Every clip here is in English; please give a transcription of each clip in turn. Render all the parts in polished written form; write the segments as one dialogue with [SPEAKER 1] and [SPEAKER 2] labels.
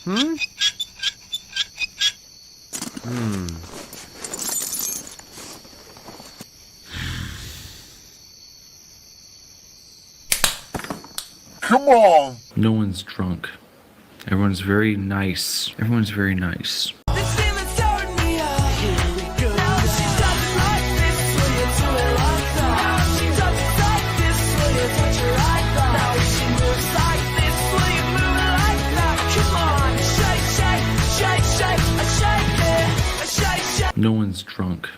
[SPEAKER 1] Hmm? Hmm.
[SPEAKER 2] Come on!
[SPEAKER 3] No one's drunk. Everyone's very nice. Everyone's very nice.
[SPEAKER 4] This feeling's tearing me up. Here we go. Now she doesn't like this when you do it like that. She doesn't like this when you touch her like that. Now she moves like this when you move it like that. Come on, shake, shake, shake, shake, shake it, shake, shake.
[SPEAKER 3] No one's drunk.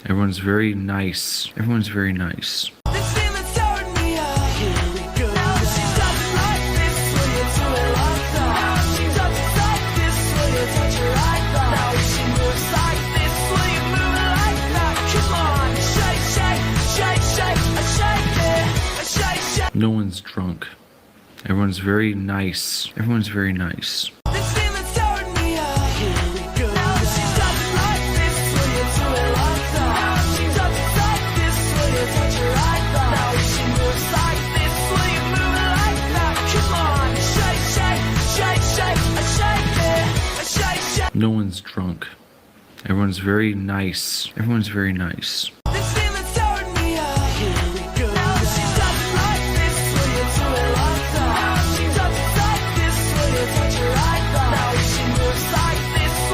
[SPEAKER 3] Everyone's very nice. Everyone's very nice.
[SPEAKER 4] This feeling's tearing me up. Here we go. Now she doesn't like this when you do it like that. She doesn't like this when you touch her like that. Now she moves like this when you move it like that. Come on, shake, shake, shake, shake, shake it, shake, shake.
[SPEAKER 3] No one's drunk. Everyone's very nice. Everyone's very nice.
[SPEAKER 4] This feeling's tearing me up. Here we go. Now she doesn't like this when you do it like that. She doesn't like this when you touch her like that. Now she moves like this when you move it like that. Come on, shake, shake, shake, shake, shake it, shake, shake.
[SPEAKER 3] No one's drunk. Everyone's very nice. Everyone's very nice.
[SPEAKER 4] This feeling's tearing me up. Here we go. Now she doesn't like this when you do it like that. She doesn't like this when you touch her like that. Now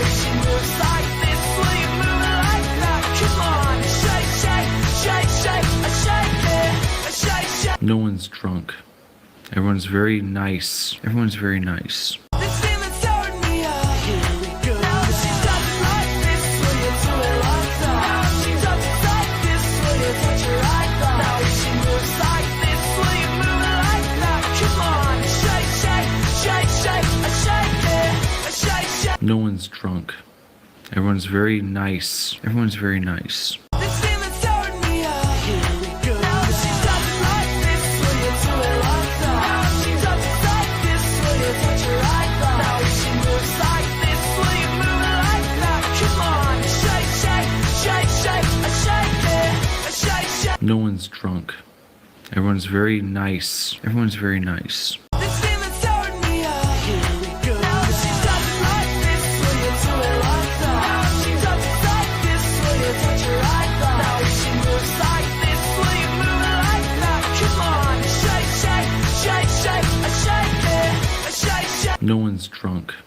[SPEAKER 4] she moves like this when you move it like that. Come on, shake, shake, shake, shake, shake it, shake, shake.
[SPEAKER 3] No one's drunk. Everyone's very nice. Everyone's very nice.
[SPEAKER 4] This feeling's tearing me up. Here we go. Now she doesn't like this when you do it like that. She doesn't like this when you touch her like that. Now she moves like this when you move it like that. Come on, shake, shake, shake, shake, shake it, shake, shake.
[SPEAKER 3] No one's drunk. Everyone's very nice. Everyone's very nice.
[SPEAKER 4] This feeling's tearing me up. Here we go. Now she doesn't like this when you do it like that. She doesn't like this when you touch her like that. Now she moves like this when you move it like that. Come on, shake, shake, shake, shake, shake it, shake, shake.
[SPEAKER 3] No one's drunk. Everyone's very nice. Everyone's very nice.
[SPEAKER 4] This feeling's tearing me up. Here we go. Now she doesn't like this when you do it like that. She doesn't like this when you touch her like that. Now she moves like this when you move it like that. Come on, shake, shake, shake, shake, shake it, shake, shake.
[SPEAKER 3] No one's drunk.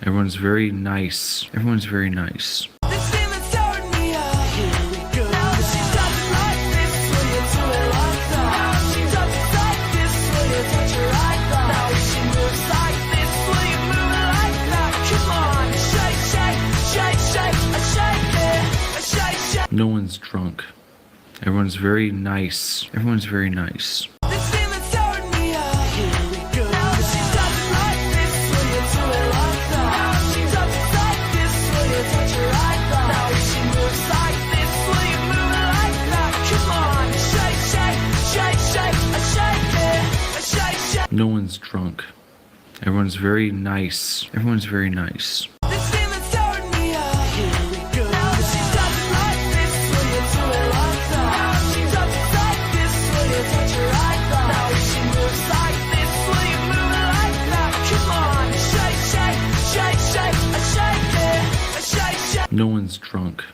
[SPEAKER 3] Everyone's very nice. Everyone's very nice.
[SPEAKER 4] This feeling's tearing me up. Here we go. Now she doesn't like this when you do it like that. She doesn't like this when you touch her like that. Now she moves like this when you move it like that. Come on, shake, shake, shake, shake, shake it, shake, shake.
[SPEAKER 3] No one's drunk. Everyone's very nice. Everyone's very nice.
[SPEAKER 4] This feeling's tearing me up. Here we go. Now she doesn't like this when you do it like that. She doesn't like this when you touch her like that. Now she moves like this when you move it like that. Come on, shake, shake, shake, shake, shake it, shake, shake.
[SPEAKER 3] No one's drunk. Everyone's very nice. Everyone's very nice.
[SPEAKER 4] This feeling's tearing me up. Here we go. Now she doesn't like this when you do it like that. She doesn't like this when you touch her like that. Now she moves like this when you move it like that. Come on, shake, shake, shake, shake, shake it, shake, shake.
[SPEAKER 3] No one's drunk. Everyone's very nice. Everyone's very nice.
[SPEAKER 4] This feeling's tearing me up. Here we go. Now she doesn't like this when you do it like that. She doesn't like this when you touch her like that. Now she moves like this when you move it like that. Come on, shake, shake, shake, shake, shake it, shake, shake.
[SPEAKER 3] No one's drunk.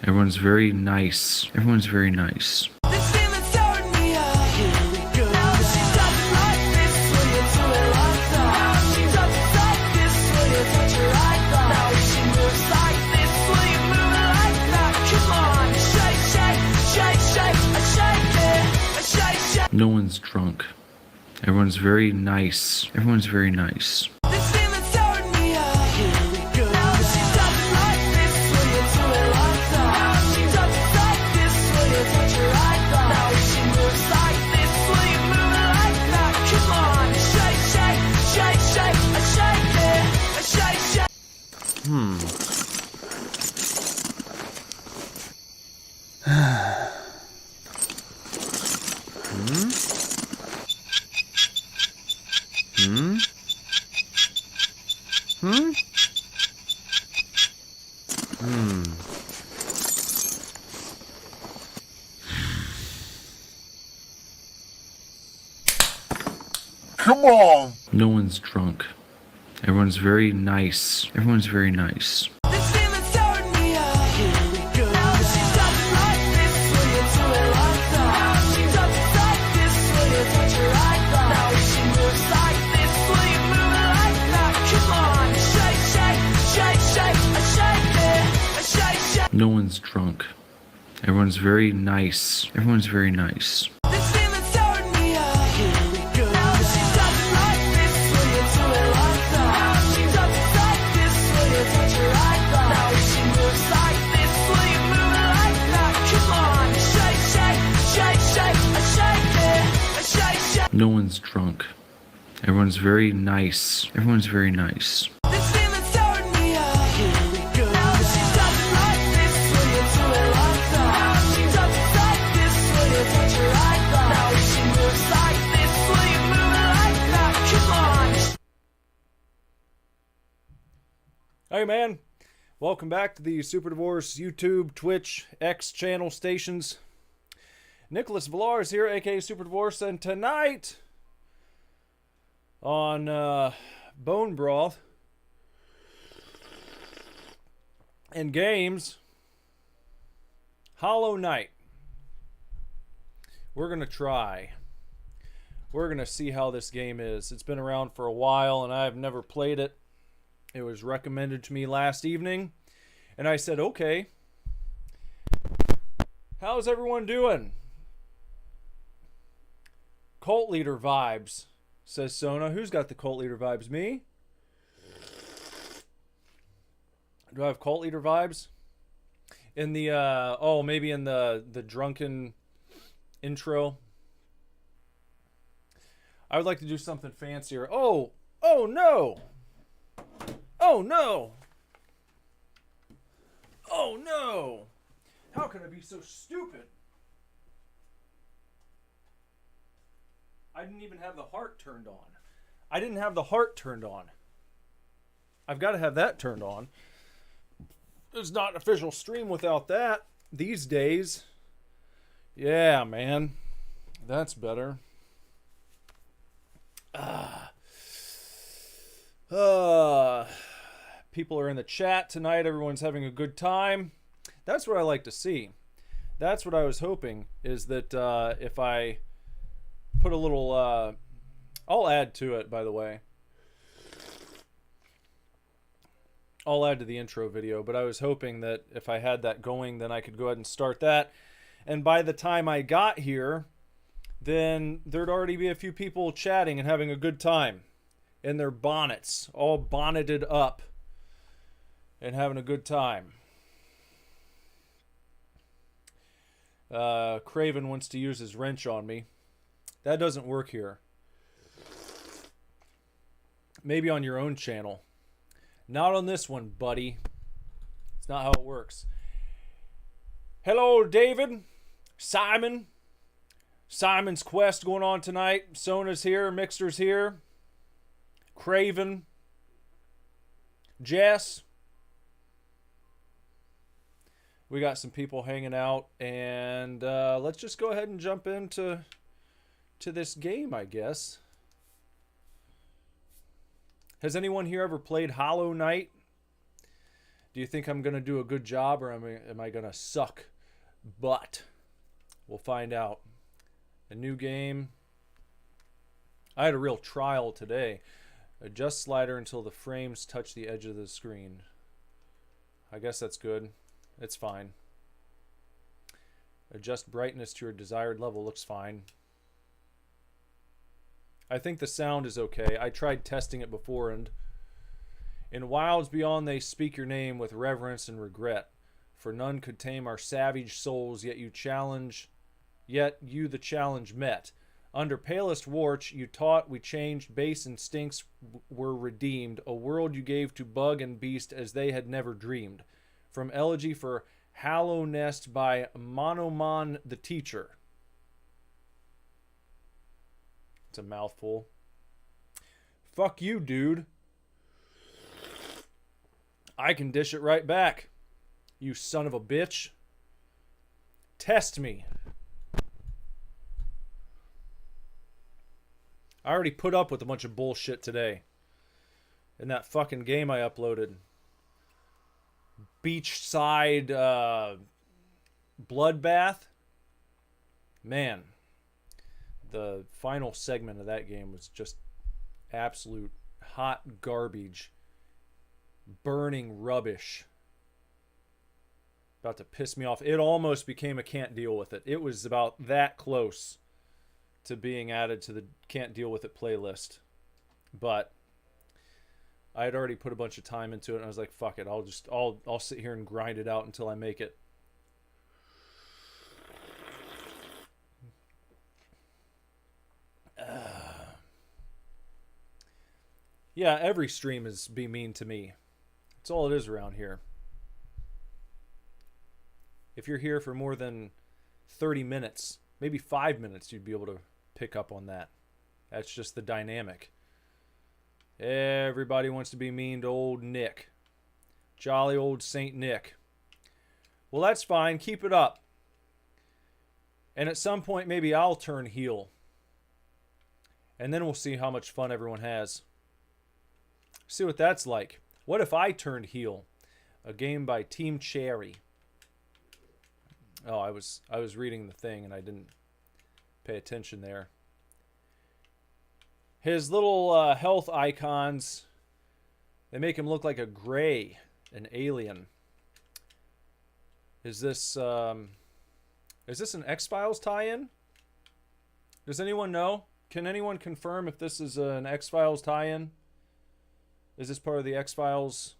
[SPEAKER 3] Everyone's very nice. Everyone's very nice.
[SPEAKER 4] This feeling's tearing me up. Here we go. Now she doesn't like this when you do it like that. She doesn't like this when you touch her like that. Now she moves like this when you move it like that. Come on, shake, shake, shake, shake, shake it, shake, shake.
[SPEAKER 3] No one's drunk. Everyone's very nice. Everyone's very nice.
[SPEAKER 4] This feeling's tearing me up. Here we go. Now she doesn't like this when you do it like that. She doesn't like this when you touch her like that. Now she moves like this when you move it like that. Come on, shake, shake, shake, shake, shake it, shake, shake.
[SPEAKER 1] Hmm? Come on!
[SPEAKER 3] No one's drunk. Everyone's very nice. Everyone's very nice.
[SPEAKER 4] This feeling's tearing me up. Here we go. Now she doesn't like this when you do it like that. Now she doesn't like this when you touch her right back. Now she moves like this when you move it like that. Come on, shake, shake, shake, shake, shake it, shake, shake.
[SPEAKER 3] No one's drunk. Everyone's very nice. Everyone's very nice.
[SPEAKER 4] This feeling's tearing me up. Here we go. Now she doesn't like this when you do it like that. Now she doesn't like this when you touch her right back. Now she moves like this when you move it like that. Come on, shake, shake, shake, shake, shake it, shake, shake.
[SPEAKER 3] No one's drunk. Everyone's very nice. Everyone's very nice.
[SPEAKER 4] This feeling's tearing me up. Here we go. Now she doesn't like this when you do it like that. Now she doesn't like this when you touch her right back. Now she moves like this when you move it like that. Come on.
[SPEAKER 2] Hey man, welcome back to the Super Divorce YouTube, Twitch, X channel stations. Nicholas Villar is here, aka Super Divorce, and tonight on Bone Broth and games, Hollow Knight. We're gonna try. We're gonna see how this game is. It's been around for a while, and I've never played it. It was recommended to me last evening, and I said, okay. How's everyone doing? Cult leader vibes, says Sona. Who's got the cult leader vibes? Me? Do I have cult leader vibes? In the, maybe in the drunken intro. I would like to do something fancier. Oh no! Oh no! Oh no! How can I be so stupid? I didn't even have the heart turned on. I didn't have the heart turned on. I've got to have that turned on. It's not an official stream without that these days. Yeah, man. That's better. People are in the chat tonight. Everyone's having a good time. That's what I like to see. That's what I was hoping, is that if I put a little... I'll add to it, by the way. I'll add to the intro video, but I was hoping that if I had that going, then I could go ahead and start that. And by the time I got here, then there'd already be a few people chatting and having a good time in their bonnets, all bonneted up and having a good time. Craven wants to use his wrench on me. That doesn't work here. Maybe on your own channel. Not on this one, buddy. It's not how it works. Hello, David. Simon. Simon's Quest going on tonight. Sona's here. Mixer's here. Craven. Jess. We got some people hanging out. And let's just go ahead and jump into this game, I guess. Has anyone here ever played Hollow Knight? Do you think I'm going to do a good job, or am I going to suck butt? We'll find out. A new game. I had a real trial today. Adjust slider until the frames touch the edge of the screen. I guess that's good. It's fine. Adjust brightness to your desired level. Looks fine. I think the sound is okay. I tried testing it before, and in wilds beyond they speak your name with reverence and regret. For none could tame our savage souls, yet you the challenge met. Under palest warch you taught we changed, base instincts were redeemed. A world you gave to bug and beast as they had never dreamed. From Elegy for Hallow Nest by Monomon the Teacher. It's a mouthful. Fuck you, dude. I can dish it right back. You son of a bitch. Test me. I already put up with a bunch of bullshit today. In that fucking game I uploaded. Beachside bloodbath. Man, the final segment of that game was just absolute hot garbage. Burning rubbish. About to piss me off. It almost became a can't deal with it. It was about that close to being added to the can't deal with it playlist. But I had already put a bunch of time into it, and I was like, fuck it, I'll sit here and grind it out until I make it. Yeah, every stream is be mean to me. That's all it is around here. If you're here for more than 30 minutes, maybe 5 minutes, you'd be able to pick up on that. That's just the dynamic. Everybody wants to be mean to old Nick. Jolly old Saint Nick. Well, that's fine. Keep it up. And at some point, maybe I'll turn heel. And then we'll see how much fun everyone has. See what that's like. What if I turned heel? A game by Team Cherry. Oh, I was reading the thing and I didn't pay attention there. His little health icons, they make him look like a gray, an alien. Is this an X-Files tie-in? Does anyone know? Can anyone confirm if this is an X-Files tie-in? Is this part of the X-Files?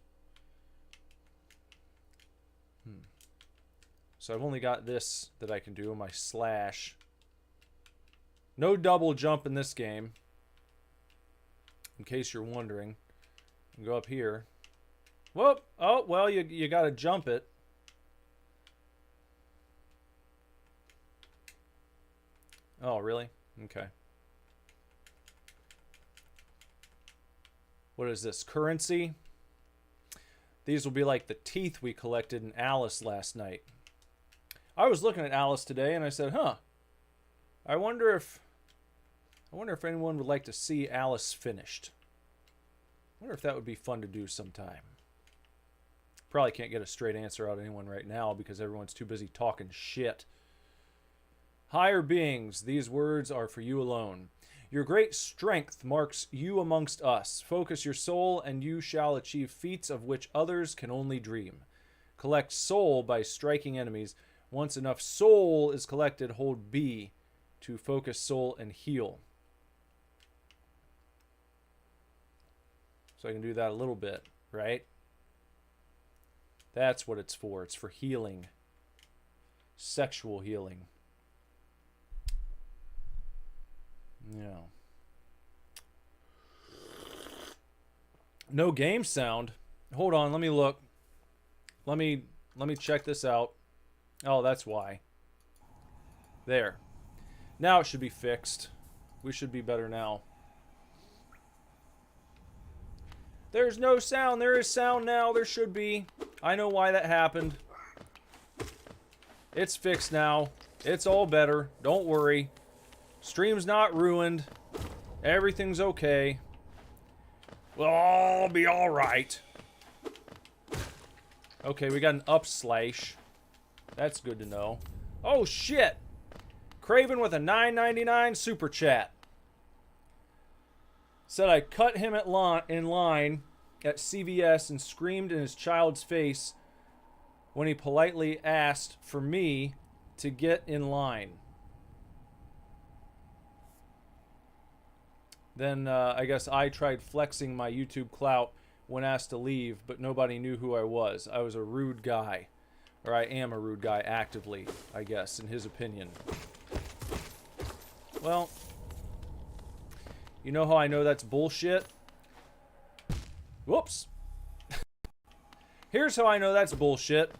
[SPEAKER 2] So I've only got this that I can do, my slash. No double jump in this game. In case you're wondering. Go up here. Whoop! Oh, well, you gotta jump it. Oh, really? Okay. What is this? Currency? These will be like the teeth we collected in Alice last night. I was looking at Alice today and I said, huh. I wonder if anyone would like to see Alice finished. I wonder if that would be fun to do sometime. Probably can't get a straight answer out of anyone right now because everyone's too busy talking shit. Higher beings, these words are for you alone. Your great strength marks you amongst us. Focus your soul and you shall achieve feats of which others can only dream. Collect soul by striking enemies. Once enough soul is collected, hold B to focus soul and heal. So I can do that a little bit, right? That's what it's for. It's for healing. Sexual healing. Yeah. No game sound. Hold on, let me look. Let me check this out. Oh, that's why. There. Now it should be fixed. We should be better now. There's no sound. There is sound now. There should be. I know why that happened. It's fixed now. It's all better. Don't worry. Stream's not ruined. Everything's okay. We'll all be alright. Okay, we got an up slash. That's good to know. Oh, shit! Craven with a $9.99 super chat. Said I cut him in line at CVS and screamed in his child's face when he politely asked for me to get in line. Then I guess I tried flexing my YouTube clout when asked to leave, but nobody knew who I was. I was a rude guy. Or I am a rude guy actively, I guess, in his opinion. Well, you know how I know that's bullshit? Whoops. Here's how I know that's bullshit.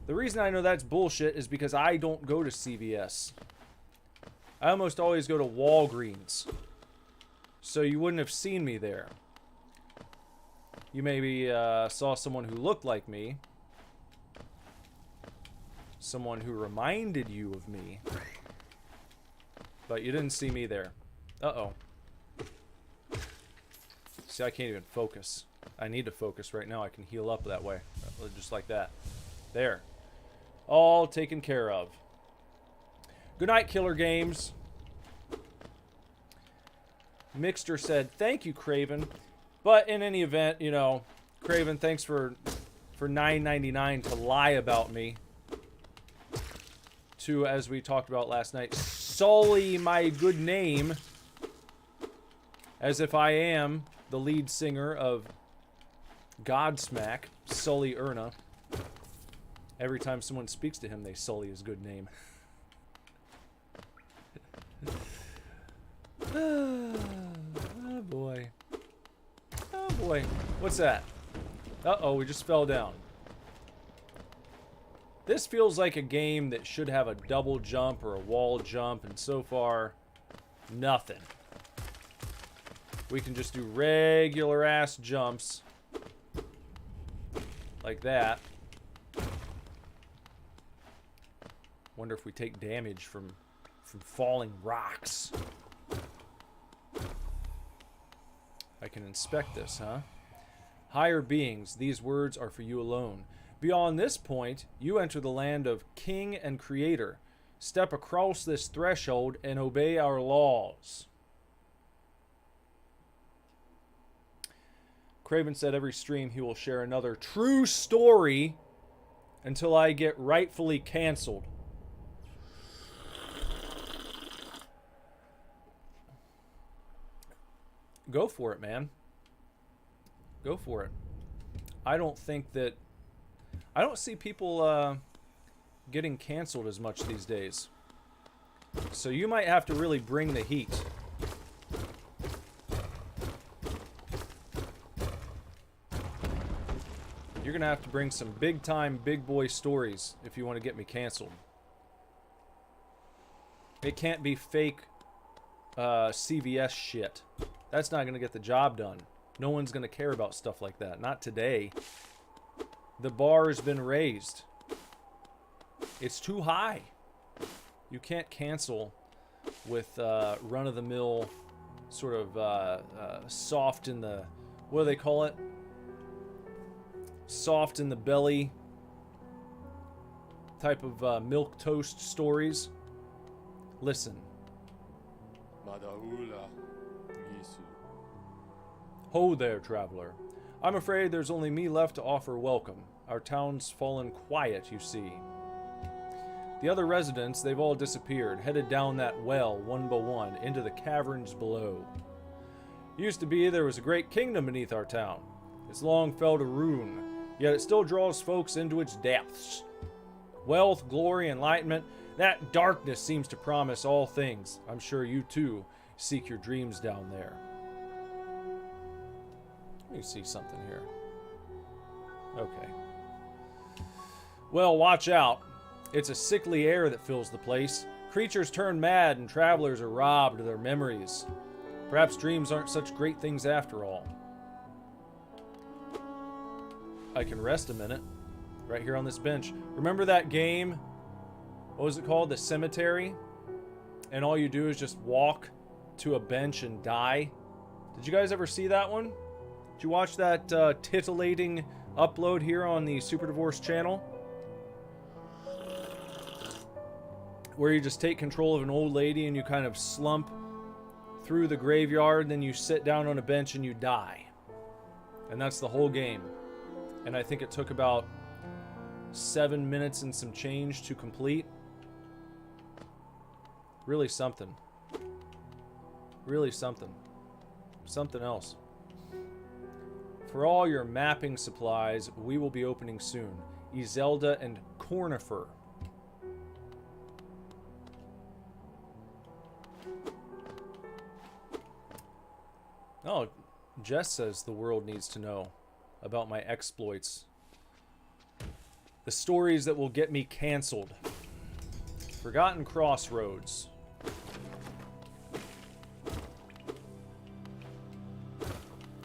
[SPEAKER 2] The reason I know that's bullshit is because I don't go to CVS. I almost always go to Walgreens. So you wouldn't have seen me there. You maybe saw someone who looked like me. Someone who reminded you of me. But you didn't see me there. Uh-oh. See, I can't even focus. I need to focus right now. I can heal up that way. Just like that. There. All taken care of. Good night, Killer Games. Mixter said, thank you, Craven. But in any event, you know, Craven, thanks for $9.99 to lie about me. To, as we talked about last night, sully my good name. As if I am the lead singer of Godsmack, Sully Erna. Every time someone speaks to him, they sully his good name. Oh boy. Oh boy. What's that? Uh-oh, we just fell down. This feels like a game that should have a double jump or a wall jump, and so far, nothing. We can just do regular ass jumps. Like that. Wonder if we take damage from falling rocks. I can inspect this, huh? Higher beings, these words are for you alone. Beyond this point, you enter the land of King and Creator. Step across this threshold and obey our laws. Craven said every stream he will share another true story until I get rightfully canceled. Go for it, man. Go for it. I don't see people getting canceled as much these days. So you might have to really bring the heat. You're gonna have to bring some big time, big boy stories if you want to get me canceled. It can't be fake CVS shit. That's not gonna get the job done. No one's gonna care about stuff like that. Not today. The bar has been raised. It's too high. You can't cancel with run-of-the-mill sort of soft in the... What do they call it? Soft in the belly type of milquetoast stories. Listen. Ho there, traveler. I'm afraid there's only me left to offer welcome. Our town's fallen quiet, you see. The other residents, they've all disappeared, headed down that well, one by one, into the caverns below. Used to be there was a great kingdom beneath our town. It's long fell to ruin, yet it still draws folks into its depths. Wealth, glory, enlightenment, that darkness seems to promise all things. I'm sure you too seek your dreams down there. Let me see something here. Okay. Well, watch out. It's a sickly air that fills the place. Creatures turn mad and travelers are robbed of their memories. Perhaps dreams aren't such great things after all. I can rest a minute. Right here on this bench. Remember that game? What was it called? The Cemetery? And all you do is just walk to a bench and die? Did you guys ever see that one? Did you watch that titillating upload here on the Super Divorce channel? Where you just take control of an old lady and you kind of slump through the graveyard, and then you sit down on a bench and you die. And that's the whole game. And I think it took about 7 minutes and some change to complete. Really something. Really something. Something else. For all your mapping supplies, we will be opening soon. Iselda and Cornifer. Oh, Jess says the world needs to know about my exploits. The stories that will get me canceled. Forgotten Crossroads.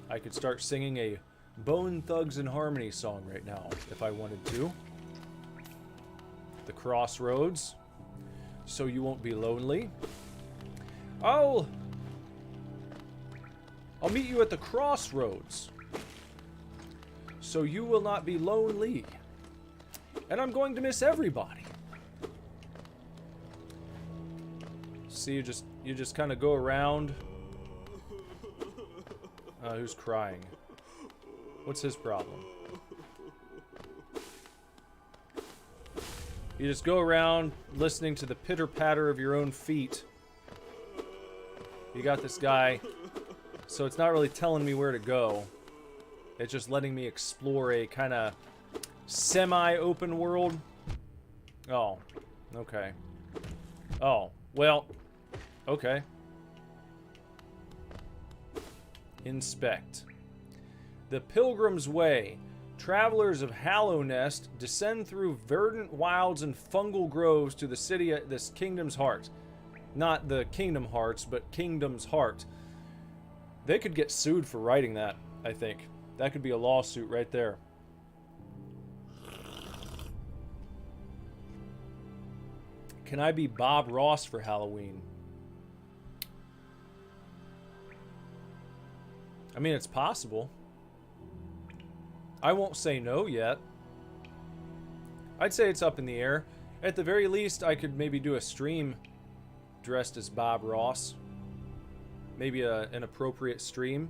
[SPEAKER 2] I could start singing a Bone Thugs and Harmony song right now, if I wanted to. The Crossroads. So you won't be lonely. I'll meet you at the crossroads, so you will not be lonely. And I'm going to miss everybody. See, you just kind of go around. Who's crying? What's his problem? You just go around listening to the pitter-patter of your own feet. You got this guy, so it's not really telling me where to go. It's just letting me explore a kind of semi-open world. Oh, okay. Oh, well, okay. Inspect. The Pilgrim's Way. Travelers of Hallownest descend through verdant wilds and fungal groves to the city at this kingdom's heart. Not the Kingdom Hearts, but Kingdom's Heart. They could get sued for writing that, I think. That could be a lawsuit right there. Can I be Bob Ross for Halloween? I mean, it's possible. I won't say no yet. I'd say it's up in the air. At the very least, I could maybe do a stream dressed as Bob Ross. Maybe an appropriate stream.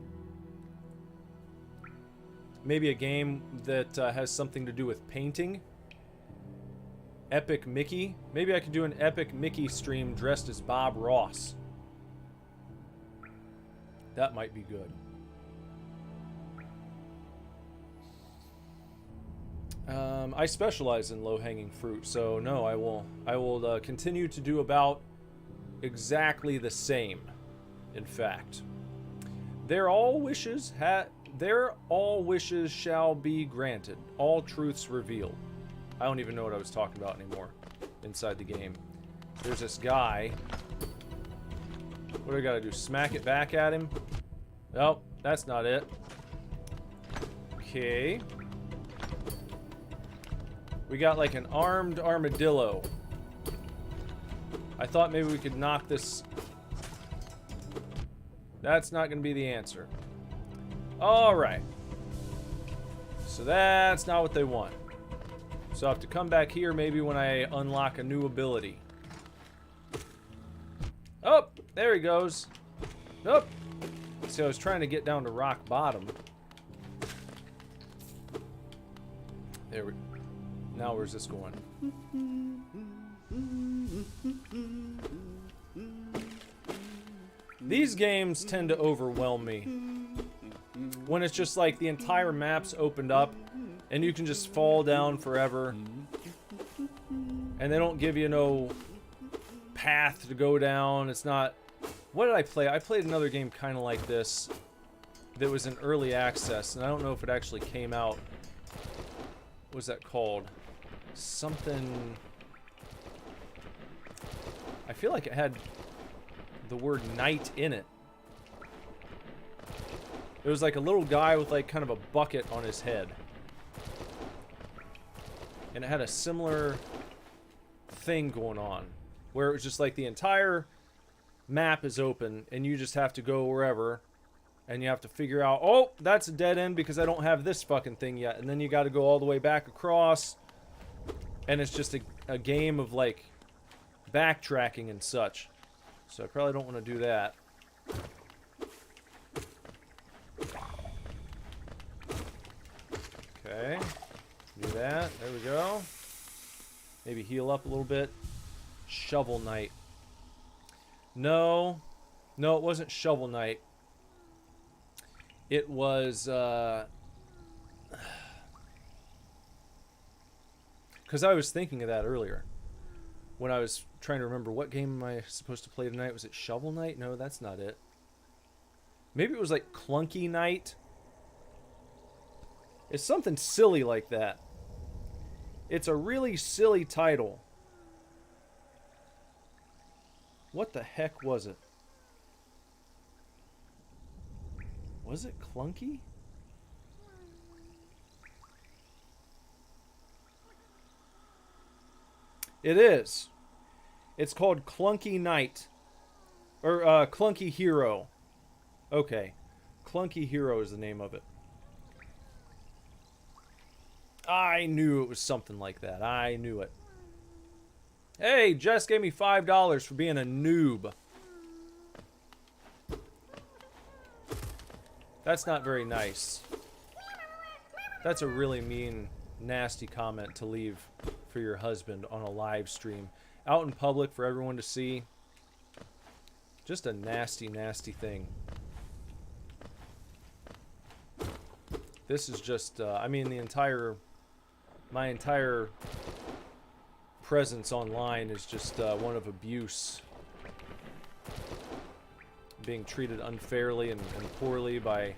[SPEAKER 2] Maybe a game that has something to do with painting. Epic Mickey. Maybe I could do an Epic Mickey stream dressed as Bob Ross. That might be good. I specialize in low-hanging fruit, so no, I will continue to do about exactly the same. In fact, their all wishes shall be granted, all truths revealed. I don't even know what I was talking about anymore inside the game. There's this guy. What do I gotta do? Smack it back at him? Nope, that's not it. Okay. We got like an armed armadillo. I thought maybe we could knock this. That's not going to be the answer. Alright. So that's not what they want. So I have to come back here maybe when I unlock a new ability. Oh, there he goes. Nope. See, I was trying to get down to rock bottom. There we go. Now where's this going? These games tend to overwhelm me. When it's just like the entire map's opened up and you can just fall down forever. And they don't give you no path to go down. It's not... What did I play? I played another game kind of like this that was in early access, and I don't know if it actually came out. What was that called? Something... I feel like it had the word night in it. It was like a little guy with like kind of a bucket on his head. And it had a similar thing going on. Where it was just like the entire map is open and you just have to go wherever. And you have to figure out, oh, that's a dead end because I don't have this fucking thing yet. And then you got to go all the way back across. And it's just a game of like backtracking and such. So I probably don't want to do that. Okay. Do that. There we go. Maybe heal up a little bit. Shovel Knight. No. No, it wasn't Shovel Knight. It was, because I was thinking of that earlier. When I was trying to remember what game am I supposed to play tonight. Was it Shovel Knight? No, that's not it. Maybe it was like Clunky Knight. It's something silly like that. It's a really silly title. What the heck was it? Was it Clunky? It is. It's called Clunky Knight. Or Clunky Hero. Okay. Clunky Hero is the name of it. I knew it was something like that. I knew it. Hey, Jess gave me $5 for being a noob. That's not very nice. That's a really mean, nasty comment to leave for your husband on a live stream. Out in public for everyone to see. Just a nasty, nasty thing. This is just, I mean, my entire presence online is just one of abuse. Being treated unfairly and poorly by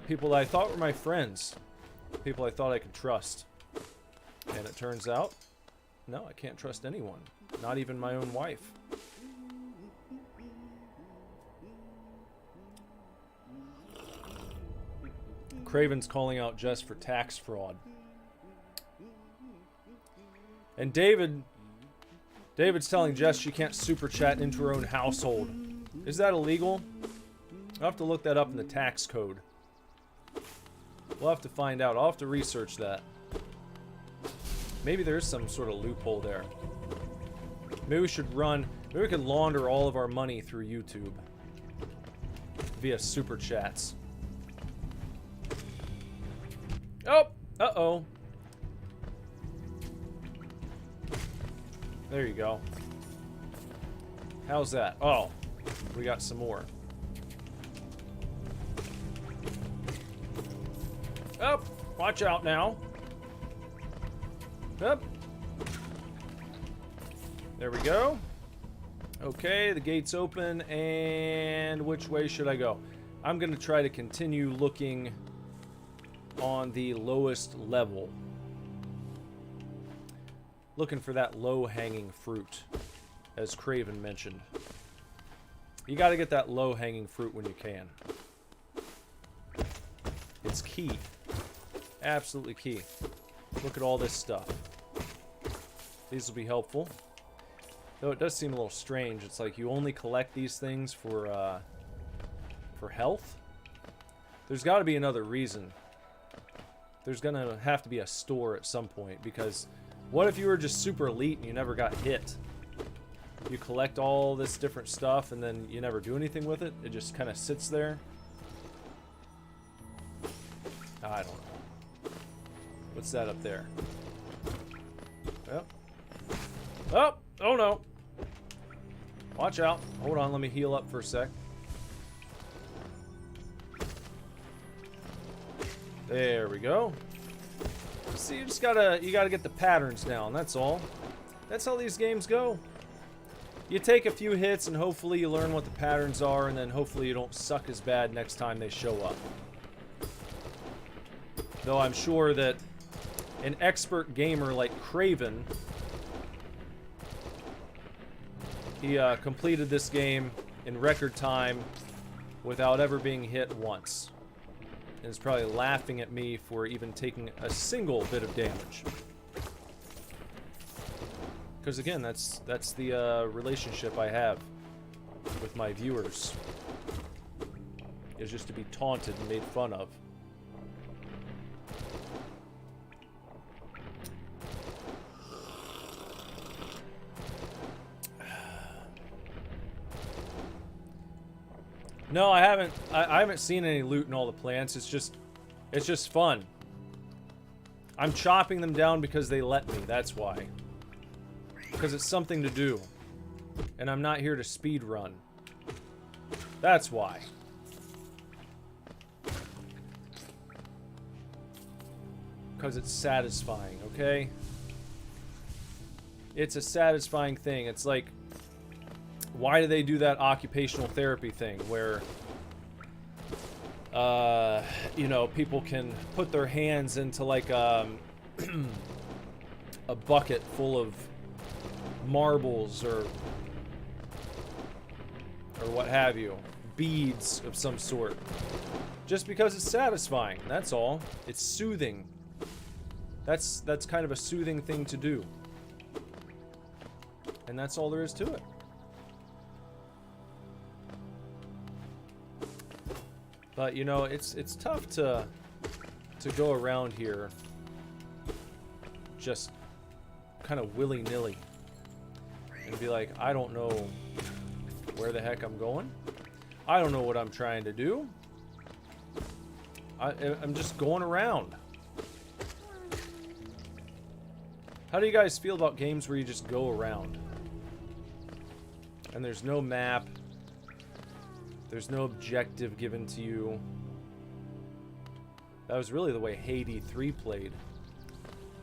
[SPEAKER 2] people that I thought were my friends. People I thought I could trust. And it turns out, no, I can't trust anyone. Not even my own wife. Craven's calling out Jess for tax fraud. And David's telling Jess she can't super chat into her own household. Is that illegal? I'll have to look that up in the tax code. We'll have to find out. I'll have to research that. Maybe there's some sort of loophole there. Maybe we should maybe we could launder all of our money through YouTube. Via super chats. Oh! Uh-oh. There you go. How's that? Oh, we got some more. Up! Watch out now. Up. There we go. Okay, the gate's open, and which way should I go? I'm gonna try to continue looking on the lowest level. Looking for that low-hanging fruit, as Craven mentioned. You gotta get that low-hanging fruit when you can. It's key. Absolutely key. Look at all this stuff. These will be helpful. Though it does seem a little strange. It's like you only collect these things for health? There's gotta be another reason. There's gonna have to be a store at some point, because what if you were just super elite and you never got hit? You collect all this different stuff and then you never do anything with it? It just kind of sits there? I don't know. What's that up there? Yep. Oh! Oh no! Watch out. Hold on, let me heal up for a sec. There we go. See, you gotta get the patterns down, that's all. That's how these games go. You take a few hits and hopefully you learn what the patterns are, and then hopefully you don't suck as bad next time they show up. Though I'm sure that an expert gamer like Craven, he completed this game in record time without ever being hit once. And is probably laughing at me for even taking a single bit of damage. Because again, that's the relationship I have with my viewers. Is just to be taunted and made fun of. No, I haven't seen any loot in all the plants. It's just fun. I'm chopping them down because they let me. That's why. Because it's something to do. And I'm not here to speed run. That's why. Because it's satisfying, okay? It's a satisfying thing. It's like, why do they do that occupational therapy thing where, you know, people can put their hands into like a bucket full of marbles or what have you, beads of some sort, just because it's satisfying. That's all. It's soothing. That's kind of a soothing thing to do, and that's all there is to it. But you know, it's tough to go around here just kind of willy-nilly and be like, I don't know where the heck I'm going. I don't know what I'm trying to do. I'm just going around. How do you guys feel about games where you just go around? And there's no map. There's no objective given to you. That was really the way Hades 3 played.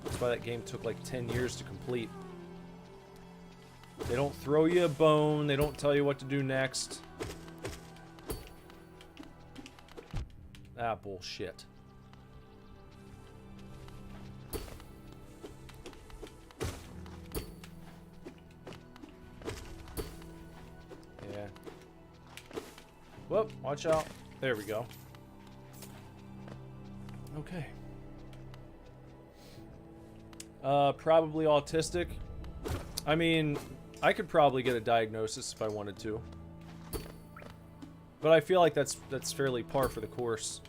[SPEAKER 2] That's why that game took like 10 years to complete. They don't throw you a bone. They don't tell you what to do next. Ah, bullshit. Yeah. Whoop, watch out. There we go. Okay. Probably autistic. I mean, I could probably get a diagnosis if I wanted to. But I feel like that's fairly par for the course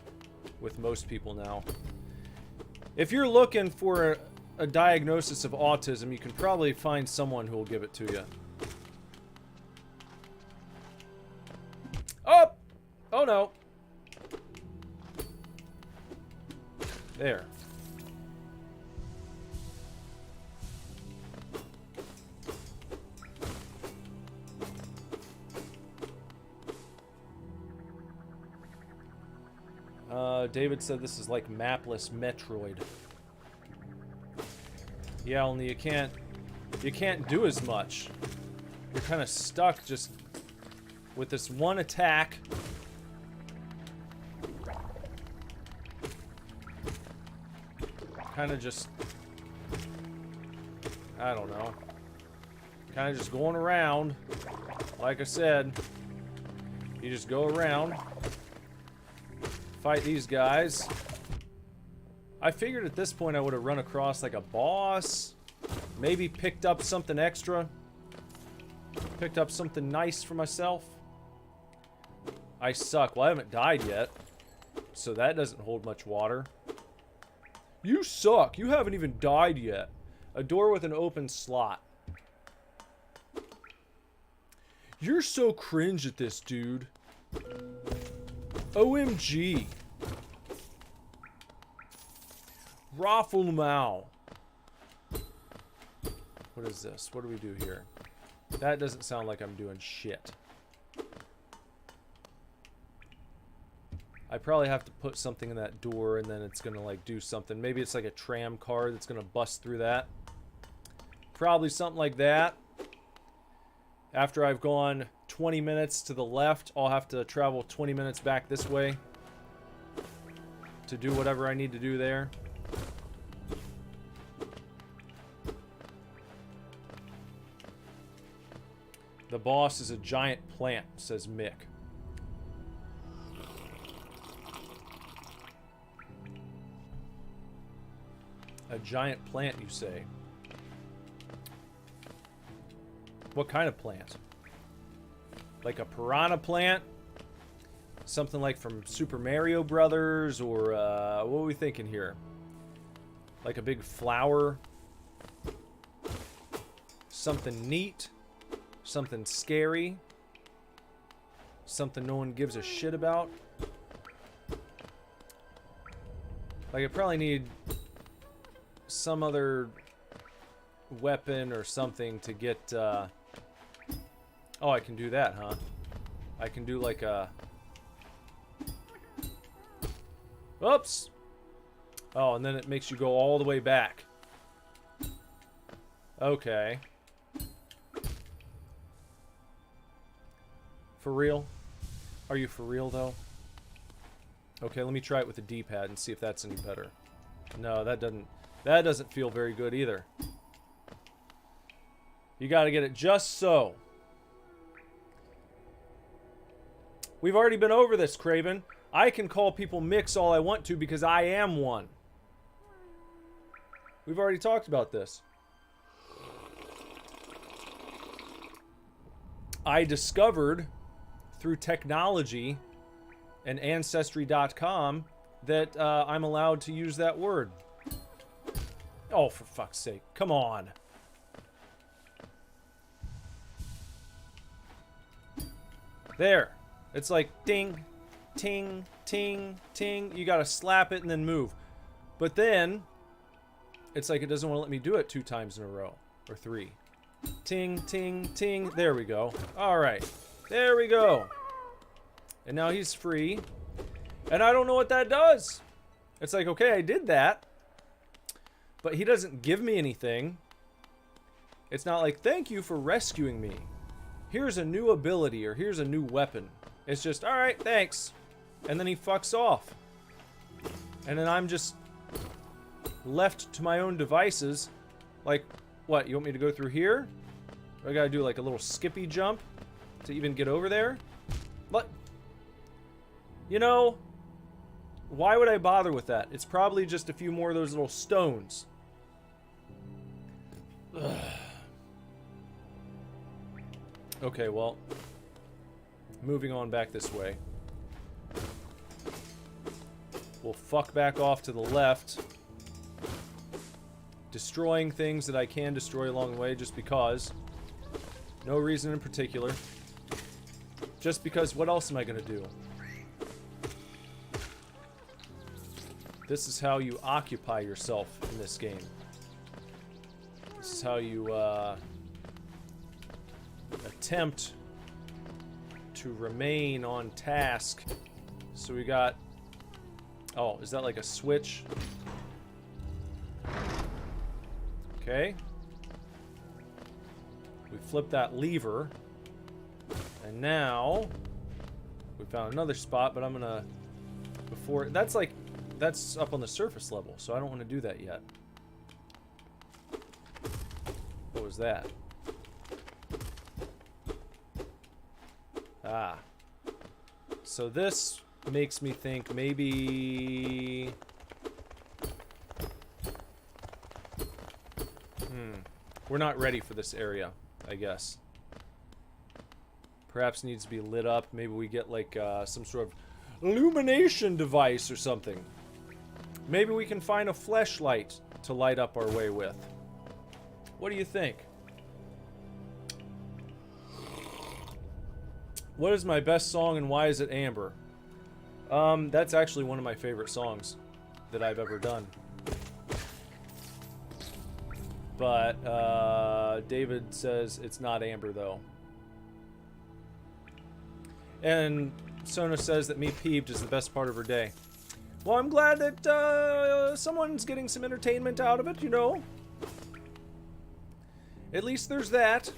[SPEAKER 2] with most people now. If you're looking for a diagnosis of autism, you can probably find someone who will give it to you. Oh! Oh no. There. David said this is like mapless Metroid. Yeah, only you can't do as much. You're kind of stuck just with this one attack. Kind of just, I don't know. Kind of just going around. Like I said, you just go around. Fight these guys. I figured at this point I would have run across like a boss. Maybe picked up something extra. Picked up something nice for myself. I suck. Well, I haven't died yet. So that doesn't hold much water. You suck. You haven't even died yet. A door with an open slot. You're so cringe at this, dude. OMG. Raffle Mao. What is this? What do we do here? That doesn't sound like I'm doing shit. I probably have to put something in that door and then it's gonna like do something. Maybe it's like a tram car that's gonna bust through that. Probably something like that. After I've gone 20 minutes to the left, I'll have to travel 20 minutes back this way to do whatever I need to do there. The boss is a giant plant, says Mick. A giant plant, you say? What kind of plant? Like a piranha plant? Something like from Super Mario Brothers? Or, what are we thinking here? Like a big flower? Something neat? Something scary? Something no one gives a shit about? Like, I probably need some other weapon or something to get, Oh, I can do that, huh? I can do like a... Oops! Oh, and then it makes you go all the way back. Okay. For real? Are you for real, though? Okay, let me try it with the D-pad and see if that's any better. No, that doesn't feel very good either. You gotta get it just so. We've already been over this, Craven. I can call people Mix all I want to because I am one. We've already talked about this. I discovered through technology and Ancestry.com that I'm allowed to use that word. Oh, for fuck's sake. Come on. There. It's like ding, ting, ting, ting. You gotta slap it and then move. But then, it's like it doesn't want to let me do it 2 times in a row. Or 3. Ting, ting, ting. There we go. Alright. There we go. And now he's free. And I don't know what that does. It's like, okay, I did that. But he doesn't give me anything. It's not like, thank you for rescuing me. Here's a new ability, or here's a new weapon. It's just, alright, thanks. And then he fucks off. And then I'm just left to my own devices. Like, what, you want me to go through here? I gotta do like a little skippy jump to even get over there? What? You know, why would I bother with that? It's probably just a few more of those little stones. Ugh. Okay, well, moving on back this way. We'll fuck back off to the left. Destroying things that I can destroy along the way just because. No reason in particular. Just because, what else am I gonna do? This is how you occupy yourself in this game. This is how you, attempt to remain on task. So we got... Oh, is that like a switch? Okay. We flip that lever. And now... we found another spot, but I'm gonna... Before... That's like... That's up on the surface level, so I don't want to do that yet. What was that? Ah. So this makes me think maybe... We're not ready for this area, I guess. Perhaps needs to be lit up. Maybe we get like some sort of illumination device or something. Maybe we can find a fleshlight to light up our way with. What do you think? What is my best song and why is it Amber? That's actually one of my favorite songs that I've ever done. But, David says it's not Amber, though. And Sona says that me peeved is the best part of her day. Well, I'm glad that, someone's getting some entertainment out of it, you know? At least there's that.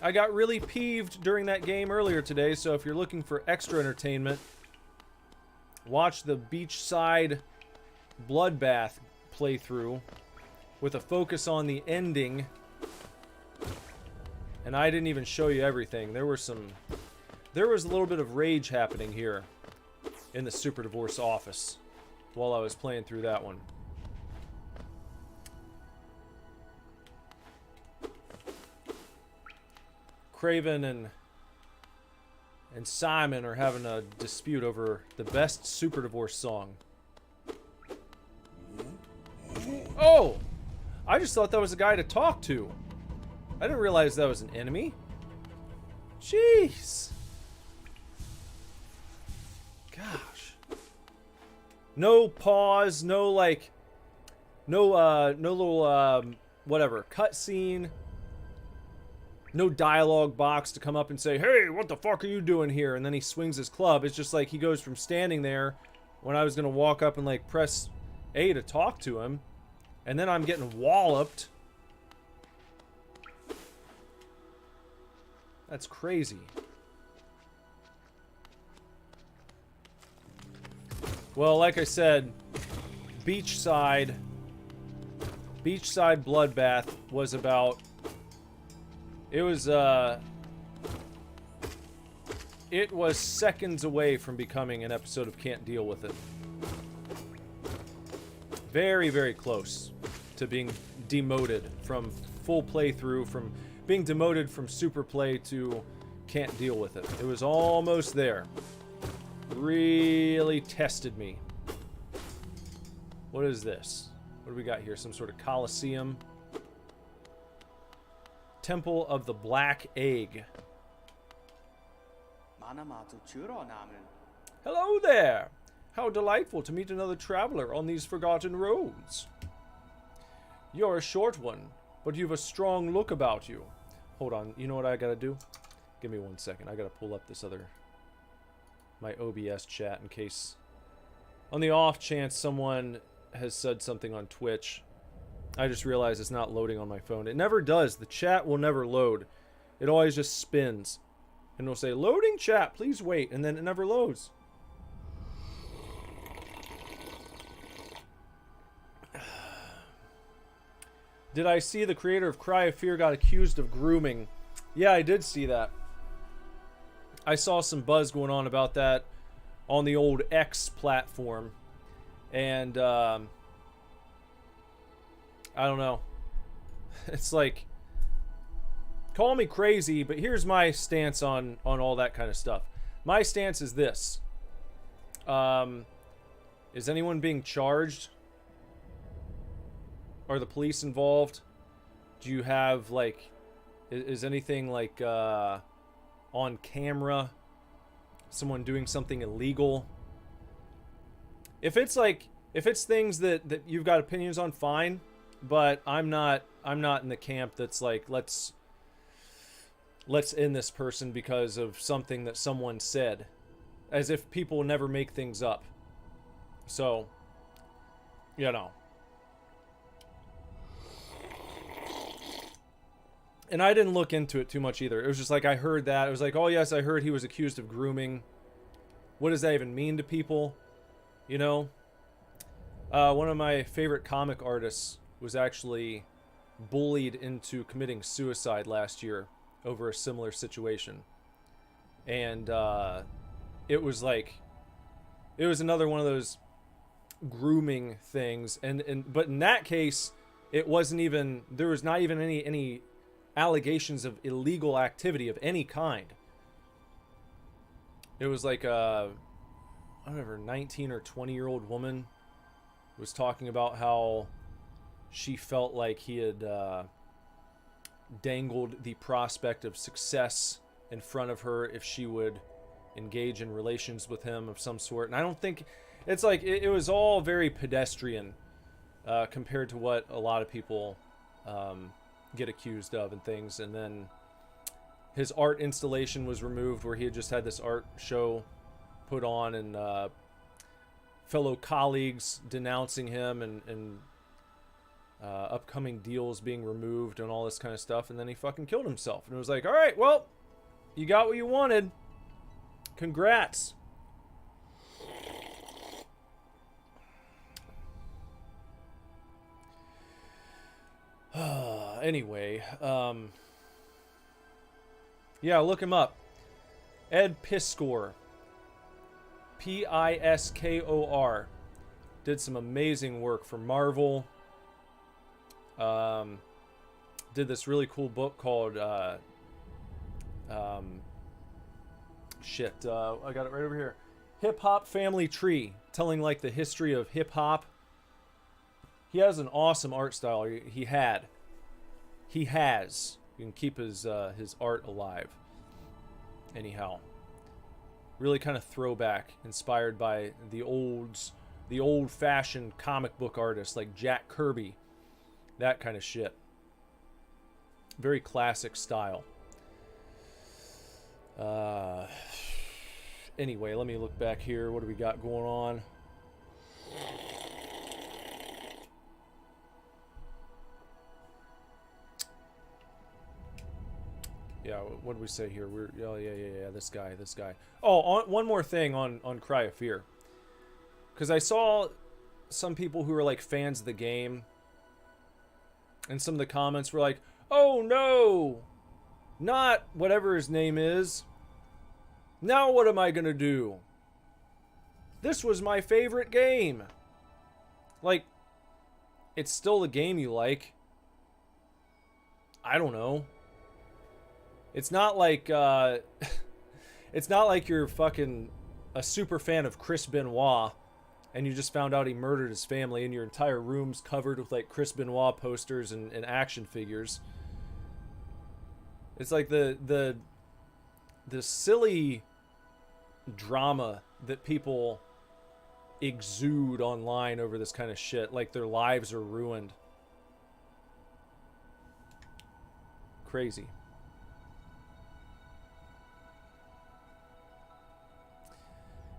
[SPEAKER 2] I got really peeved during that game earlier today, so if you're looking for extra entertainment, watch the beachside bloodbath playthrough with a focus on the ending. And I didn't even show you everything. There was a little bit of rage happening here in the Super Divorce office while I was playing through that one. Craven and Simon are having a dispute over the best Super Divorce song. Oh! I just thought that was a guy to talk to. I didn't realize that was an enemy. Jeez. Gosh. No pause, no like, no little, whatever, cutscene. No dialogue box to come up and say, hey, what the fuck are you doing here? And then he swings his club. It's just like he goes from standing there when I was going to walk up and like press A to talk to him. And then I'm getting walloped. That's crazy. Well, like I said, Beachside Bloodbath was about... It was seconds away from becoming an episode of Can't Deal With It. Very, very close to being demoted from full playthrough, from being demoted from Super Play to Can't Deal With It. It was almost there. really tested me. What is this? What do we got here? Some sort of Colosseum. Temple of the Black Egg. Hello there! How delightful to meet another traveler on these forgotten roads. You're a short one, but you've a strong look about you. Hold on, you know what I gotta do? Give me 1 second. I gotta pull up this other... my OBS chat in case... on the off chance someone has said something on Twitch. I just realized it's not loading on my phone. It never does. The chat will never load. It always just spins. And it'll say, loading chat, please wait. And then it never loads. Did I see the creator of Cry of Fear got accused of grooming? Yeah, I did see that. I saw some buzz going on about that on the old X platform. And, I don't know. It's like, call me crazy, but here's my stance on all that kind of stuff. My stance is this. Is anyone being charged? Are the police involved? Do you have, like, is anything, like, on camera? Someone doing something illegal? If it's, like, if it's things that you've got opinions on, fine. But I'm not in the camp that's like, let's end this person because of something that someone said. As if people never make things up. So, you know. And I didn't look into it too much either. It was just like, I heard that. It was like, oh yes, I heard he was accused of grooming. What does that even mean to people? You know? One of my favorite comic artists was actually bullied into committing suicide last year over a similar situation. And it was like, it was another one of those grooming things. But in that case, it wasn't even, there was not even any allegations of illegal activity of any kind. It was like a, I don't know, 19 or 20-year-old woman was talking about how she felt like he had dangled the prospect of success in front of her if she would engage in relations with him of some sort. And I don't think, it's like, it was all very pedestrian compared to what a lot of people get accused of and things. And then his art installation was removed where he had just had this art show put on, and fellow colleagues denouncing him, and upcoming deals being removed and all this kind of stuff. And then he fucking killed himself. And it was like, all right, well, you got what you wanted. Congrats. Anyway, yeah, look him up. Ed Piskor. Piskor. Did some amazing work for Marvel. Did this really cool book called I got it right over here. Hip Hop Family Tree, telling like the history of hip hop. He has an awesome art style. He has. You can keep his art alive. Anyhow, really kind of throwback, inspired by the old-fashioned comic book artists like Jack Kirby, that kind of shit. Very classic style. Anyway, let me look back here. What do we got going on? Yeah, what did we say here? Yeah, this guy. Oh, one more thing on Cry of Fear. Because I saw some people who were like fans of the game, and some of the comments were like, oh no, not whatever his name is. Now what am I gonna do? This was my favorite game. Like, it's still the game you like. I don't know. It's not like it's not like you're fucking a super fan of Chris Benoit, and you just found out he murdered his family, and your entire room's covered with like Chris Benoit posters and action figures. It's like the silly drama that people exude online over this kind of shit, like their lives are ruined. Crazy.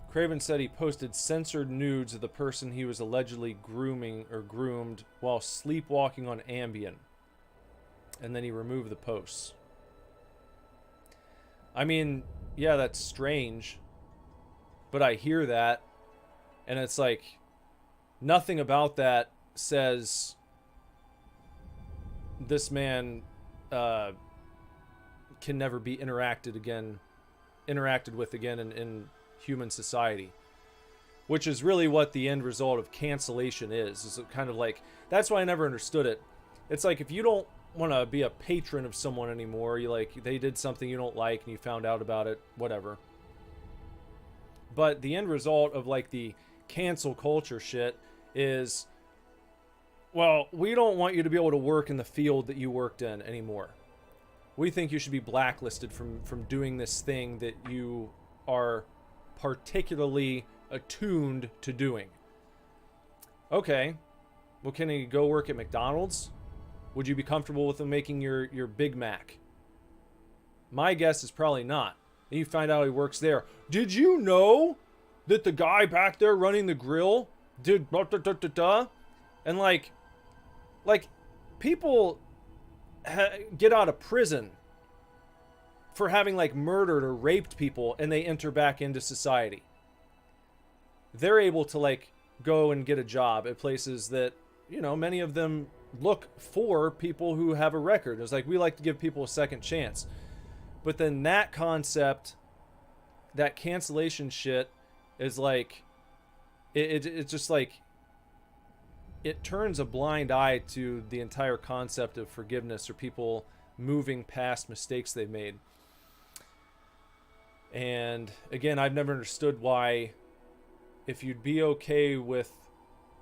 [SPEAKER 2] Craven said he posted censored nudes of the person he was allegedly grooming or groomed while sleepwalking on Ambien. And then he removed the posts. I mean, yeah, that's strange. But I hear that. And it's like, nothing about that says this man can never be interacted with again in human society, which is really what the end result of cancellation is kind of like, that's why I never understood it. It's like, if you don't want to be a patron of someone anymore, you like, they did something you don't like and you found out about it, whatever. But the end result of like the cancel culture shit is, well, we don't want you to be able to work in the field that you worked in anymore. We think you should be blacklisted from doing this thing that you are particularly attuned to doing. Okay, well, can he go work at McDonald's? Would you be comfortable with him making your Big Mac? My guess is probably not. And you find out he works there. Did you know that the guy back there running the grill did blah, blah, blah, blah, blah? And like people get out of prison for having like murdered or raped people, and they enter back into society. They're able to like go and get a job at places that, you know, many of them look for people who have a record. It's like, we like to give people a second chance. But then that concept, that cancellation shit, is like, it's just like, it turns a blind eye to the entire concept of forgiveness or people moving past mistakes they've made. And again, I've never understood why, if you'd be okay with,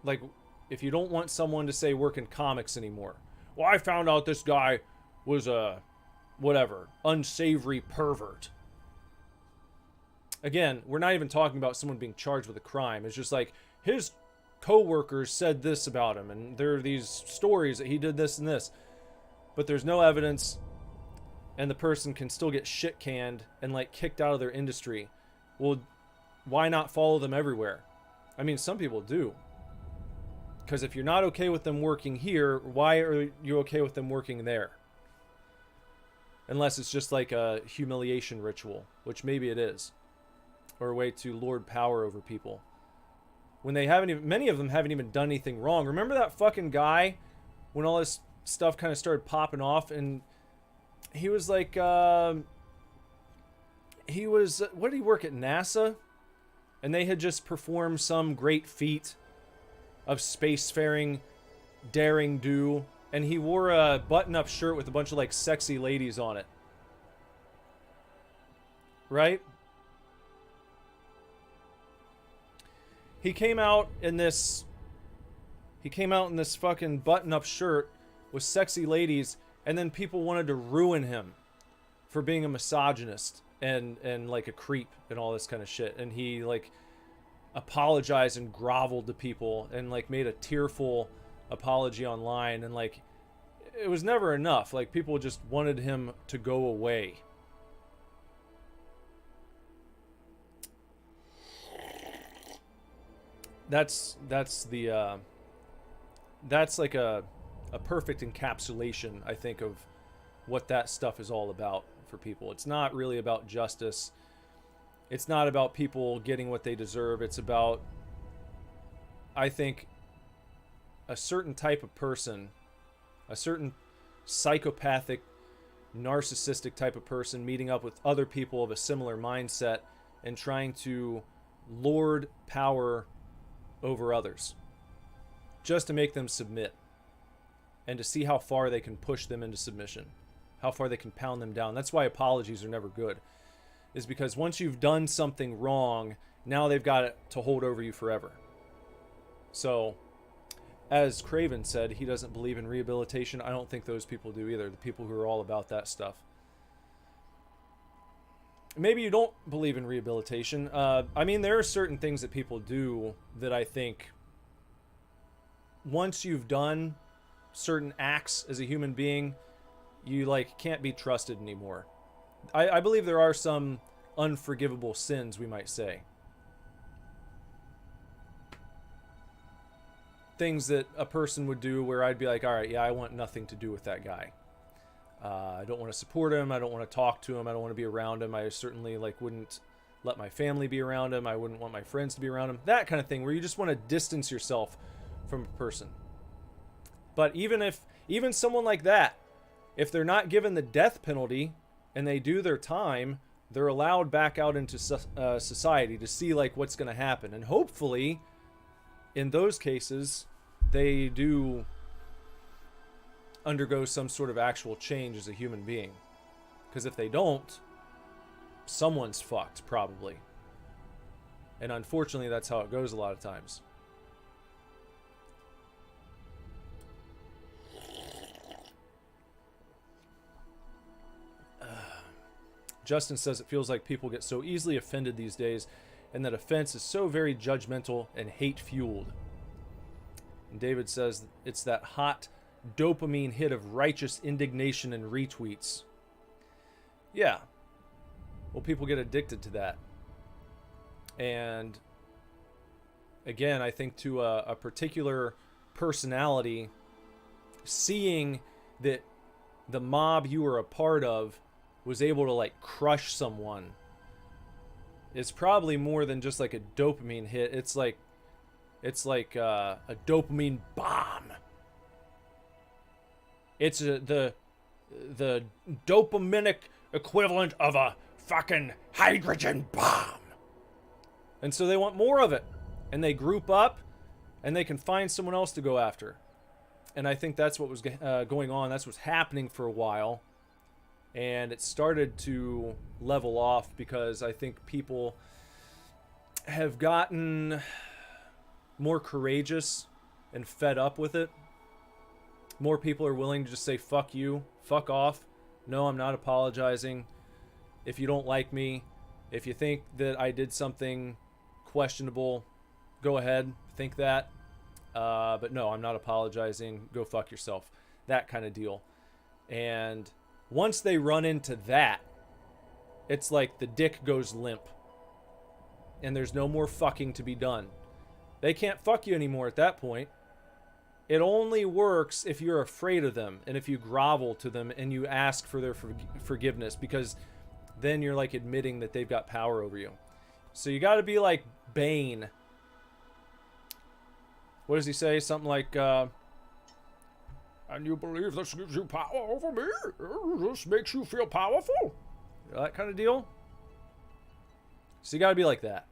[SPEAKER 2] like, if you don't want someone to say work in comics anymore. Well, I found out this guy was a, whatever, unsavory pervert. Again, we're not even talking about someone being charged with a crime. It's just like, his co-workers said this about him, and there are these stories that he did this and this. But there's no evidence, and the person can still get shit canned and like kicked out of their industry. Well, why not follow them everywhere? I mean, some people do. Because if you're not okay with them working here, why are you okay with them working there? Unless it's just like a humiliation ritual, which maybe it is. Or a way to lord power over people. When they haven't even, many of them haven't even done anything wrong. Remember that fucking guy when all this stuff kind of started popping off, and he was like, what did he work at, NASA? And they had just performed some great feat of spacefaring daring do, and he wore a button-up shirt with a bunch of like sexy ladies on it. Right? He came out in this fucking button-up shirt with sexy ladies, and then people wanted to ruin him for being a misogynist and like a creep and all this kind of shit. And he like apologized and groveled to people and like made a tearful apology online, and like it was never enough. Like, people just wanted him to go away. That's like a perfect encapsulation, I think, of what that stuff is all about for people. It's not really about justice. It's not about people getting what they deserve. It's about, I think, a certain type of person, a certain psychopathic, narcissistic type of person meeting up with other people of a similar mindset and trying to lord power over others just to make them submit and to see how far they can push them into submission, how far they can pound them down. That's why apologies are never good. is because once you've done something wrong, now they've got it to hold over you forever. So, as Craven said, he doesn't believe in rehabilitation. I don't think those people do either, the people who are all about that stuff. Maybe you don't believe in rehabilitation. I mean, there are certain things that people do that I think once you've done certain acts as a human being, you like can't be trusted anymore. I believe there are some unforgivable sins, we might say. Things that a person would do where I'd be like, all right, yeah, I want nothing to do with that guy. I don't want to support him. I don't want to talk to him. I don't want to be around him. I certainly like wouldn't let my family be around him. I wouldn't want my friends to be around him. That kind of thing where you just want to distance yourself from a person. But even someone like that, if they're not given the death penalty and they do their time, they're allowed back out into society to see like what's going to happen. And hopefully, in those cases, they do undergo some sort of actual change as a human being. Because if they don't, someone's fucked, probably. And unfortunately, that's how it goes a lot of times. Justin says it feels like people get so easily offended these days, and that offense is so very judgmental and hate-fueled. And David says it's that hot dopamine hit of righteous indignation and retweets. Yeah. Well, people get addicted to that. And again, I think to a particular personality, seeing that the mob you were a part of was able to like crush someone, it's probably more than just like a dopamine hit. It's like a dopamine bomb. It's the dopaminic equivalent of a fucking hydrogen bomb. And so they want more of it. And they group up and they can find someone else to go after. And I think that's what was going on. That's what's happening for a while. And it started to level off because I think people have gotten more courageous and fed up with it. More people are willing to just say, fuck you, fuck off. No, I'm not apologizing. If you don't like me, if you think that I did something questionable, go ahead, think that. But no, I'm not apologizing. Go fuck yourself. That kind of deal. And once they run into that, it's like the dick goes limp. And there's no more fucking to be done. They can't fuck you anymore at that point. It only works if you're afraid of them and if you grovel to them and you ask for their forgiveness, because then you're like admitting that they've got power over you. So you got to be like Bane. What does he say? Something like, and you believe this gives you power over me? This makes you feel powerful? That kind of deal. So you got to be like that.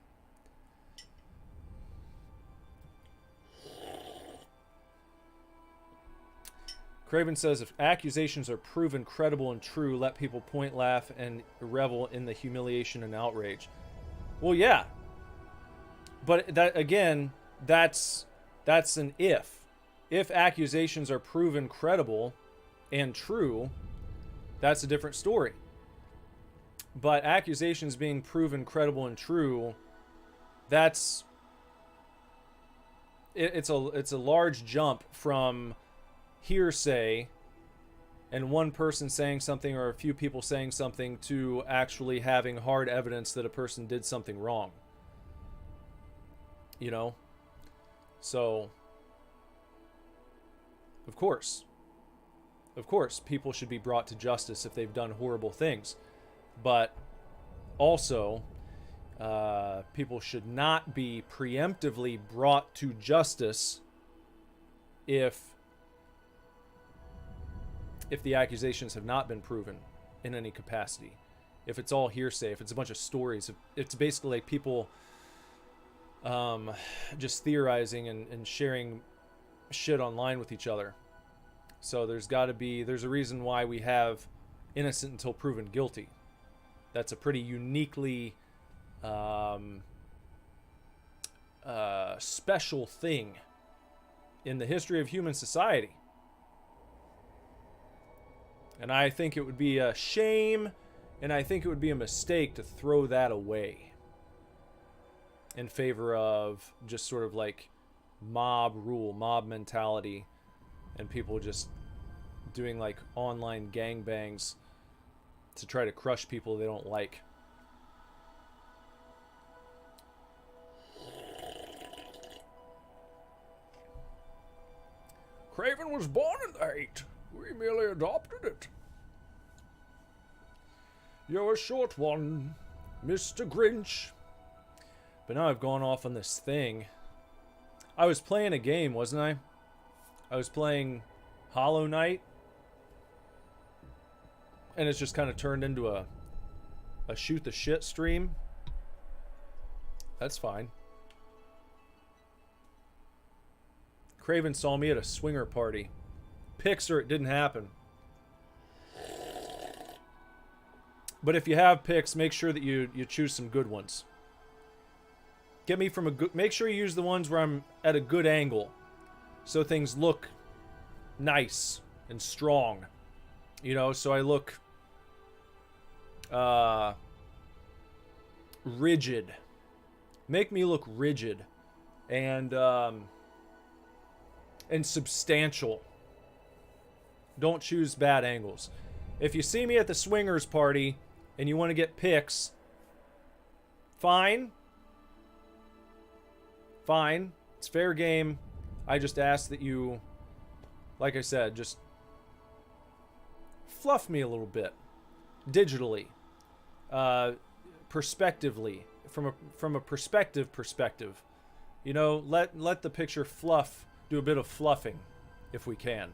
[SPEAKER 2] Craven says, if accusations are proven credible and true, let people point, laugh, and revel in the humiliation and outrage. Well, yeah. But that, again, that's an if. If accusations are proven credible and true, that's a different story. But accusations being proven credible and true, it's a large jump from hearsay and one person saying something or a few people saying something to actually having hard evidence that a person did something wrong. You know? So, of course, people should be brought to justice if they've done horrible things. But also, people should not be preemptively brought to justice if the accusations have not been proven in any capacity. If it's all hearsay, if it's a bunch of stories, if it's basically like people just theorizing and sharing shit online with each other. So there's a reason why we have innocent until proven guilty. That's a pretty uniquely special thing in the history of human society. And I think it would be a shame, and I think it would be a mistake to throw that away in favor of just sort of like mob rule, mob mentality, and people just doing like online gangbangs to try to crush people they don't like. Craven was born in the hate. We merely adopted it. You're a short one, Mr. Grinch. But now I've gone off on this thing. I was playing a game, wasn't I? I was playing Hollow Knight. And it's just kind of turned into a shoot the shit stream. That's fine. Craven saw me at a swinger party. Pics or it didn't happen. But if you have pics, make sure that you choose some good ones. Get me from a good... Make sure you use the ones where I'm at a good angle. So things look nice and strong. You know, so I look... rigid. Make me look rigid. And substantial. Don't choose bad angles. If you see me at the swingers party and you want to get pics, fine. Fine. It's fair game. I just ask that you, like I said, just fluff me a little bit. Digitally. Perspectively. From a perspective. You know, let the picture fluff. Do a bit of fluffing, if we can.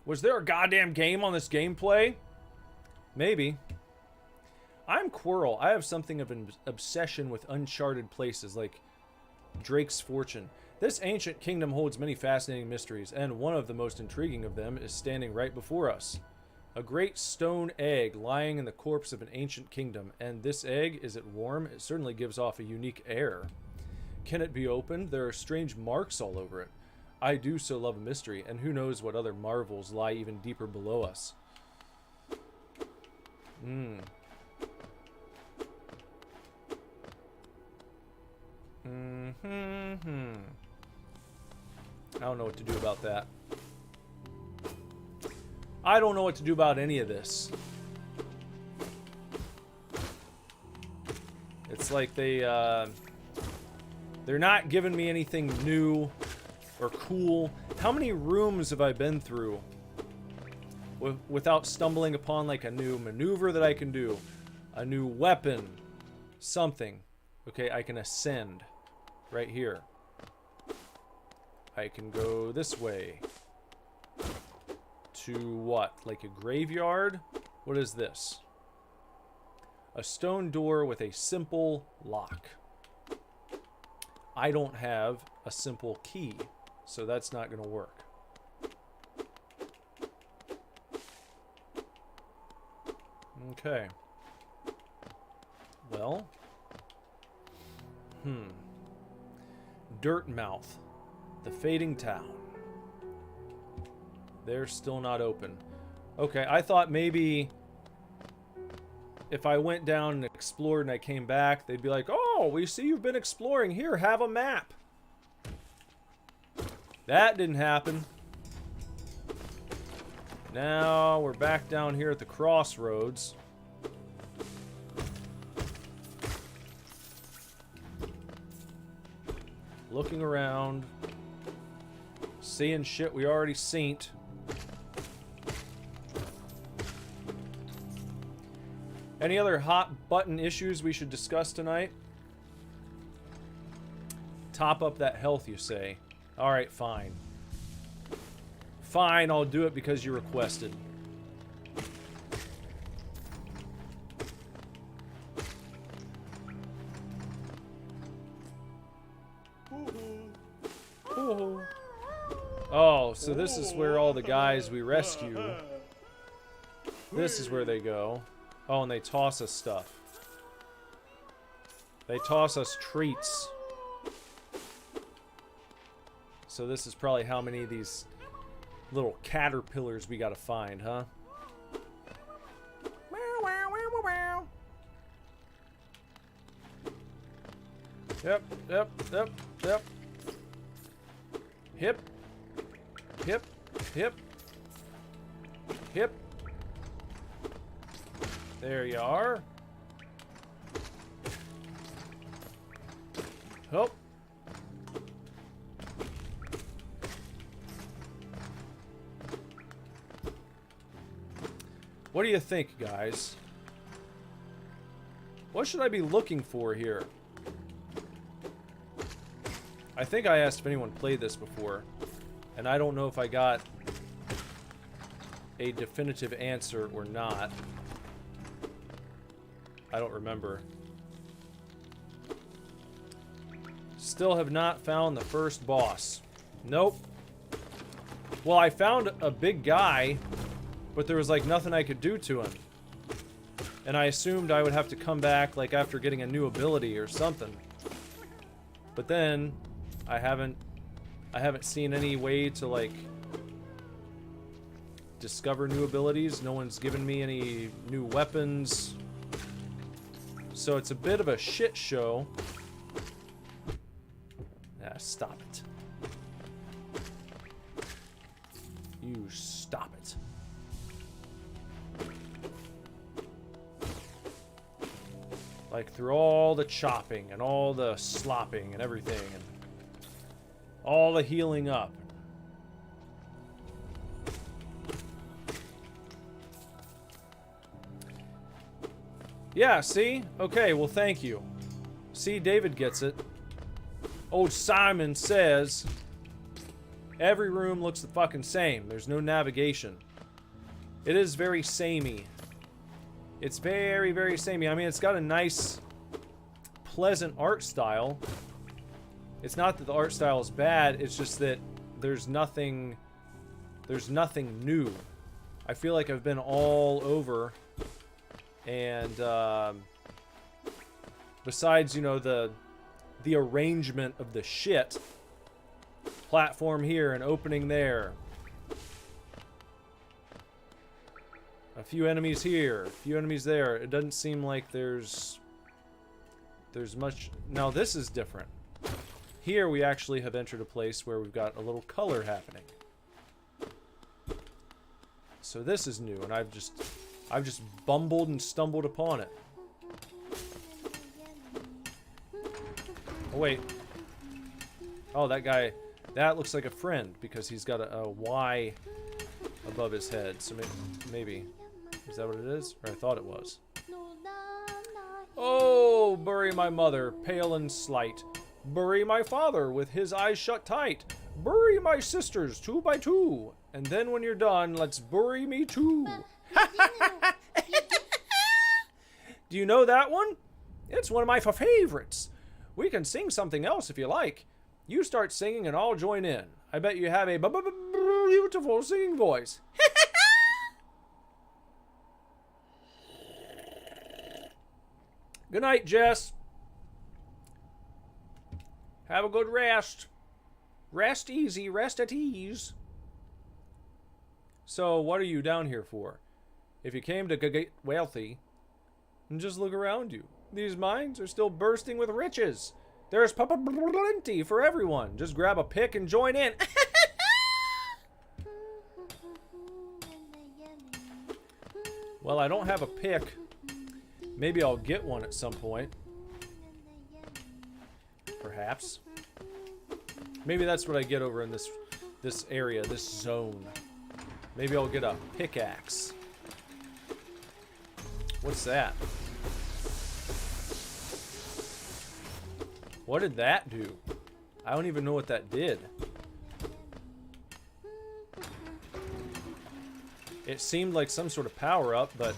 [SPEAKER 2] Was there a goddamn game on this gameplay? Maybe. I'm Quirrell. I have something of an obsession with uncharted places, like Drake's Fortune. This ancient kingdom holds many fascinating mysteries, and one of the most intriguing of them is standing right before us. A great stone egg lying in the corpse of an ancient kingdom, and this egg, is it warm? It certainly gives off a unique air. Can it be opened? There are strange marks all over it. I do so love a mystery, and who knows what other marvels lie even deeper below us. I don't know what to do about that. I don't know what to do about any of this. It's like they're not giving me anything new or cool. How many rooms have I been through without stumbling upon like a new maneuver that I can do? A new weapon. Something. Okay, I can ascend. Right here. I can go this way. To what? Like a graveyard? What is this? A stone door with a simple lock. I don't have a simple key, so that's not going to work. Okay. Well. Dirtmouth. The Fading Town. They're still not open. Okay, I thought maybe if I went down and explored and I came back, they'd be like, oh, we see you've been exploring. Here, have a map. That didn't happen. Now we're back down here at the crossroads. Looking around. Seeing shit we already seen. Any other hot button issues we should discuss tonight? Top up that health, you say. Alright, fine. Fine, I'll do it because you requested. Oh, so this is where all the guys we rescue This is where they go. Oh, and they toss us stuff. They toss us treats. So this is probably how many of these little caterpillars we gotta find, huh? Yep, yep, yep, yep. Hip. Hip. Hip. Hip. There you are. Oh. What do you think, guys? What should I be looking for here? I think I asked if anyone played this before, and I don't know if I got a definitive answer or not. I don't remember. Still have not found the first boss. Nope. Well, I found a big guy, but there was like nothing I could do to him. And I assumed I would have to come back like after getting a new ability or something. But then I haven't seen any way to like discover new abilities. No one's given me any new weapons. So it's a bit of a shit show. Ah, stop it. You stop it. Like through all the chopping and all the slopping and everything and all the healing up. Yeah, see? Okay, well thank you. See, David gets it. Old Simon says every room looks the fucking same. There's no navigation. It is very samey. It's very, very samey. I mean, it's got a nice, pleasant art style. It's not that the art style is bad. It's just that there's nothing new. I feel like I've been all over, and besides, you know, the arrangement of the shit, platform here and opening there. A few enemies here, a few enemies there. It doesn't seem like there's much. Now this is different. Here we actually have entered a place where we've got a little color happening. So this is new, and I've just bumbled and stumbled upon it. Oh wait. Oh, that guy, that looks like a friend because he's got a Y above his head. So maybe. Is that what it is? Or I thought it was. Oh, bury my mother, pale and slight. Bury my father with his eyes shut tight. Bury my sisters 2 by 2. And then when you're done, let's bury me too. Do you know that one? It's one of my favorites. We can sing something else if you like. You start singing and I'll join in. I bet you have a beautiful singing voice. Good night, Jess. Have a good rest. Rest easy, rest at ease. So, what are you down here for? If you came to get wealthy, just look around you. These mines are still bursting with riches. There's plenty for everyone. Just grab a pick and join in. Well, I don't have a pick. Maybe I'll get one at some point. Perhaps. Maybe that's what I get over in this area, this zone. Maybe I'll get a pickaxe. What's that? What did that do? I don't even know what that did. It seemed like some sort of power-up, but...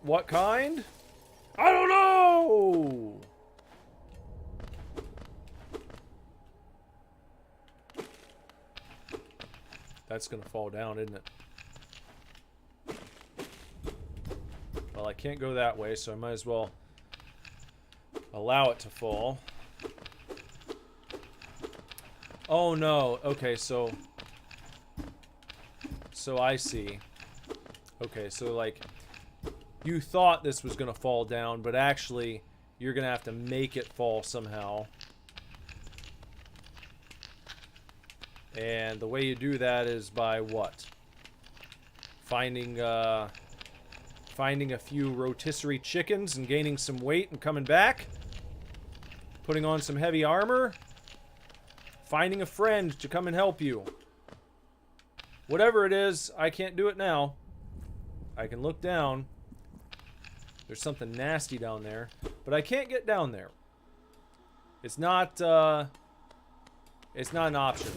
[SPEAKER 2] What kind? I don't know! That's gonna fall down, isn't it? Well, I can't go that way, so I might as well allow it to fall. Oh no. Okay, so I see. Okay, so like you thought this was gonna fall down, but actually you're gonna have to make it fall somehow. And the way you do that is by what? Finding a few rotisserie chickens and gaining some weight and coming back. Putting on some heavy armor. Finding a friend to come and help you. Whatever it is, I can't do it now. I can look down. There's something nasty down there. But I can't get down there. It's not an option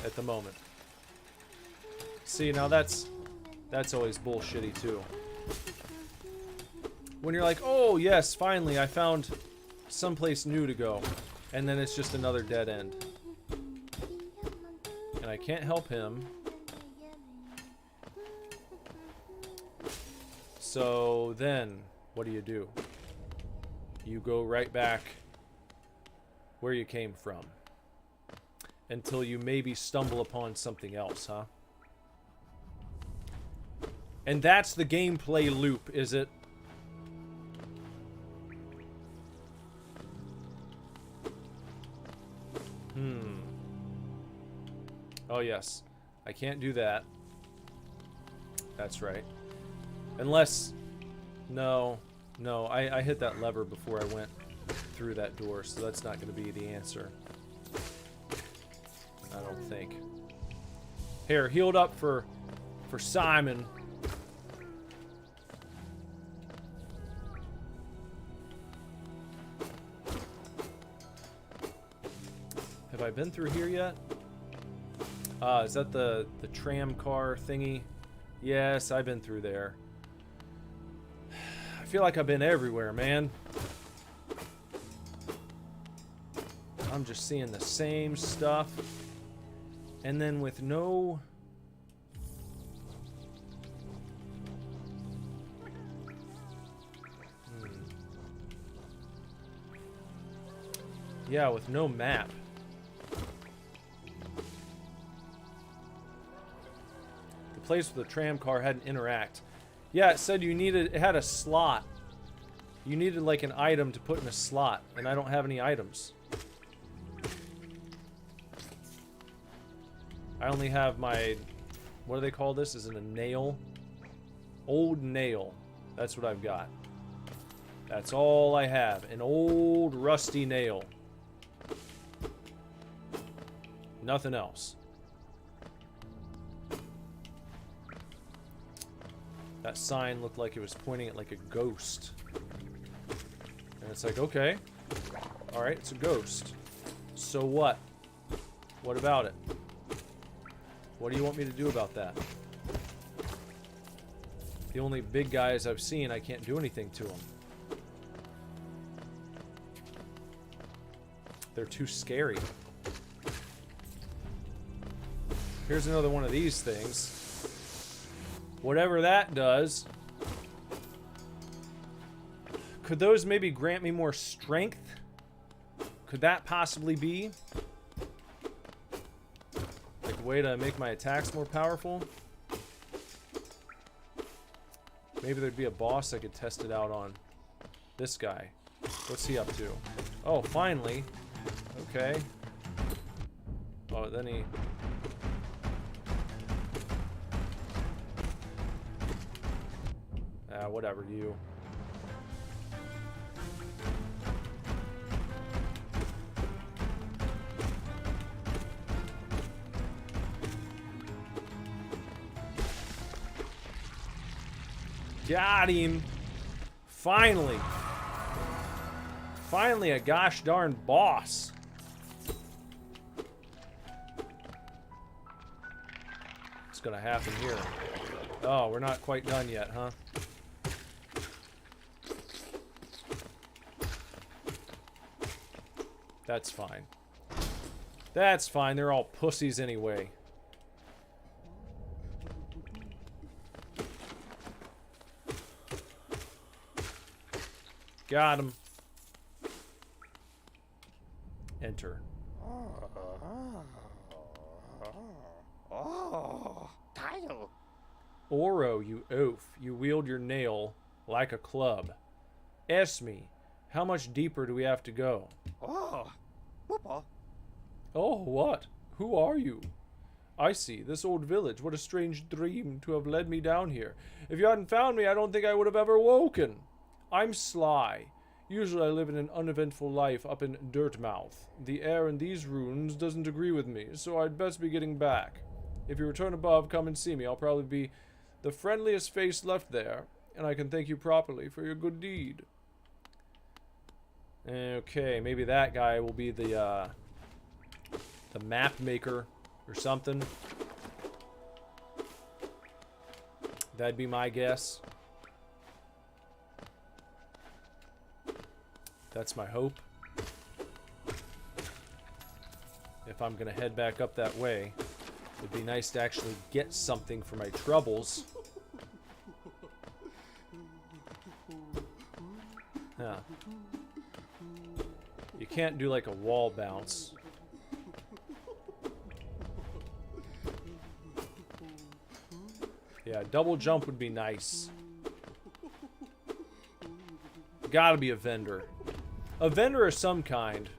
[SPEAKER 2] at the moment. See, now that's always bullshitty too. When you're like, oh yes, finally I found someplace new to go. And then it's just another dead end. And I can't help him. So then, what do? You go right back where you came from. Until you maybe stumble upon something else, huh? And that's the gameplay loop, is it? Oh, yes. I can't do that. That's right. Unless... No. No, I hit that lever before I went through that door, so that's not going to be the answer. I don't think. Here, healed up for Simon. Have I been through here yet? Is that the tram car thingy? Yes, I've been through there. I feel like I've been everywhere, man. I'm just seeing the same stuff. And then with no... Yeah, with no map. The place with the tram car hadn't interact. Yeah, it said you needed... It had a slot. You needed like an item to put in a slot. And I don't have any items. I only have my... What do they call this? Is it a nail? Old nail. That's what I've got. That's all I have. An old rusty nail. Nothing else. That sign looked like it was pointing at like a ghost. And it's like, okay. Alright, it's a ghost. So what? What about it? What do you want me to do about that? The only big guys I've seen, I can't do anything to them. They're too scary. Here's another one of these things. Whatever that does. Could those maybe grant me more strength? Could that possibly be? Like a way to make my attacks more powerful? Maybe there'd be a boss I could test it out on. This guy. What's he up to? Oh, finally. Okay. Oh, then he... whatever, you. Got him! Finally! Finally a gosh darn boss! What's gonna happen here? Oh, we're not quite done yet, huh? That's fine. That's fine. They're all pussies anyway. Got him. Enter.
[SPEAKER 1] Title.
[SPEAKER 2] Oro, you oaf, you wield your nail like a club. Ask me, how much deeper do we have to go?
[SPEAKER 1] Whoopa.
[SPEAKER 2] Oh, what? Who are you? I see, this old village. What a strange dream to have led me down here. If you hadn't found me, I don't think I would have ever woken. I'm Sly. Usually I live in an uneventful life up in Dirtmouth. The air in these ruins doesn't agree with me, so I'd best be getting back. If you return above, come and see me. I'll probably be the friendliest face left there, and I can thank you properly for your good deed. Okay, maybe that guy will be the map maker or something. That'd be my guess. That's my hope. If I'm gonna head back up that way, it'd be nice to actually get something for my troubles. Huh. You can't do like a wall bounce. Yeah, double jump would be nice. Gotta be a vendor. A vendor of some kind.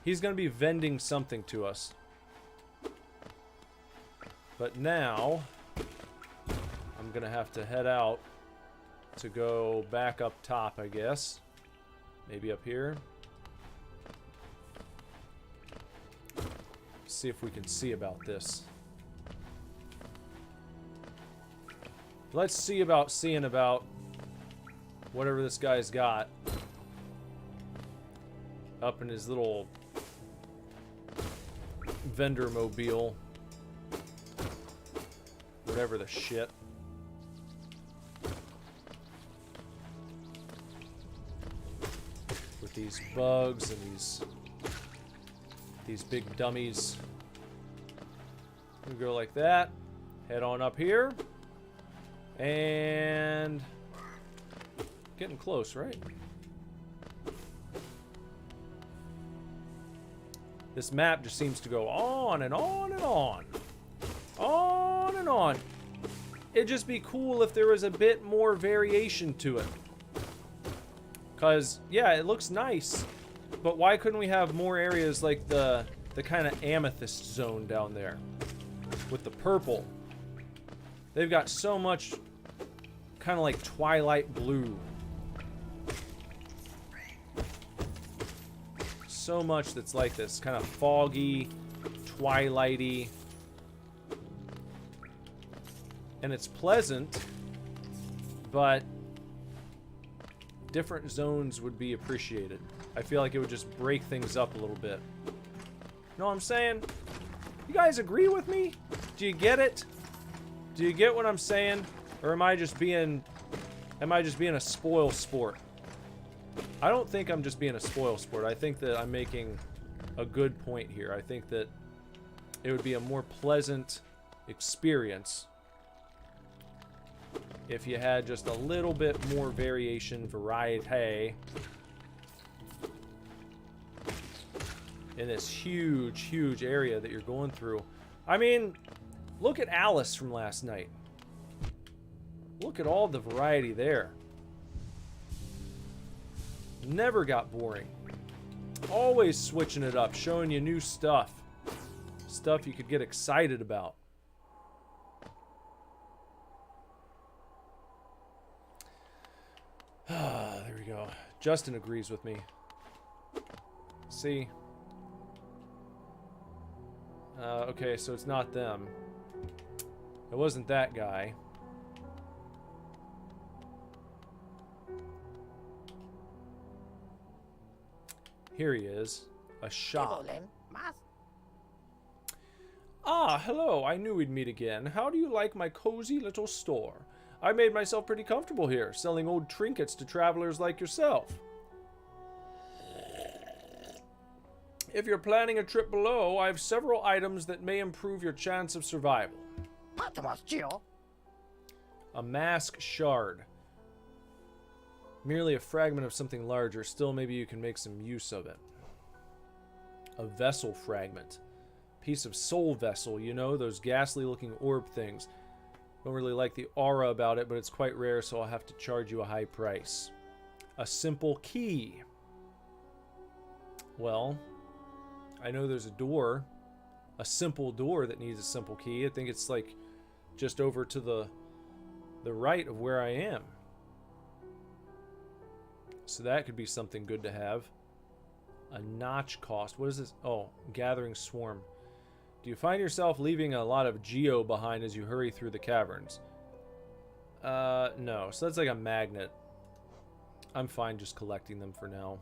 [SPEAKER 2] He's gonna be vending something to us. But now, I'm gonna have to head out to go back up top, I guess. Maybe up here. See if we can see about this. Let's see about seeing about whatever this guy's got up in his little vendor mobile. Whatever the shit. With these bugs and these big dummies. We go like that. Head on up here. And getting close, right? This map just seems to go on and on and on. On and on. It'd just be cool if there was a bit more variation to it. Because, yeah, it looks nice. But why couldn't we have more areas like the kind of amethyst zone down there? With the purple. They've got so much kind of like twilight blue. So much that's like this kind of foggy, twilighty. And it's pleasant, but different zones would be appreciated. I feel like it would just break things up a little bit. You know what I'm saying? You guys agree with me? Do you get it? Do you get what I'm saying? Or am I just being a spoil sport? I don't think I'm just being a spoil sport. I think that I'm making a good point here. I think that it would be a more pleasant experience if you had just a little bit more variation, variety in this huge, huge area that you're going through. I mean, look at Alice from last night. Look at all the variety there. Never got boring. Always switching it up, showing you new stuff. Stuff you could get excited about. There we go. Justin agrees with me. See? Okay, so it's not them. It wasn't that guy. Here he is. A shop. Ah, hello. I knew we'd meet again. How do you like my cozy little store? I made myself pretty comfortable here, selling old trinkets to travelers like yourself. If you're planning a trip below, I have several items that may improve your chance of survival. A mask shard. Merely a fragment of something larger. Still, maybe you can make some use of it. A vessel fragment. Piece of soul vessel, you know, those ghastly looking orb things. Don't really like the aura about it, but it's quite rare, so I'll have to charge you a high price. A simple key. Well, I know there's a door. A simple door that needs a simple key. I think it's like just over to the right of where I am. So that could be something good to have. A notch cost. What is this? Oh, gathering swarm. Do you find yourself leaving a lot of geo behind as you hurry through the caverns? No. So that's like a magnet. I'm fine just collecting them for now.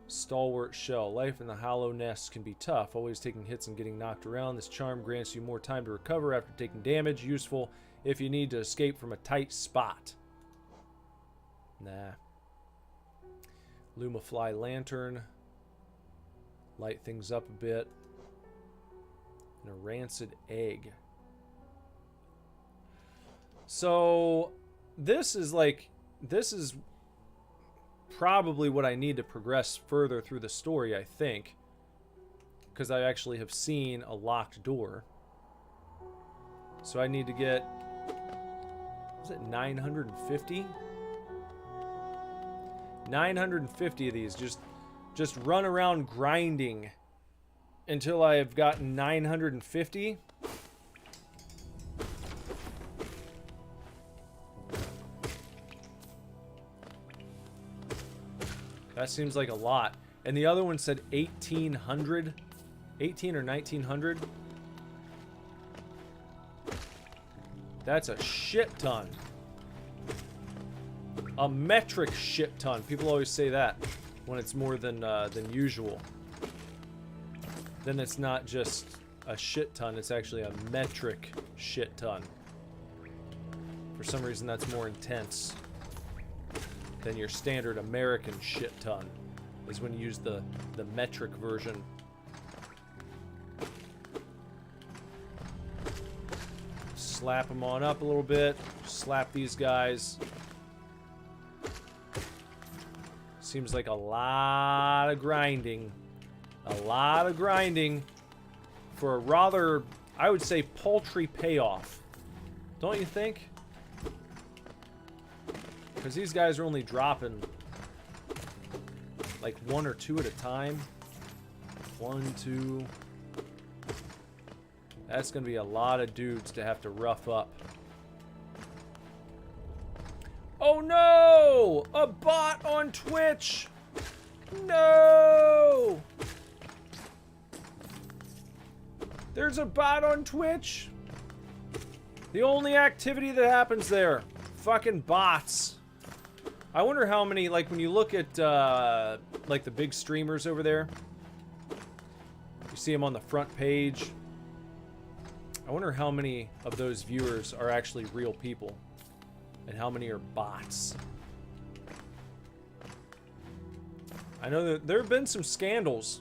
[SPEAKER 2] Stalwart shell. Life in the hollow nests can be tough, always taking hits and getting knocked around. This charm grants you more time to recover after taking damage. Useful if you need to escape from a tight spot. Nah. Lumafly lantern. Light things up a bit. And a rancid egg. So this is probably what I need to progress further through the story, I think, because I actually have seen a locked door. So I need to get, is it 950? 950 of these. Just run around grinding until I have gotten 950. That seems like a lot. And the other one said 1800. 18 or 1900. That's a shit ton. A metric shit ton. People always say that when it's more than usual. Then it's not just a shit ton, it's actually a metric shit ton. For some reason that's more intense than your standard American shit ton, is when you use the metric version. Slap them on up a little bit. Slap these guys. Seems like a lot of grinding. A lot of grinding for a rather, I would say, paltry payoff. Don't you think? Because these guys are only dropping like 1 or 2 at a time. 1, 2. That's going to be a lot of dudes to have to rough up. Oh no! A bot on Twitch! No! There's a bot on Twitch! The only activity that happens there. Fucking bots. I wonder how many, like when you look at like the big streamers over there. You see them on the front page. I wonder how many of those viewers are actually real people. And how many are bots. I know that there have been some scandals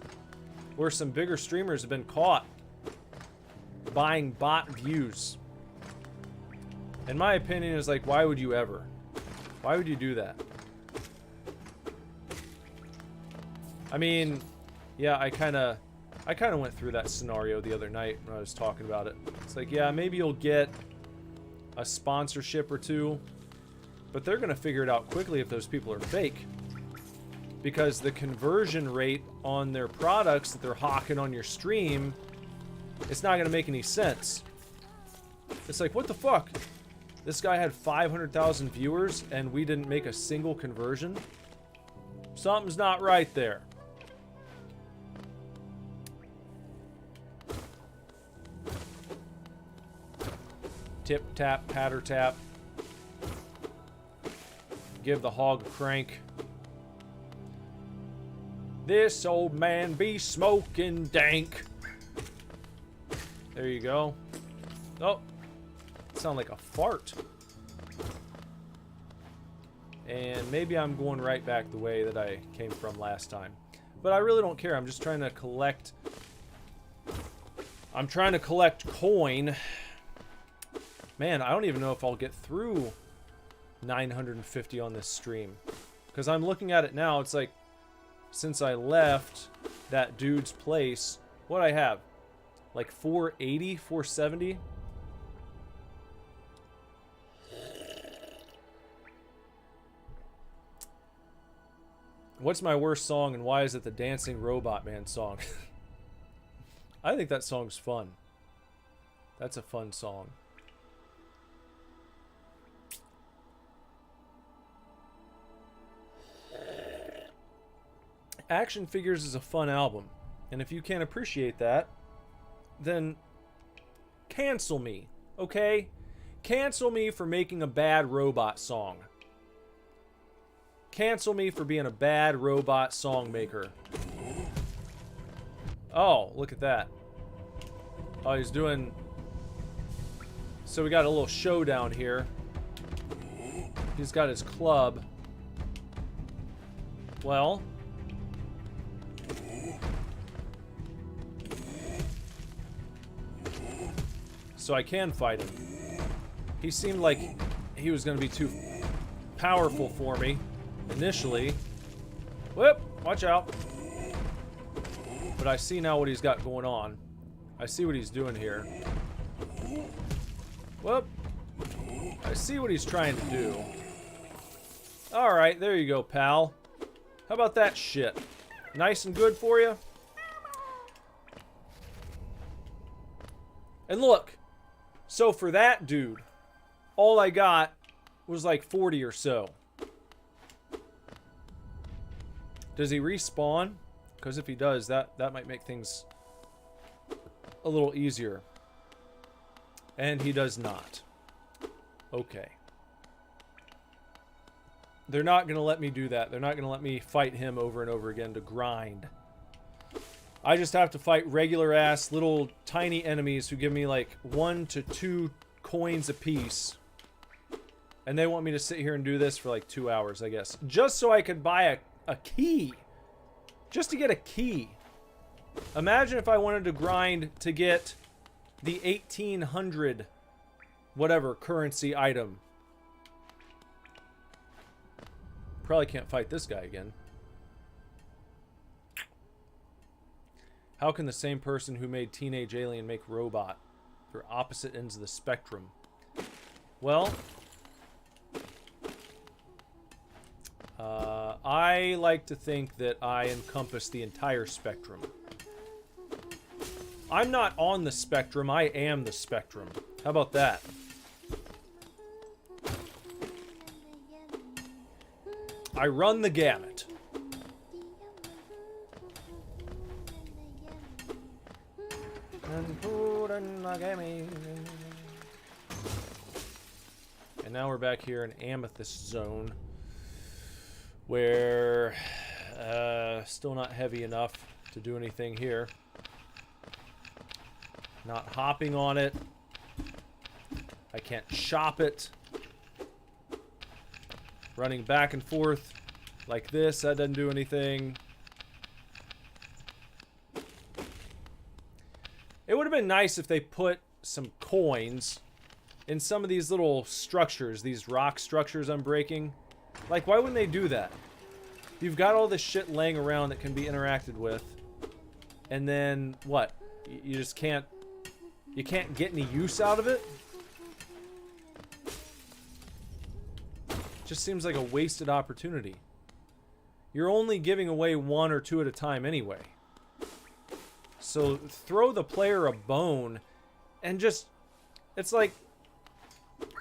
[SPEAKER 2] where some bigger streamers have been caught buying bot views. And my opinion is like, why would you ever? Why would you do that? I mean, yeah, I kind of went through that scenario the other night when I was talking about it. It's like, yeah, maybe you'll get a sponsorship or two, but they're going to figure it out quickly if those people are fake. Because the conversion rate on their products that they're hawking on your stream, it's not going to make any sense. It's like, what the fuck? This guy had 500,000 viewers and we didn't make a single conversion? Something's not right there. Tip, tap, patter, tap. Give the hog a crank. This old man be smoking dank. There you go. Oh, sound like a fart. And maybe I'm going right back the way that I came from last time. But I really don't care. I'm just trying to collect. I'm trying to collect coin. Man, I don't even know if I'll get through 950 on this stream. Because I'm looking at it now, it's like, since I left that dude's place, what I have? Like 480, 470? What's my worst song and why is it the Dancing Robot Man song? I think that song's fun. That's a fun song. Action Figures is a fun album. And if you can't appreciate that, then cancel me, okay? Cancel me for making a bad robot song. Cancel me for being a bad robot song maker. Oh, look at that. Oh, he's doing... So we got a little showdown here. He's got his club. Well... So I can fight him. He seemed like he was going to be too powerful for me initially. Whoop! Watch out. But I see now what he's got going on. I see what he's doing here. Whoop! I see what he's trying to do. Alright, there you go, pal. How about that shit? Nice and good for you? And look! So for that dude, all I got was like 40 or so. Does he respawn? Because if he does, that might make things a little easier. And he does not. Okay. They're not going to let me do that. They're not going to let me fight him over and over again to grind. I just have to fight regular ass little tiny enemies who give me like 1 to 2 coins apiece. And they want me to sit here and do this for like 2 hours, I guess. Just so I could buy a key. Just to get a key. Imagine if I wanted to grind to get the 1800 whatever currency item. Probably can't fight this guy again. How can the same person who made Teenage Alien make Robot? They're opposite ends of the spectrum. Well, I like to think that I encompass the entire spectrum. I'm not on the spectrum, I am the spectrum. How about that? I run the gamut. And now we're back here in Amethyst Zone, where still not heavy enough to do anything here. Not hopping on it. I can't chop it. Running back and forth like this, that doesn't do anything. It would have been nice if they put some coins in some of these little structures, these rock structures I'm breaking. Like, why wouldn't they do that? You've got all this shit laying around that can be interacted with. And then, what? You just can't... You can't get any use out of it? Just seems like a wasted opportunity. You're only giving away 1 or 2 at a time anyway. So throw the player a bone and just... It's like...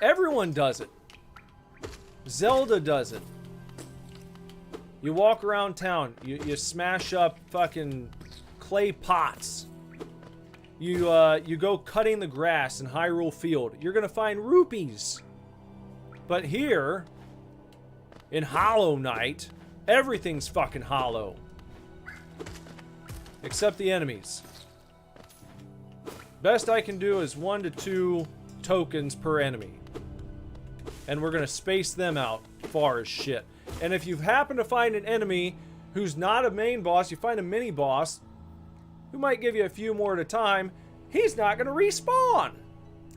[SPEAKER 2] Everyone does it. Zelda does it. You walk around town. You smash up fucking clay pots. You go cutting the grass in Hyrule Field. You're gonna find rupees. But here, in Hollow Knight, everything's fucking hollow. Except the enemies. Best I can do is 1 to 2 tokens per enemy. And we're gonna space them out far as shit. And if you happen to find an enemy who's not a main boss, you find a mini boss who might give you a few more at a time, he's not gonna respawn.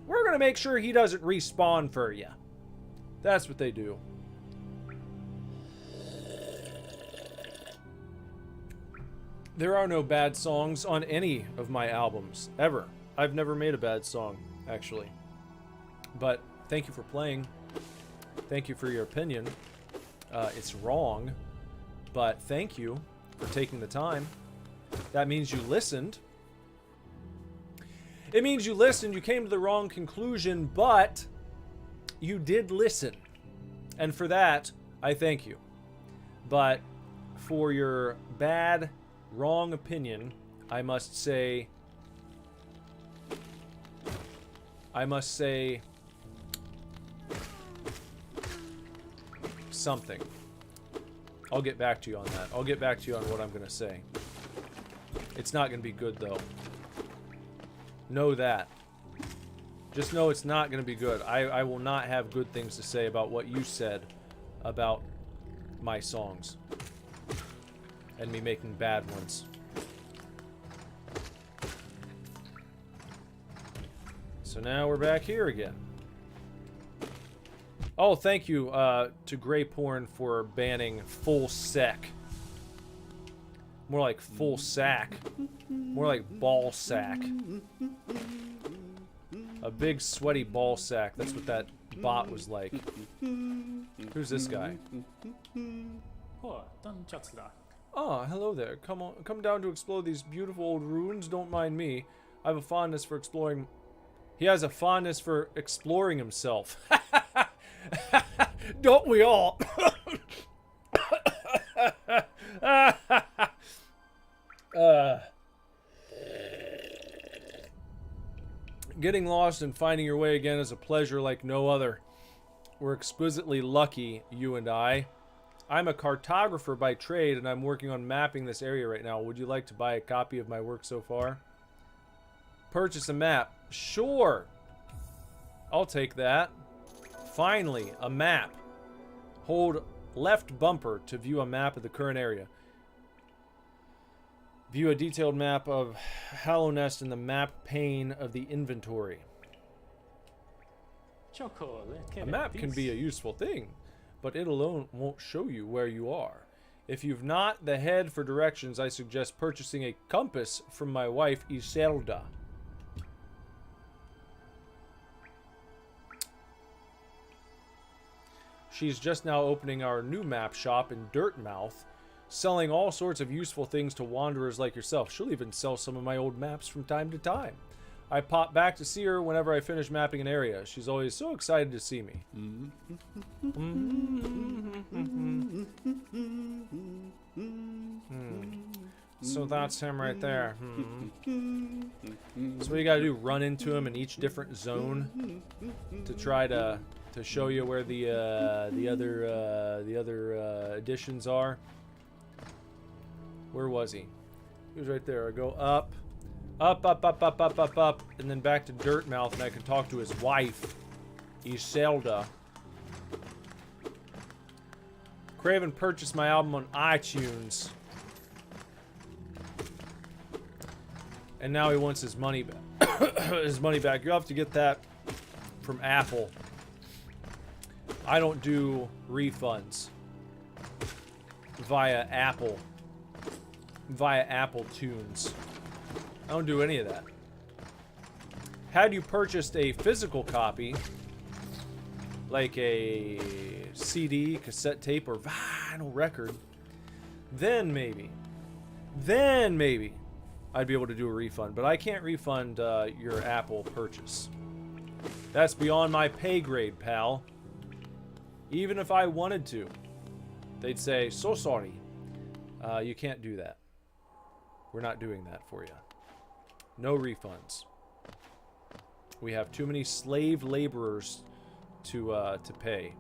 [SPEAKER 2] We're gonna make sure he doesn't respawn for you. That's what they do. There are no bad songs on any of my albums, ever. I've never made a bad song, actually. But thank you for playing. Thank you for your opinion. It's wrong, but thank you for taking the time. That means you listened. It means you listened, you came to the wrong conclusion, but you did listen. And for that, I thank you. But for your bad, wrong opinion, I must say something. I'll get back to you on that. I'll get back to you on what I'm going to say. It's not going to be good, though. Know that. Just know it's not going to be good. I will not have good things to say about what you said about my songs. And me making bad ones. So now we're back here again. Oh, thank you to Grey Porn for banning full sec. More like full sack. More like ball sack. A big sweaty ball sack. That's what that bot was like. Who's this guy? Ah, hello there. Come down to explore these beautiful old ruins. Don't mind me. I have a fondness for exploring. He has a fondness for exploring himself. Don't we all? Getting lost and finding your way again is a pleasure like no other. We're exquisitely lucky, you and I. I'm a cartographer by trade, and I'm working on mapping this area right now. Would you like to buy a copy of my work so far? Purchase a map. Sure. I'll take that. Finally, a map. Hold left bumper to view a map of the current area. View a detailed map of Hallow Nest in the map pane of the inventory. A map can be a useful thing, but it alone won't show you where you are. If you've not the head for directions, I suggest purchasing a compass from my wife, Iselda. She's just now opening our new map shop in Dirtmouth, selling all sorts of useful things to wanderers like yourself. She'll even sell some of my old maps from time to time. I pop back to see her whenever I finish mapping an area. She's always so excited to see me. So that's him right there. So what you gotta do, run into him in each different zone to try to show you where the other additions are. Where was he? He was right there. I go up, and then back to Dirtmouth, and I can talk to his wife, Iselda. Craven purchased my album on iTunes. And now he wants his money back. His money back. You have to get that from Apple. I don't do refunds via Apple Tunes. I don't do any of that. Had you purchased a physical copy, like a CD, cassette tape, or vinyl record, then maybe I'd be able to do a refund. But I can't refund your Apple purchase. That's beyond my pay grade, pal. Even if I wanted to, they'd say, so sorry. You can't do that. We're not doing that for you. No refunds. We have too many slave laborers to pay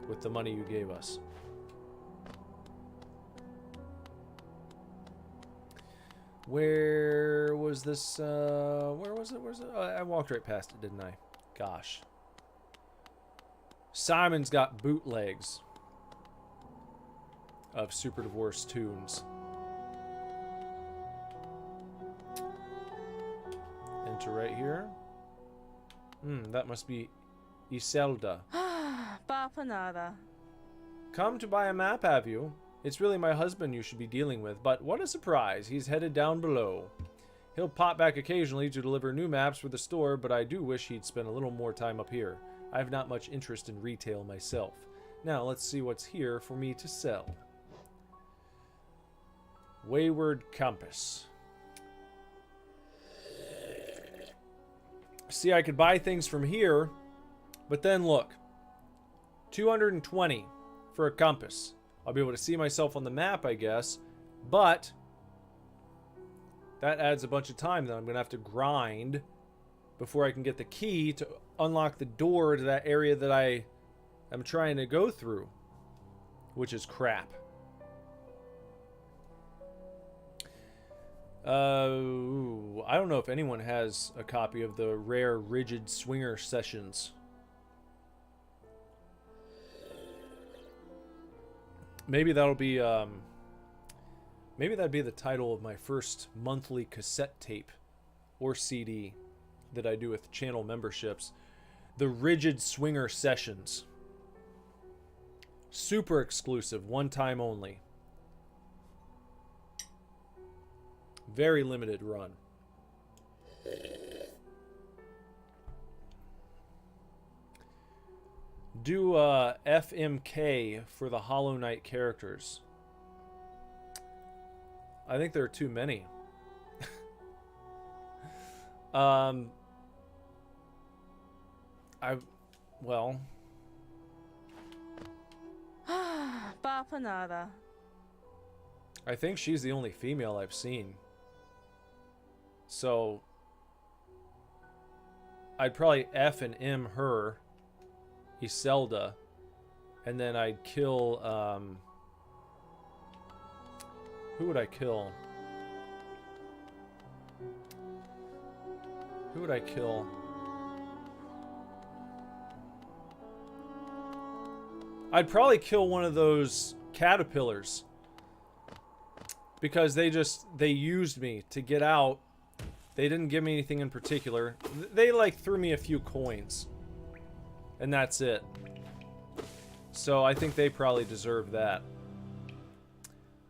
[SPEAKER 2] with the money you gave us. Where was this? Where was it? Where's it? I walked right past it, didn't I? Gosh. Simon's got bootlegs of Super Divorce tunes. Enter right here. That must be Iselda.
[SPEAKER 5] Bah, Papanada.
[SPEAKER 2] Come to buy a map, have you? It's really my husband you should be dealing with, but what a surprise. He's headed down below. He'll pop back occasionally to deliver new maps for the store, but I do wish he'd spend a little more time up here. I have not much interest in retail myself. Now, let's see what's here for me to sell. Wayward Compass. See, I could buy things from here, but then look. 220 for a compass. I'll be able to see myself on the map, I guess, but that adds a bunch of time that I'm going to have to grind before I can get the key to unlock the door to that area that I am trying to go through, which is crap. I don't know if anyone has a copy of the rare Rigid Swinger Sessions. Maybe that'll be, maybe that'd be the title of my first monthly cassette tape or CD that I do with channel memberships. The Rigid Swinger Sessions. Super exclusive, one time only. Very limited run. Do FMK for the Hollow Knight characters. I think there are too many. Well.
[SPEAKER 5] Papanada.
[SPEAKER 2] I think she's the only female I've seen. So I'd probably F and M her, Iselda, and then I'd kill, who would I kill? Who would I kill? I'd probably kill one of those caterpillars, because they used me to get out. They didn't give me anything in particular. They like threw me a few coins, and that's it. So I think they probably deserve that.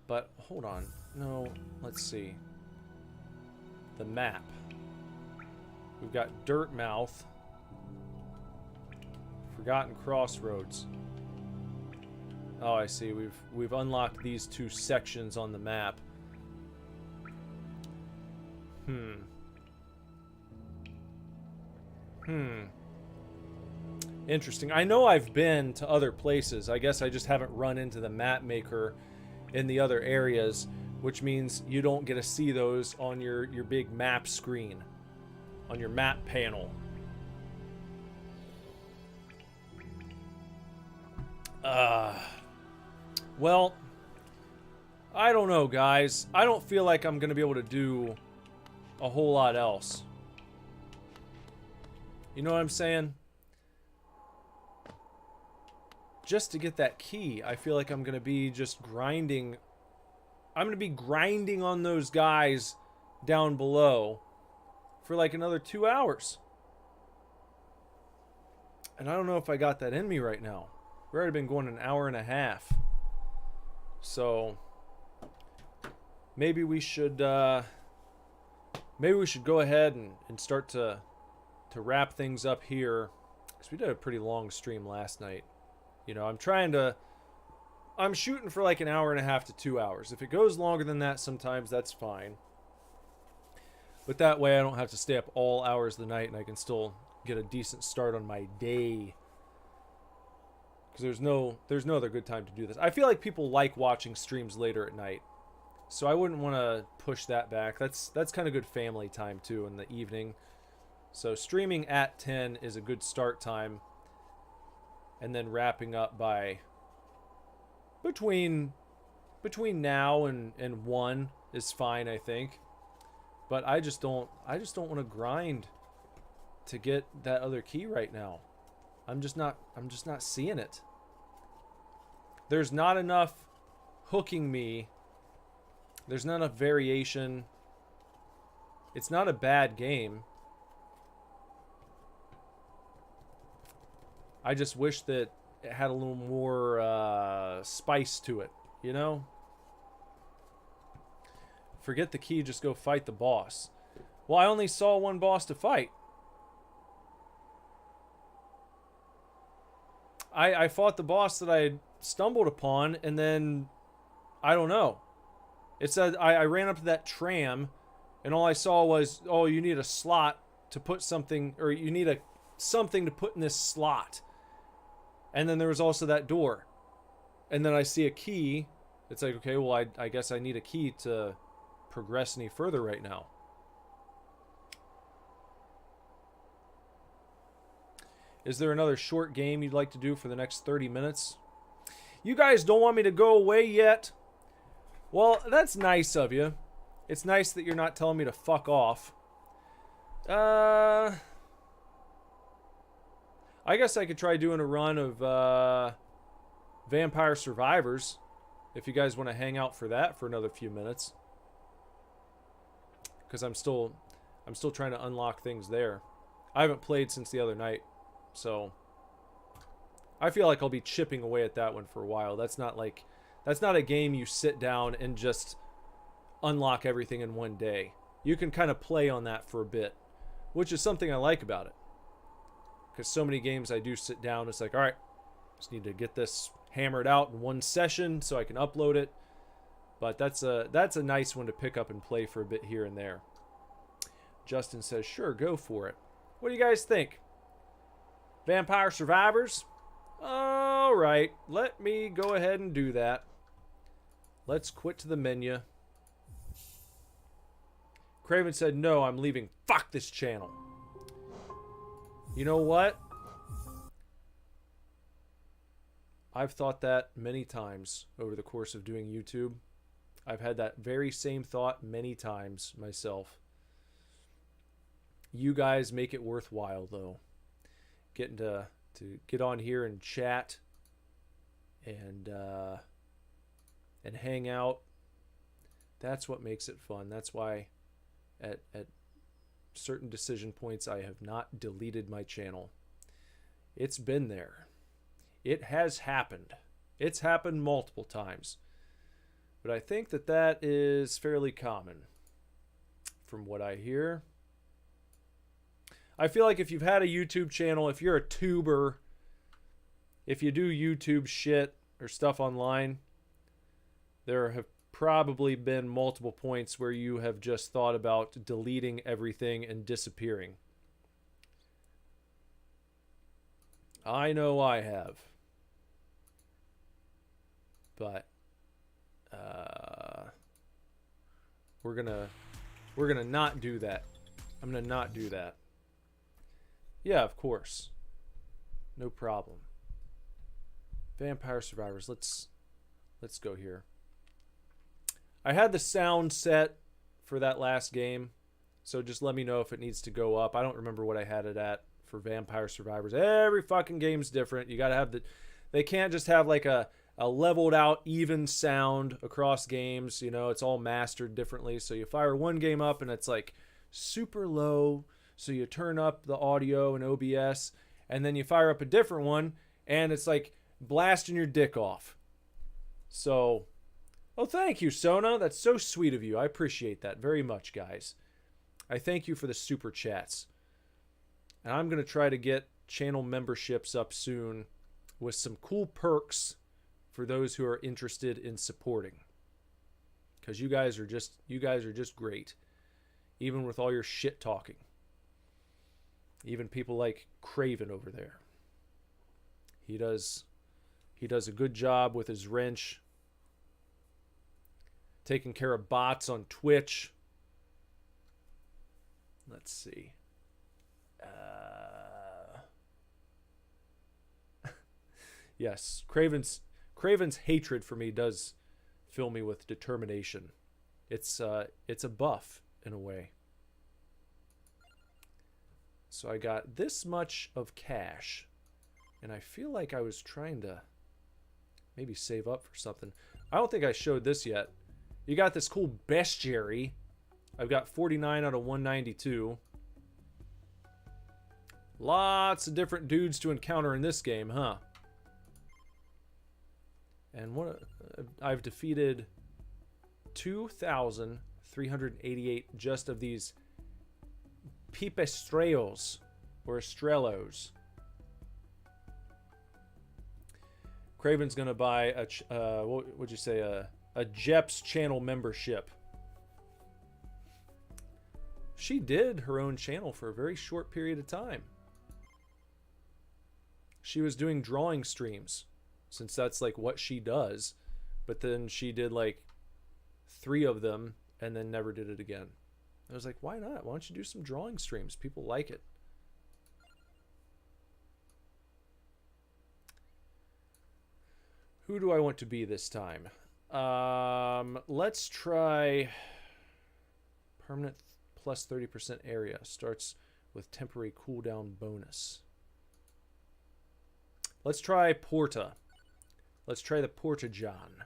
[SPEAKER 2] But hold on, no, let's see. The map. We've got Dirtmouth, Forgotten Crossroads. Oh, I see. We've unlocked these two sections on the map. Interesting. I know I've been to other places. I guess I just haven't run into the map maker in the other areas, which means you don't get to see those on your big map screen, on your map panel. Well, I don't know, guys. I don't feel like I'm going to be able to do a whole lot else. You know what I'm saying? Just to get that key, I feel like I'm going to be just grinding. I'm going to be grinding on those guys down below for like another 2 hours. And I don't know if I got that in me right now. We've already been going an hour and a half. So maybe we should go ahead and start to wrap things up here, because we did a pretty long stream last night. You know, I'm shooting for like an hour and a half to 2 hours. If it goes longer than that sometimes, that's fine. But that way I don't have to stay up all hours of the night and I can still get a decent start on my day. Because there's no other good time to do this. I feel like people like watching streams later at night, so I wouldn't want to push that back. That's kind of good family time too in the evening. So streaming at 10 is a good start time, and then wrapping up by between now and 1 is fine, I think. But I just don't want to grind to get that other key right now. I'm just not seeing it. There's not enough hooking me. There's not enough variation. It's not a bad game. I just wish that it had a little more spice to it, you know? Forget the key, just go fight the boss. Well, I only saw one boss to fight. I fought the boss that I had stumbled upon, and then, I don't know. It said, I ran up to that tram, and all I saw was, oh, you need a slot to put something, or you need something to put in this slot. And then there was also that door. And then I see a key. It's like, okay, well, I guess I need a key to progress any further right now. Is there another short game you'd like to do for the next 30 minutes? You guys don't want me to go away yet? Well, that's nice of you. It's nice that you're not telling me to fuck off. I guess I could try doing a run of Vampire Survivors, if you guys want to hang out for that for another few minutes. Because I'm still trying to unlock things there. I haven't played since the other night, so I feel like I'll be chipping away at that one for a while. That's not a game you sit down and just unlock everything in one day. You can kind of play on that for a bit, which is something I like about it. Because so many games I do sit down, it's like, all right, just need to get this hammered out in one session so I can upload it. But that's a nice one to pick up and play for a bit here and there. Justin says, sure, go for it. What do you guys think? Vampire Survivors? All right, let me go ahead and do that. Let's quit to the menu. Craven said, no, I'm leaving. Fuck this channel. You know what? I've thought that many times over the course of doing YouTube. I've had that very same thought many times myself. You guys make it worthwhile, though. Getting to get on here and chat and hang out. That's what makes it fun. That's why at certain decision points I have not deleted my channel. It's been there. It has happened. It's happened multiple times. But I think that is fairly common from what I hear. I feel like if you've had a YouTube channel, if you're a tuber, if you do YouTube shit or stuff online, there have probably been multiple points where you have just thought about deleting everything and disappearing. I know I have. But we're gonna not do that. I'm gonna not do that. Yeah, of course. No problem. Vampire Survivors. Let's go here. I had the sound set for that last game, so just let me know if it needs to go up. I don't remember what I had it at for Vampire Survivors. Every fucking game's different. You gotta have they can't just have like a leveled out even sound across games. You know, it's all mastered differently. So you fire one game up and it's like super low, so you turn up the audio in OBS, and then you fire up a different one and it's like blasting your dick off. So, oh, thank you, Sona. That's so sweet of you. I appreciate that very much, guys. I thank you for the super chats. And I'm going to try to get channel memberships up soon with some cool perks for those who are interested in supporting. Because you guys are just great. Even with all your shit talking. Even people like Craven over there. He does a good job with his wrench. Taking care of bots on Twitch. Let's see. Yes, Craven's hatred for me does fill me with determination. It's a buff in a way. So I got this much of cash, and I feel like I was trying to maybe save up for something. I don't think I showed this yet. You got this cool bestiary. I've got 49 out of 192. Lots of different dudes to encounter in this game, huh? And I've defeated 2,388 just of these pipistrellos or estrellos. Craven's gonna buy what would you say, a Jeps channel membership. She did her own channel for a very short period of time. She was doing drawing streams, since that's like what she does, but then she did like 3 of them and then never did it again. I was like, why not? Why don't you do some drawing streams? People like it. Who do I want to be this time? Let's try permanent plus 30% area. Starts with temporary cooldown bonus. Let's try Porta. Let's try the Porta John.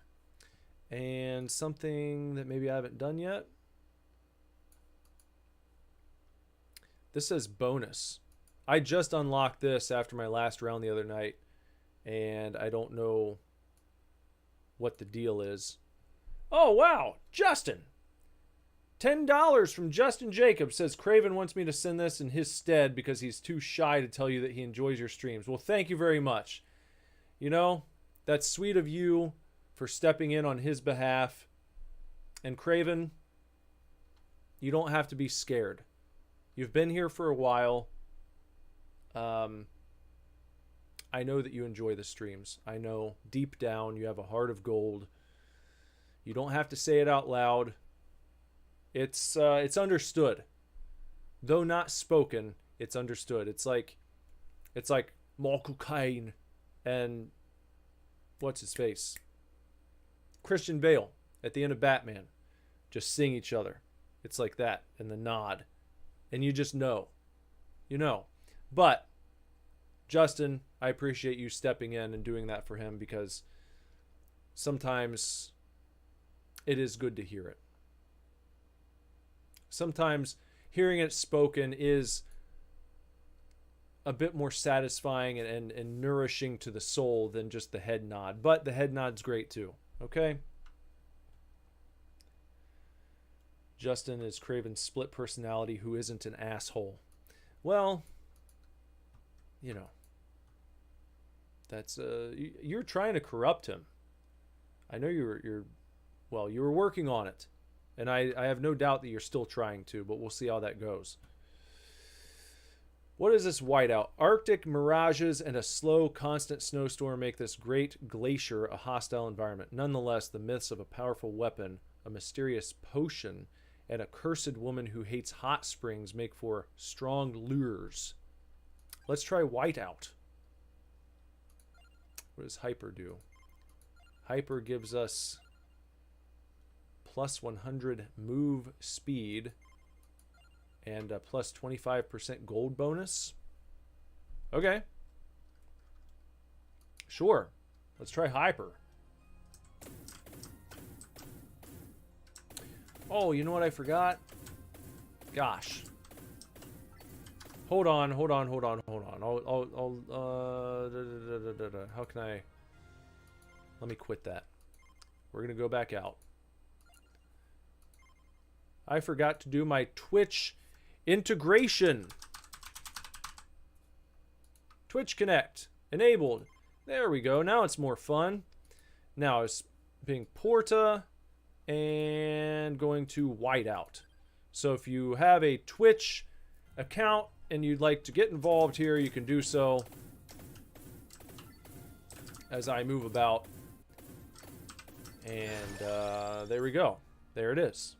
[SPEAKER 2] And something that maybe I haven't done yet. This says bonus. I just unlocked this after my last round the other night, and I don't know what the deal is. Oh, wow. Justin. $10 from Justin Jacobs says, Craven wants me to send this in his stead because he's too shy to tell you that he enjoys your streams. Well, thank you very much. You know, that's sweet of you for stepping in on his behalf. And Craven, you don't have to be scared. You've been here for a while. I know that you enjoy the streams. I know deep down you have a heart of gold. You don't have to say it out loud. It's understood. Though not spoken, it's understood. It's like Michael Caine and what's his face? Christian Bale at the end of Batman. Just seeing each other. It's like that, and the nod. And you just know. You know. But Justin, I appreciate you stepping in and doing that for him, because sometimes it is good to hear it. Sometimes hearing it spoken is a bit more satisfying and nourishing to the soul than just the head nod. But the head nod's great too. Okay? Justin is Craven's split personality who isn't an asshole. Well, you know, that's you're trying to corrupt him. I know you were working on it, and I have no doubt that you're still trying to, but we'll see how that goes. What is this whiteout? Arctic mirages and a slow, constant snowstorm make this great glacier a hostile environment. Nonetheless, the myths of a powerful weapon, a mysterious potion, and a cursed woman who hates hot springs make for strong lures. Let's try whiteout. What does hyper do? Hyper gives us plus 100 move speed and a plus 25% gold bonus. Okay. Sure. Let's try hyper. Oh, you know what I forgot? Gosh. Hold on. How can I... Let me quit that. We're going to go back out. I forgot to do my Twitch integration. Twitch Connect. Enabled. There we go. Now it's more fun. Now it's being Porta and going to whiteout. So if you have a Twitch account and you'd like to get involved here, you can do so as I move about. And there we go. There it is.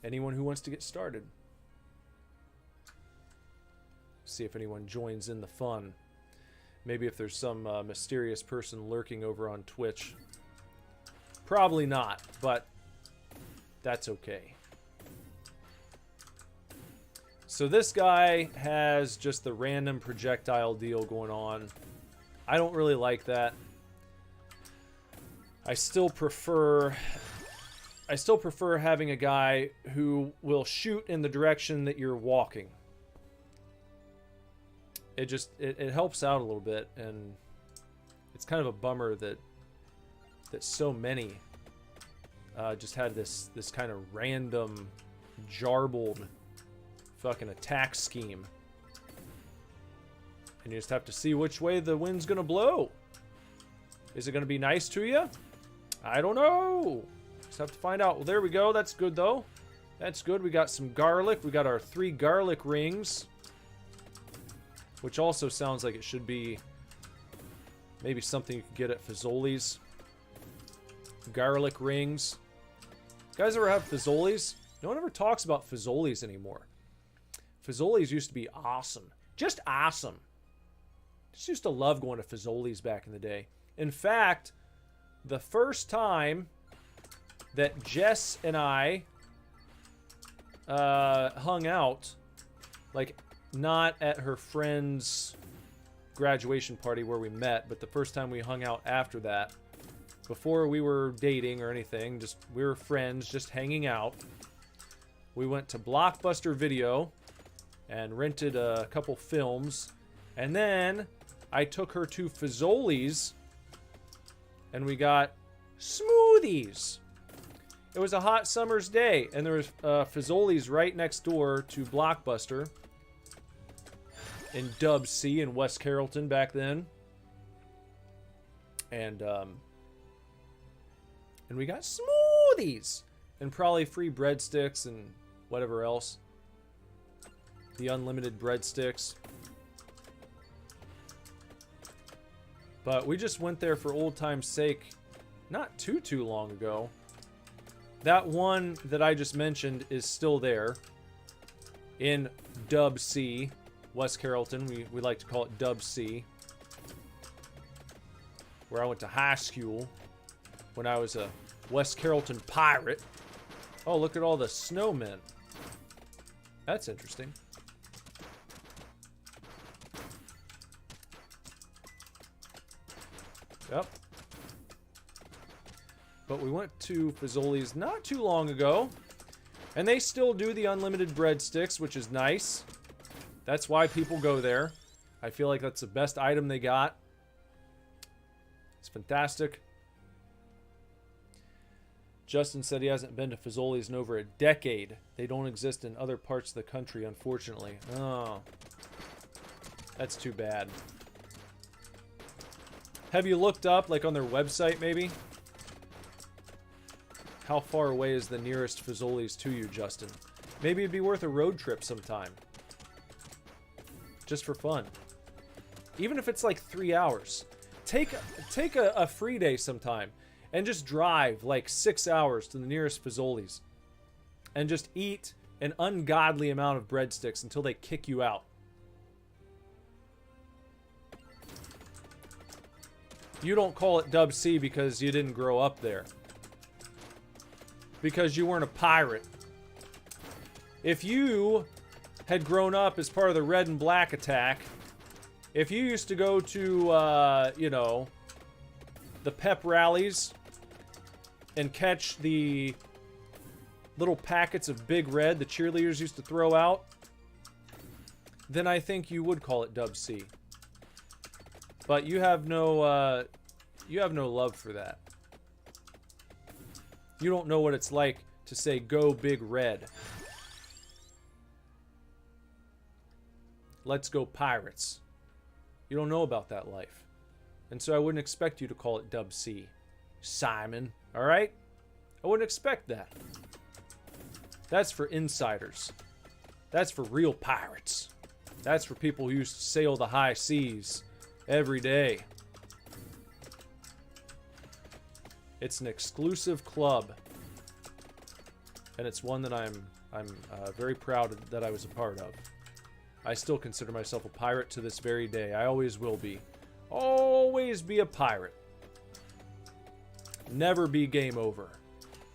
[SPEAKER 2] Anyone who wants to get started. See if anyone joins in the fun. Maybe if there's some mysterious person lurking over on Twitch. Probably not, but that's okay. So this guy has just the random projectile deal going on. I don't really like that. I still prefer having a guy who will shoot in the direction that you're walking. It helps out a little bit, and it's kind of a bummer that that so many just had this kind of random, jarbled fucking attack scheme. And you just have to see which way the wind's gonna blow. Is it gonna be nice to you? I don't know. Just have to find out. Well, there we go. That's good, though. That's good. We got some garlic. We got our 3 garlic rings. Which also sounds like it should be maybe something you could get at Fazoli's. Garlic rings. You guys ever have Fazoli's? No one ever talks about Fazoli's anymore. Fazoli's used to be awesome. Just awesome. Just used to love going to Fazoli's back in the day. In fact, the first time that Jess and I hung out, like not at her friend's graduation party where we met, but the first time we hung out after that, before we were dating or anything, just we were friends, just hanging out. We went to Blockbuster Video and rented a couple films, and then I took her to Fazoli's and we got smoothies. It was a hot summer's day, and there was Fazoli's right next door to Blockbuster in Dub C in West Carrollton back then. And we got smoothies and probably free breadsticks and whatever else. The unlimited breadsticks. But we just went there for old time's sake not too long ago. That one that I just mentioned is still there in Dub C, West Carrollton. We like to call it Dub C, where I went to high school when I was a West Carrollton pirate. Oh, look at all the snowmen. That's interesting. Yep. But we went to Fazoli's not too long ago, and they still do the unlimited breadsticks, which is nice. That's why people go there. I feel like that's the best item they got. It's fantastic. Justin said he hasn't been to Fazoli's in over a decade. They don't exist in other parts of the country, unfortunately. Oh. That's too bad. Have you looked up, like on their website maybe? How far away is the nearest Fazoli's to you, Justin? Maybe it'd be worth a road trip sometime. Just for fun. Even if it's like 3 hours. Take a free day sometime and just drive like 6 hours to the nearest Fazoli's. And just eat an ungodly amount of breadsticks until they kick you out. You don't call it Dub C because you didn't grow up there. Because you weren't a pirate. If you had grown up as part of the Red and Black attack, if you used to go to, you know, the pep rallies and catch the little packets of Big Red the cheerleaders used to throw out, then I think you would call it Dub C. But you have no love for that. You don't know what it's like to say, go Big Red. Let's go Pirates. You don't know about that life. And so I wouldn't expect you to call it Dub C, Simon. Alright? I wouldn't expect that. That's for insiders. That's for real pirates. That's for people who used to sail the high seas every day. It's an exclusive club, and it's one that I'm very proud that I was a part of. I still consider myself a pirate to this very day. I always will be. Always be a pirate. Never be game over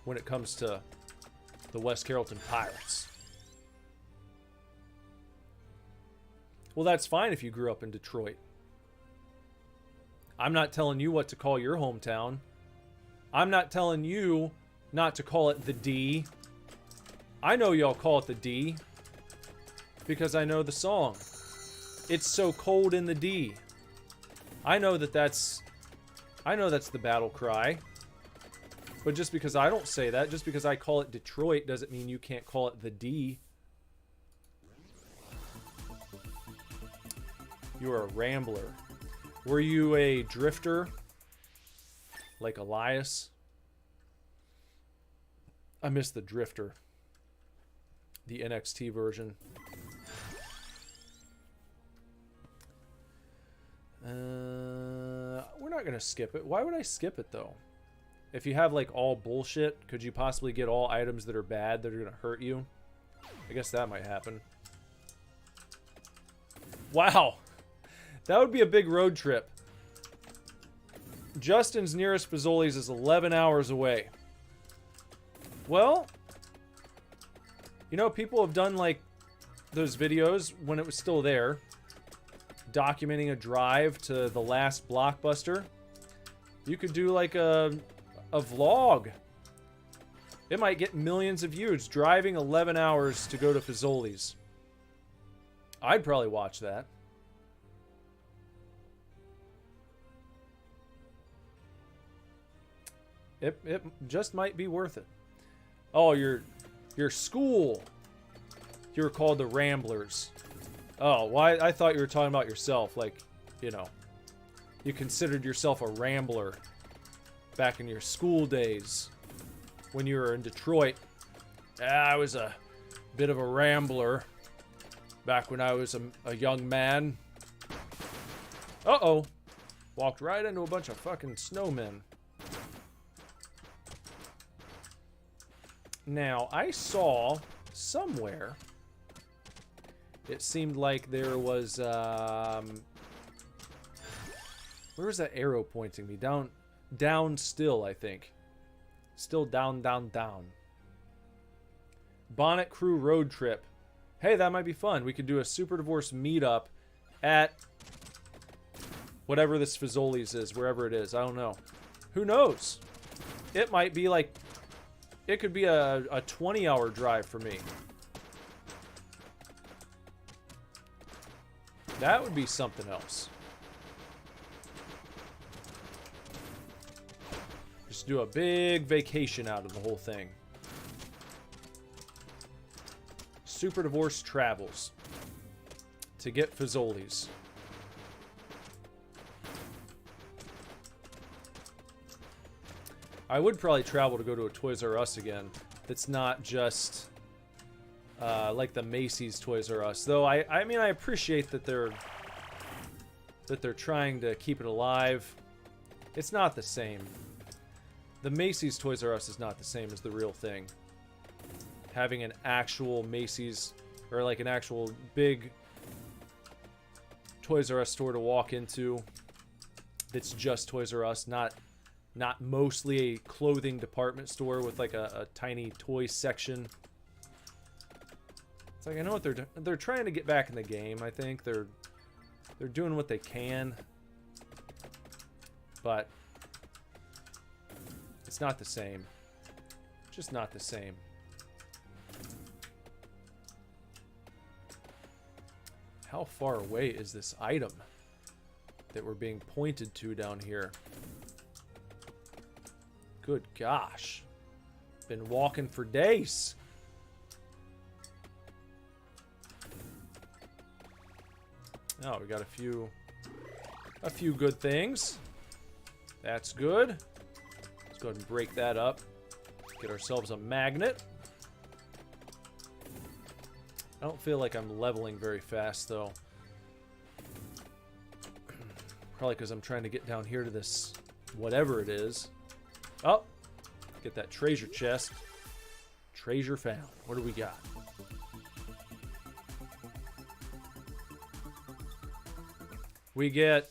[SPEAKER 2] when it comes to the West Carrollton Pirates. Well, that's fine if you grew up in Detroit. I'm not telling you what to call your hometown. I'm not telling you not to call it the D. I know y'all call it the D because I know the song. It's so cold in the D. I know that's the battle cry. But just because I don't say that, just because I call it Detroit, doesn't mean you can't call it the D. You are a rambler. Were you a drifter? Like Elias? I miss the drifter. The NXT version. We're not going to skip it. Why would I skip it, though? If you have, like, all bullshit, could you possibly get all items that are bad that are going to hurt you? I guess that might happen. Wow. That would be a big road trip. Justin's nearest Fazoli's is 11 hours away. Well, you know, people have done, like, those videos when it was still there, documenting a drive to the last Blockbuster. You could do, like, a vlog. It might get millions of views, driving 11 hours to go to Fazoli's. I'd probably watch that. It just might be worth it. Oh, your school. You were called the Ramblers. Oh, well, I thought you were talking about yourself. Like, you know, you considered yourself a rambler back in your school days when you were in Detroit. I was a bit of a rambler back when I was a young man. Uh-oh. Walked right into a bunch of fucking snowmen. Now, I saw somewhere, it seemed like there was, where was that arrow pointing me? Down still, I think. Still down. Bonnet Crew road trip. Hey, that might be fun. We could do a Super Divorce meetup at whatever this Fazoli's is, wherever it is. I don't know. Who knows? It might be like, it could be a 20-hour drive for me. That would be something else. Just do a big vacation out of the whole thing. Super Divorce travels to get Fazoli's. I would probably travel to go to a Toys R Us again. That's not just like the Macy's Toys R Us. Though I mean, I appreciate that they're trying to keep it alive. It's not the same. The Macy's Toys R Us is not the same as the real thing. Having an actual Macy's or like an actual big Toys R Us store to walk into that's just Toys R Us, not mostly a clothing department store with like a tiny toy section. It's like, I know what they're trying to get back in the game. I think they're doing what they can, but it's not the same. Just not the same. How far away is this item that we're being pointed to down here? Good gosh. Been walking for days. Oh, we got a few good things. That's good. Let's go ahead and break that up. Get ourselves a magnet. I don't feel like I'm leveling very fast, though. Probably because I'm trying to get down here to this whatever it is. Oh, get that treasure chest. Treasure found. What do we got? We get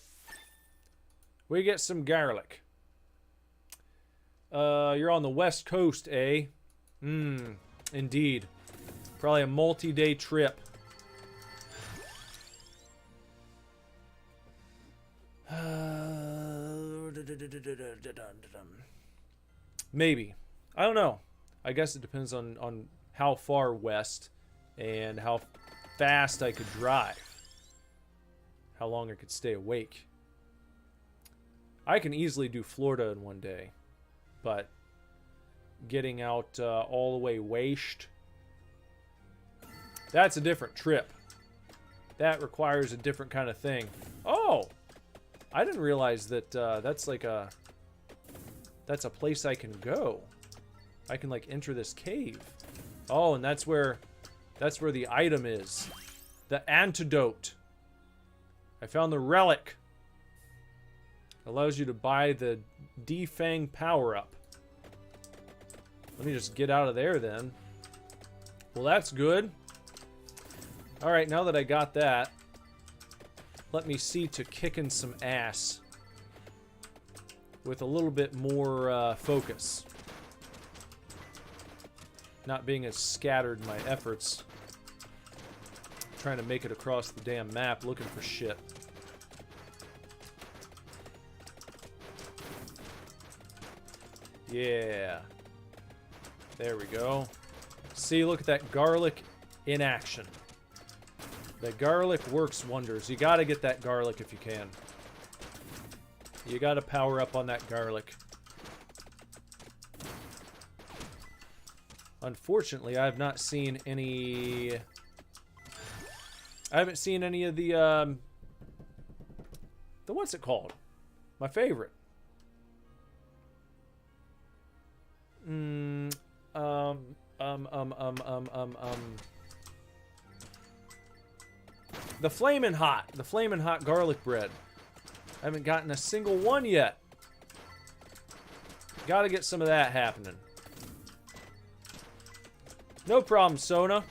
[SPEAKER 2] some garlic. You're on the West Coast, eh? Indeed. Probably a multi-day trip. Maybe. I don't know. I guess it depends on how far west and how fast I could drive. How long I could stay awake. I can easily do Florida in one day, but getting out all the way west. That's a different trip. That requires a different kind of thing. Oh! I didn't realize that that's like a... That's a place I can go. I can, like, enter this cave. Oh, and that's where the item is. The antidote. I found the relic. Allows you to buy the defang power-up. Let me just get out of there then. Well, that's good. Alright, now that I got that, let me see to kicking some ass with a little bit more focus. Not being as scattered in my efforts. Trying to make it across the damn map looking for shit. Yeah. There we go. See, look at that garlic in action. The garlic works wonders. You gotta get that garlic if you can. You gotta power up on that garlic. Unfortunately, I have not seen any... I haven't seen any of the what's it called? My favorite. The Flamin' Hot garlic bread. I haven't gotten a single one yet. Gotta get some of that happening. No problem, Sona.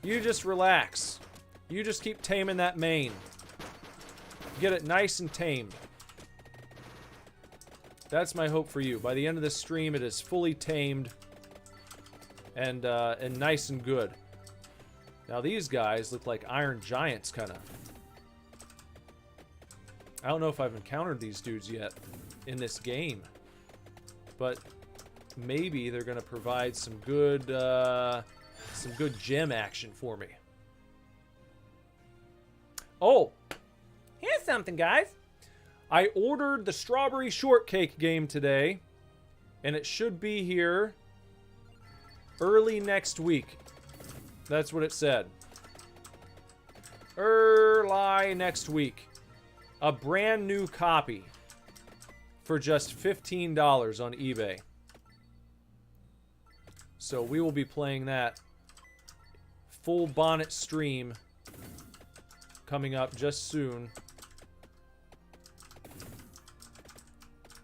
[SPEAKER 2] You just relax. You just keep taming that mane. Get it nice and tamed. That's my hope for you. By the end of this stream, it is fully tamed and nice and good. Now these guys look like Iron Giants, kind of. I don't know if I've encountered these dudes yet in this game, but maybe they're going to provide some good gem action for me. Oh, here's something, guys. I ordered the strawberry shortcake game today, and it should be here early next week. That's what it said. Early next week. A brand new copy for just $15 on eBay. So we will be playing that full bonnet stream coming up just soon.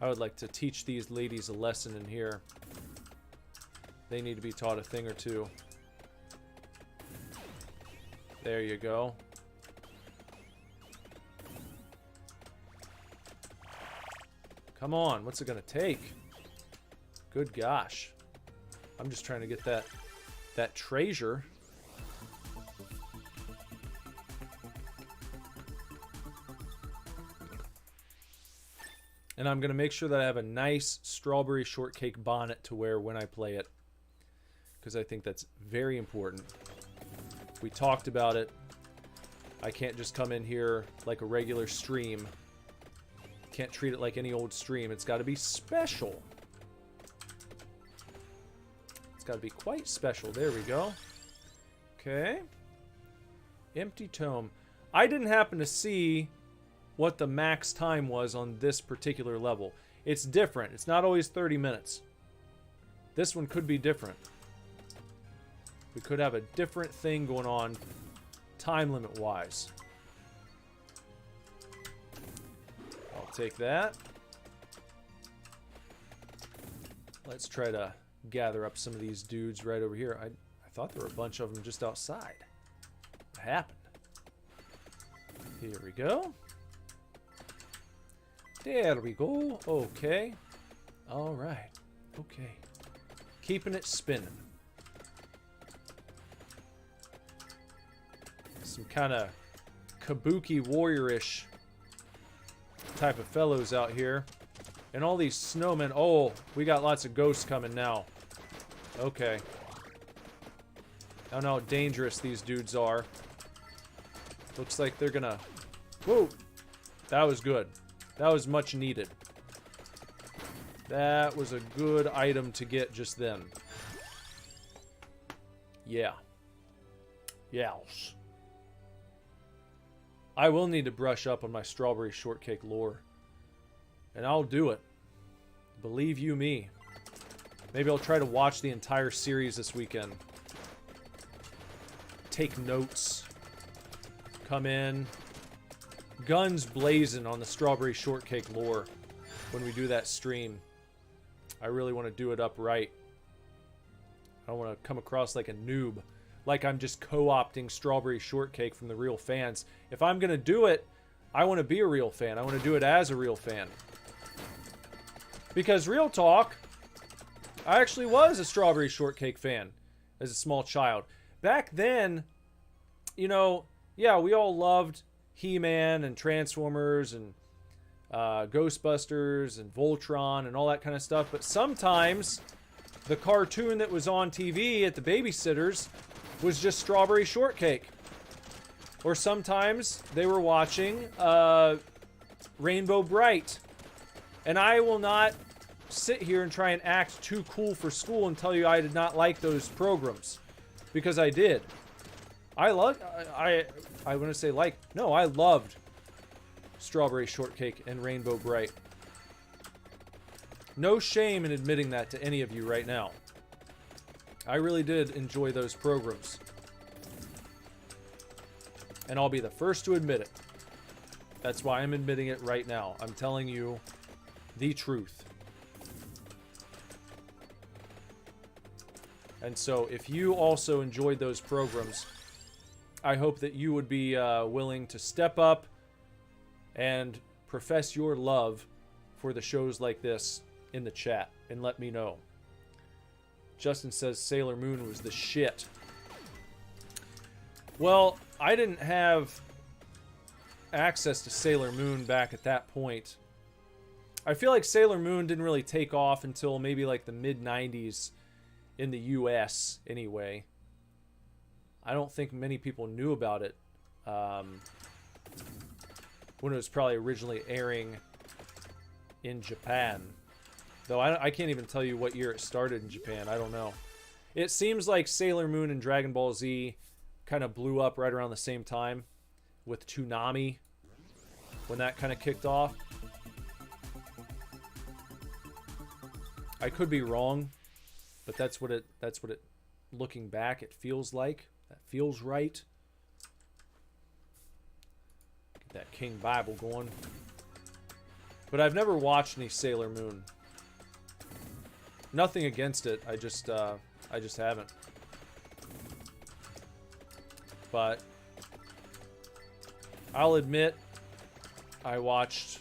[SPEAKER 2] I would like to teach these ladies a lesson in here. They need to be taught a thing or two. There you go. Come on, what's it gonna take? Good gosh. I'm just trying to get that treasure. And I'm gonna make sure that I have a nice strawberry shortcake bonnet to wear when I play it, because I think that's very important. We talked about it. I can't just come in here like a regular stream. Can't treat it like any old stream. It's got to be special. It's got to be quite special. There we go. Okay. Empty tome. I didn't happen to see what the max time was on this particular level. It's different. It's not always 30 minutes. This one could be different. We could have a different thing going on time limit wise. I'll take that. Let's try to gather up some of these dudes right over here. I thought there were a bunch of them just outside. What happened? Here we go. There we go. Okay. All right. Okay. Keeping it spinning. Some kind of kabuki warrior-ish type of fellows out here. And all these snowmen. Oh, we got lots of ghosts coming now. Okay. I don't know how dangerous these dudes are. Looks like they're gonna... Whoa! That was good. That was much needed. That was a good item to get just then. Yeah. Yes. I will need to brush up on my strawberry shortcake lore. And I'll do it. Believe you me. Maybe I'll try to watch the entire series this weekend. Take notes. Come in. Guns blazing on the strawberry shortcake lore when we do that stream. I really want to do it up right. I don't want to come across like a noob. Like I'm just co-opting strawberry shortcake from the real fans. If I'm going to do it, I want to be a real fan. I want to do it as a real fan. Because real talk, I actually was a strawberry shortcake fan as a small child. Back then, you know, yeah, we all loved He-Man and Transformers and Ghostbusters and Voltron and all that kind of stuff. But sometimes the cartoon that was on TV at the babysitters was just strawberry shortcake. Or sometimes they were watching Rainbow Bright. And I will not sit here and try and act too cool for school and tell you I did not like those programs. Because I did. I loved Strawberry Shortcake and Rainbow Bright. No shame in admitting that to any of you right now. I really did enjoy those programs. And I'll be the first to admit it. That's why I'm admitting it right now. I'm telling you the truth. And so if you also enjoyed those programs, I hope that you would be willing to step up and profess your love for the shows like this in the chat and let me know. Justin says Sailor Moon was the shit. Well, I didn't have access to Sailor Moon back at that point. I feel like Sailor Moon didn't really take off until maybe like the mid-90s in the US anyway. I don't think many people knew about it when it was probably originally airing in Japan. Though I can't even tell you what year it started in Japan. I don't know. It seems like Sailor Moon and Dragon Ball Z kind of blew up right around the same time with Toonami when that kind of kicked off. I could be wrong, but that's what it looking back it feels like. That feels right. Get that King Bible going. But I've never watched any Sailor Moon. Nothing against it. I just haven't. But I'll admit I watched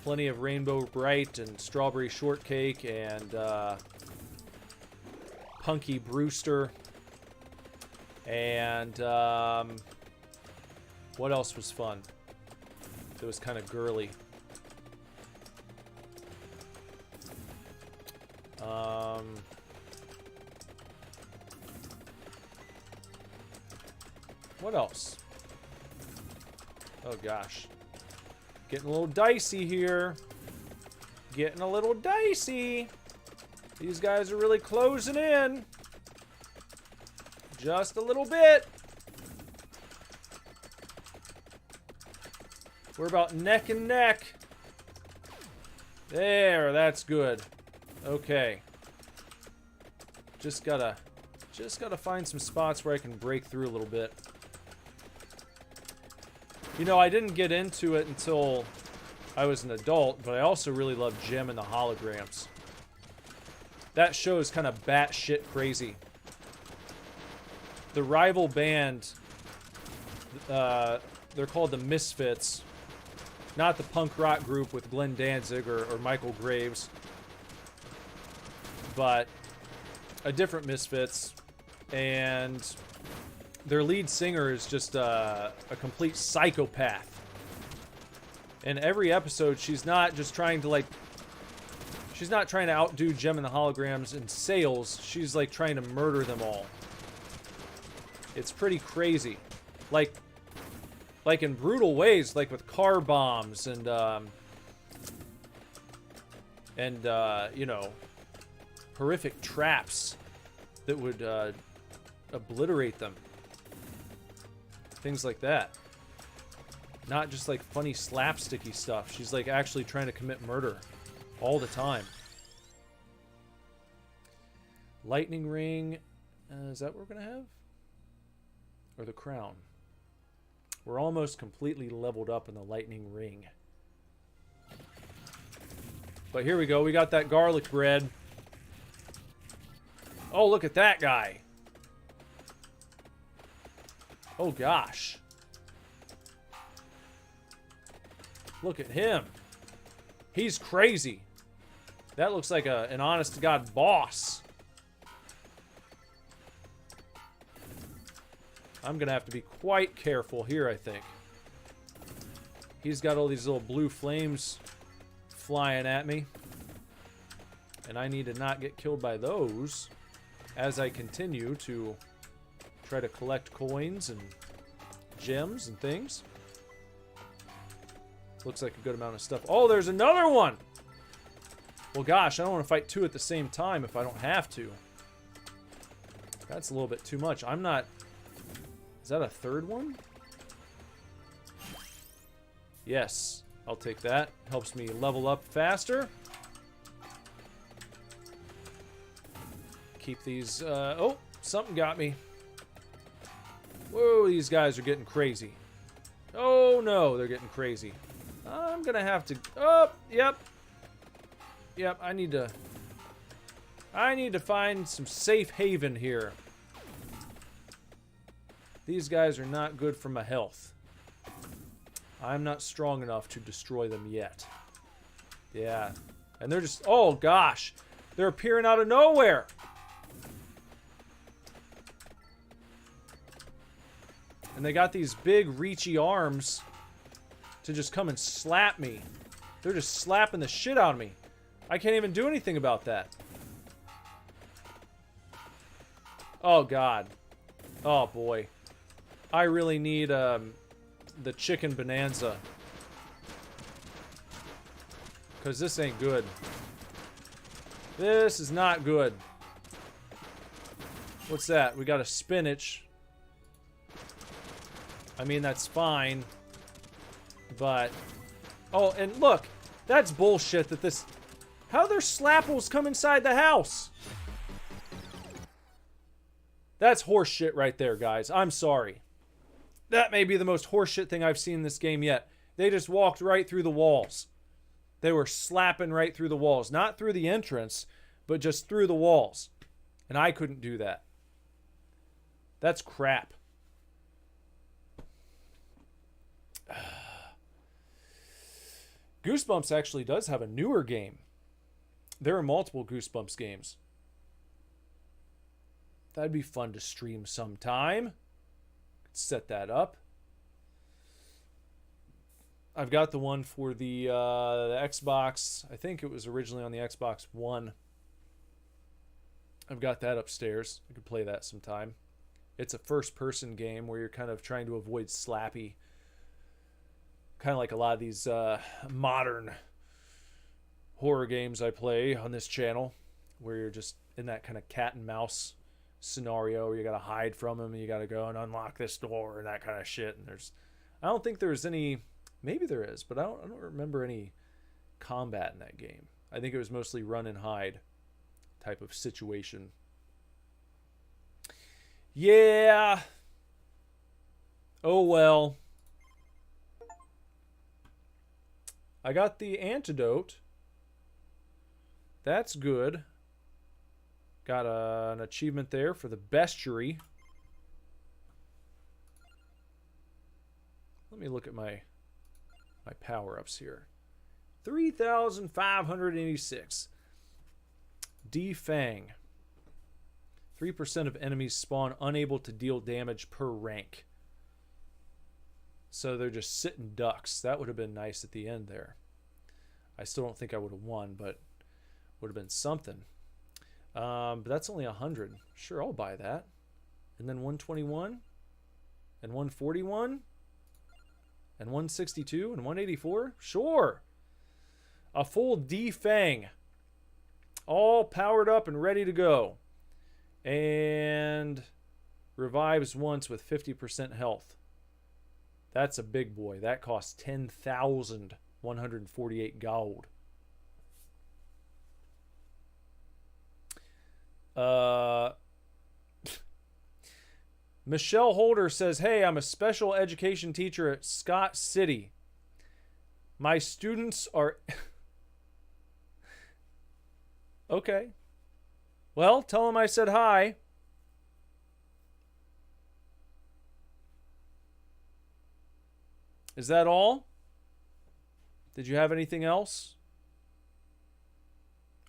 [SPEAKER 2] plenty of Rainbow Bright and Strawberry Shortcake and Punky Brewster and what else was fun? It was kind of girly. What else? Oh gosh. Getting a little dicey here. Getting a little dicey. These guys are really closing in. Just a little bit. We're about neck and neck. There, that's good. Okay. Just gotta find some spots where I can break through a little bit. You know, I didn't get into it until I was an adult, but I also really love Gem and the Holograms. That show is kind of batshit crazy. The rival band, they're called the Misfits. Not the punk rock group with Glenn Danzig or Michael Graves. But a different Misfits. And their lead singer is just a complete psychopath. In every episode, she's not just trying to she's not trying to outdo Gem and the Holograms in sales. She's like trying to murder them all. It's pretty crazy. Like in brutal ways, like with car bombs and and you know, horrific traps that would obliterate them. Things like that. Not just like funny slapsticky stuff. She's like actually trying to commit murder all the time. Lightning ring. Is that what we're going to have? Or the crown? We're almost completely leveled up in the lightning ring. But here we go. We got that garlic bread. Oh, look at that guy. Oh, gosh. Look at him. He's crazy. That looks like an honest-to-God boss. I'm going to have to be quite careful here, I think. He's got all these little blue flames flying at me. And I need to not get killed by those as I continue to try to collect coins and gems and things. Looks like a good amount of stuff. Oh, there's another one! Well, gosh, I don't want to fight two at the same time if I don't have to. That's a little bit too much. I'm not... Is that a third one? Yes, I'll take that. Helps me level up faster. Keep these... oh, something got me. Whoa, these guys are getting crazy. Oh, no, they're getting crazy. I'm going to have to... Oh, yep. Yep, I need to find some safe haven here. These guys are not good for my health. I'm not strong enough to destroy them yet. Yeah. And they're just... Oh, gosh. They're appearing out of nowhere. And they got these big, reachy arms to just come and slap me. They're just slapping the shit out of me. I can't even do anything about that. Oh, God. Oh, boy. I really need the chicken bonanza. Because this ain't good. This is not good. What's that? We got a spinach. I mean, that's fine. But... Oh, and look! That's bullshit that this... How their slapples come inside the house? That's horseshit right there, guys. I'm sorry. That may be the most horseshit thing I've seen in this game yet. They just walked right through the walls. They were slapping right through the walls. Not through the entrance, but just through the walls. And I couldn't do that. That's crap. Goosebumps actually does have a newer game. There are multiple Goosebumps games. That'd be fun to stream sometime. Set that up. I've got the one for the Xbox. I think it was originally on the Xbox One. I've got that upstairs. I could play that sometime. It's a first-person game where you're kind of trying to avoid slappy. Kind of like a lot of these modern horror games I play on this channel, where you're just in that kind of cat and mouse scenario where you gotta hide from them and you gotta go and unlock this door and that kind of shit. And I don't think there's any, maybe there is, but I don't remember any combat in that game. I think it was mostly run and hide type of situation. Yeah. Oh well. I got the antidote. That's good. Got an achievement there for the bestiary. Let me look at my power-ups here. 3,586. Defang. 3% of enemies spawn unable to deal damage per rank. So they're just sitting ducks. That would have been nice at the end there. I still don't think I would have won, but would have been something. But that's only 100. Sure, I'll buy that. And then 121 and 141 and 162 and 184. Sure. A full defang All powered up and ready to go. And revives once with 50% health. That's a big boy. That costs 10,148 gold. Michelle Holder says, hey, I'm a special education teacher at Scott City. My students are... Okay. Well, tell them I said hi. Is that all? Did you have anything else?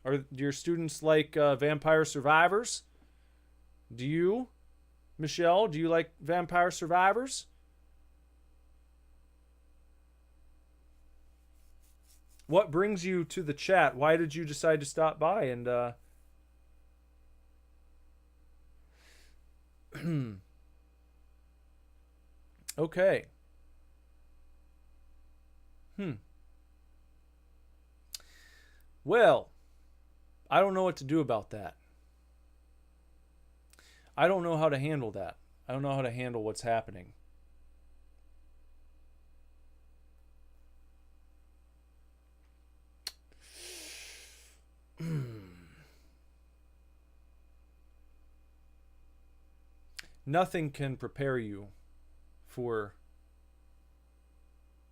[SPEAKER 2] Are your students like Vampire Survivors? Do you, Michelle, do you like Vampire Survivors? What brings you to the chat? Why did you decide to stop by and okay. Well, I don't know what to do about that. I don't know how to handle that. I don't know how to handle what's happening. Nothing can prepare you for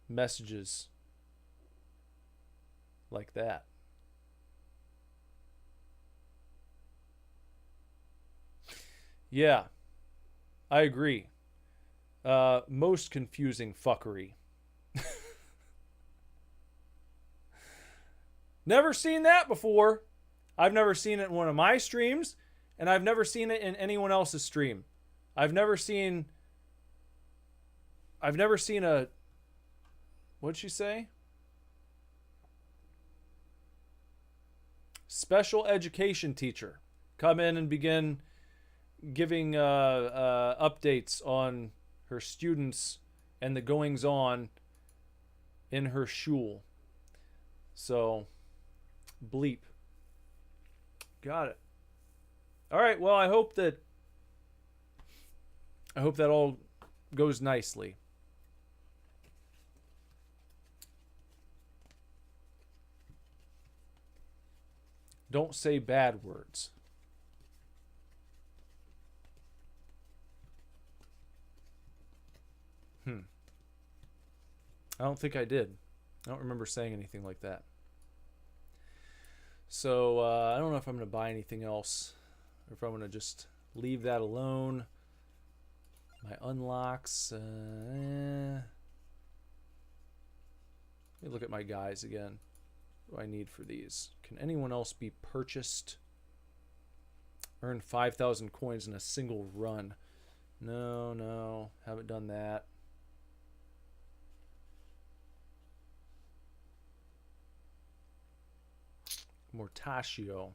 [SPEAKER 2] messages like that. Yeah, I agree. Most confusing fuckery. Never seen that before. I've never seen it in one of my streams, and I've never seen it in anyone else's stream. I've never seen a... What'd she say? Special education teacher come in and begin giving updates on her students and the goings on in her shul. So, bleep. Got it. All right. Well, I hope that all goes nicely. Don't say bad words. I don't think I did. I don't remember saying anything like that. So, I don't know if I'm going to buy anything else, or if I'm going to just leave that alone. My unlocks. Let me look at my guys again. What do I need for these? Can anyone else be purchased? Earn 5,000 coins in a single run. No. Haven't done that. Mortaccio.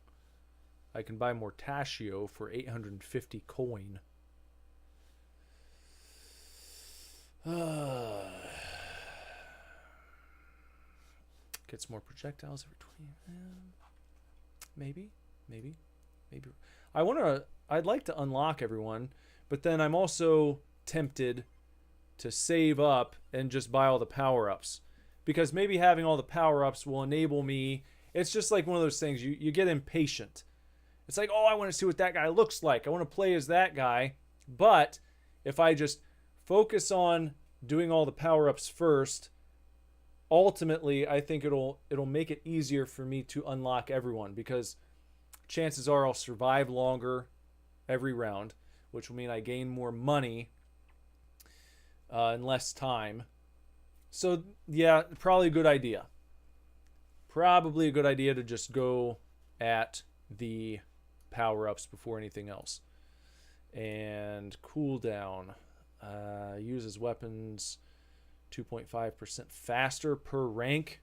[SPEAKER 2] I can buy Mortaccio for 850 coin. Gets more projectiles every 20. Maybe. I'd like to unlock everyone, but then I'm also tempted to save up and just buy all the power-ups, because maybe having all the power-ups will enable me. It's just like one of those things, you get impatient. It's like, oh, I want to see what that guy looks like. I want to play as that guy. But if I just focus on doing all the power-ups first, ultimately, I think it'll make it easier for me to unlock everyone, because chances are I'll survive longer every round, which will mean I gain more money in less time. So, yeah, probably a good idea. Probably a good idea to just go at the power-ups before anything else. And cooldown. Uses weapons 2.5% faster per rank.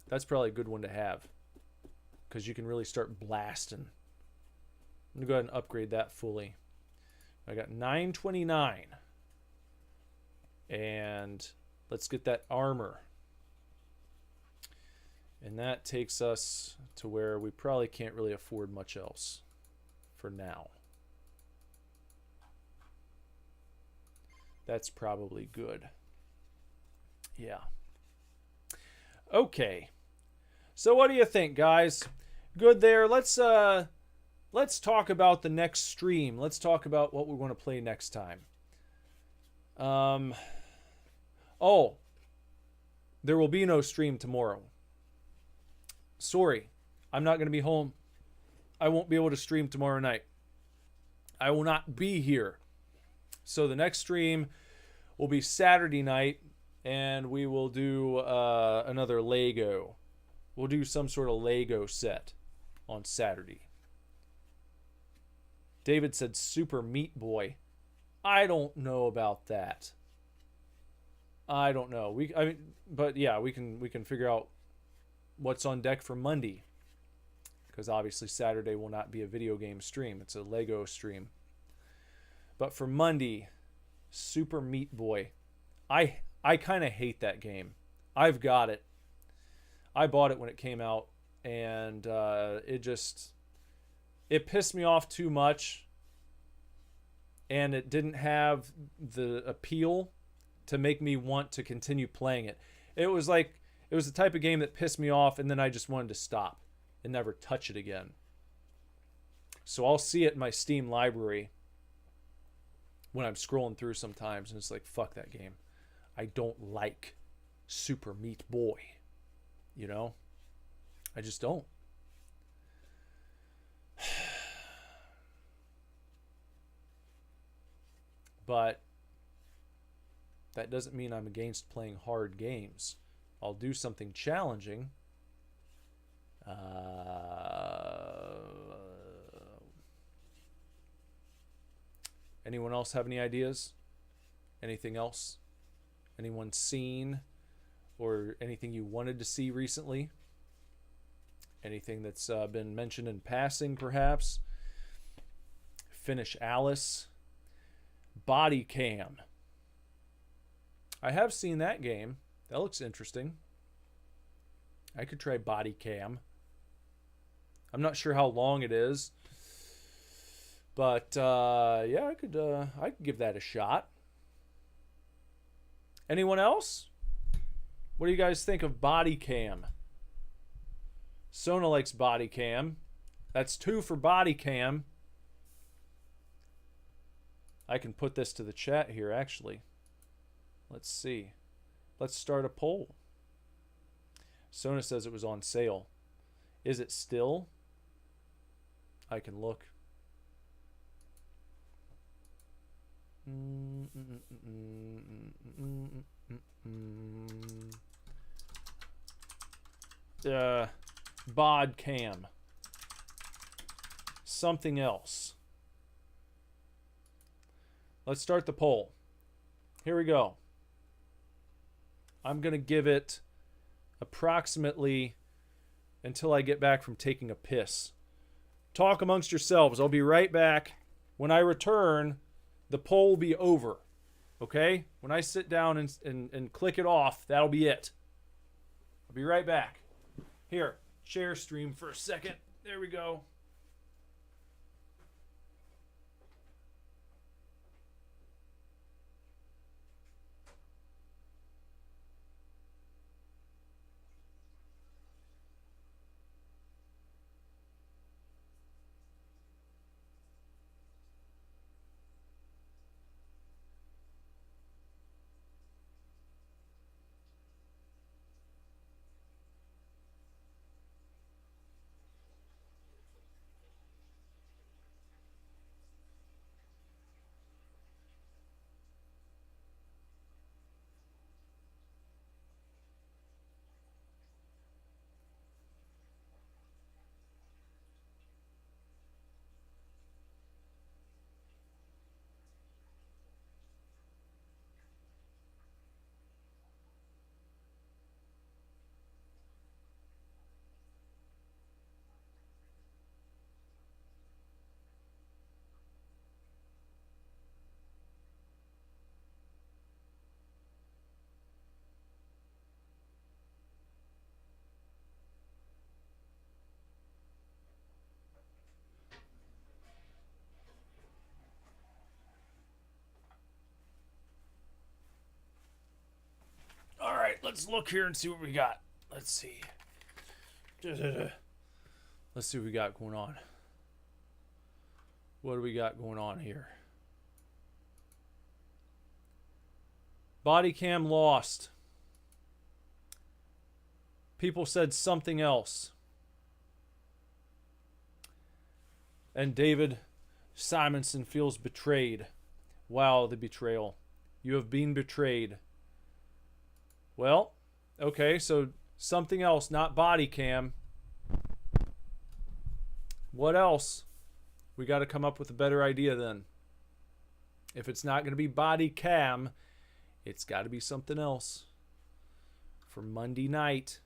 [SPEAKER 2] That's probably a good one to have, because you can really start blasting. I'm going to go ahead and upgrade that fully. I got 929. And let's get that armor. And that takes us to where we probably can't really afford much else for now. That's probably good. Yeah. Okay. So what do you think, guys? Good there. Let's talk about the next stream. Let's talk about what we're going to play next time. Oh, there will be no stream tomorrow. Sorry, I'm not going to be home. I won't be able to stream tomorrow night. I will not be here. So the next stream will be Saturday night, and we will do another Lego. We'll do some sort of Lego set on Saturday. David said Super Meat Boy. I don't know about that. I don't know. But yeah, we can figure out what's on deck for Monday, because obviously Saturday will not be a video game stream. It's a Lego stream. But for Monday, Super Meat Boy. I kind of hate that game. I've got it. I bought it when it came out, and it pissed me off too much, and it didn't have the appeal to make me want to continue playing it. It was the type of game that pissed me off, and then I just wanted to stop and never touch it again. So I'll see it in my Steam library when I'm scrolling through sometimes, and it's like, fuck that game. I don't like Super Meat Boy. You know? I just don't. But that doesn't mean I'm against playing hard games. I'll do something challenging. Anyone else have any ideas? Anything else? Anyone seen or anything you wanted to see recently? Anything that's been mentioned in passing, perhaps? Finish Alice. Body Cam. I have seen that game. That looks interesting. I could try Body Cam. I'm not sure how long it is, but yeah, I could give that a shot. Anyone else? What do you guys think of Body Cam? Sona likes Body Cam. That's 2 for Body Cam. I can put this to the chat here, actually. Let's see. Let's start a poll. Sona says it was on sale. Is it still? I can look. Bod Cam. Something else. Let's start the poll. Here we go. I'm going to give it approximately until I get back from taking a piss. Talk amongst yourselves. I'll be right back. When I return, the poll will be over. Okay? When I sit down and click it off, that'll be it. I'll be right back. Here, share stream for a second. There we go. Let's look here and see what we got. Let's see. Let's see what we got going on. What do we got going on here? Body cam lost. People said something else. And David Simonson feels betrayed. Wow, the betrayal. You have been betrayed. Well, okay, so something else, not body cam. What else? We got to come up with a better idea then. If it's not going to be body cam, it's got to be something else. For Monday night,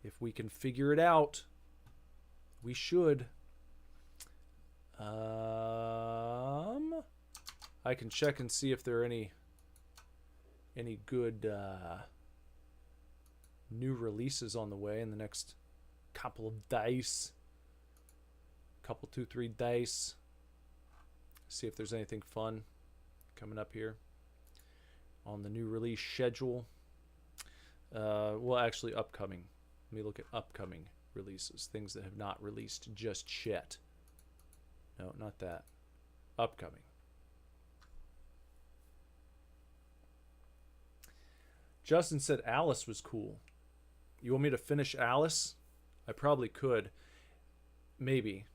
[SPEAKER 2] if we can figure it out, we should. I can check and see if there are any good new releases on the way in the next couple of days. Couple, 2-3 days. See if there's anything fun coming up here on the new release schedule. Well, actually upcoming. Let me look at upcoming releases. Things that have not released just yet. No, not that. Upcoming. Justin said Alice was cool. You want me to finish Alice? I probably could. Maybe.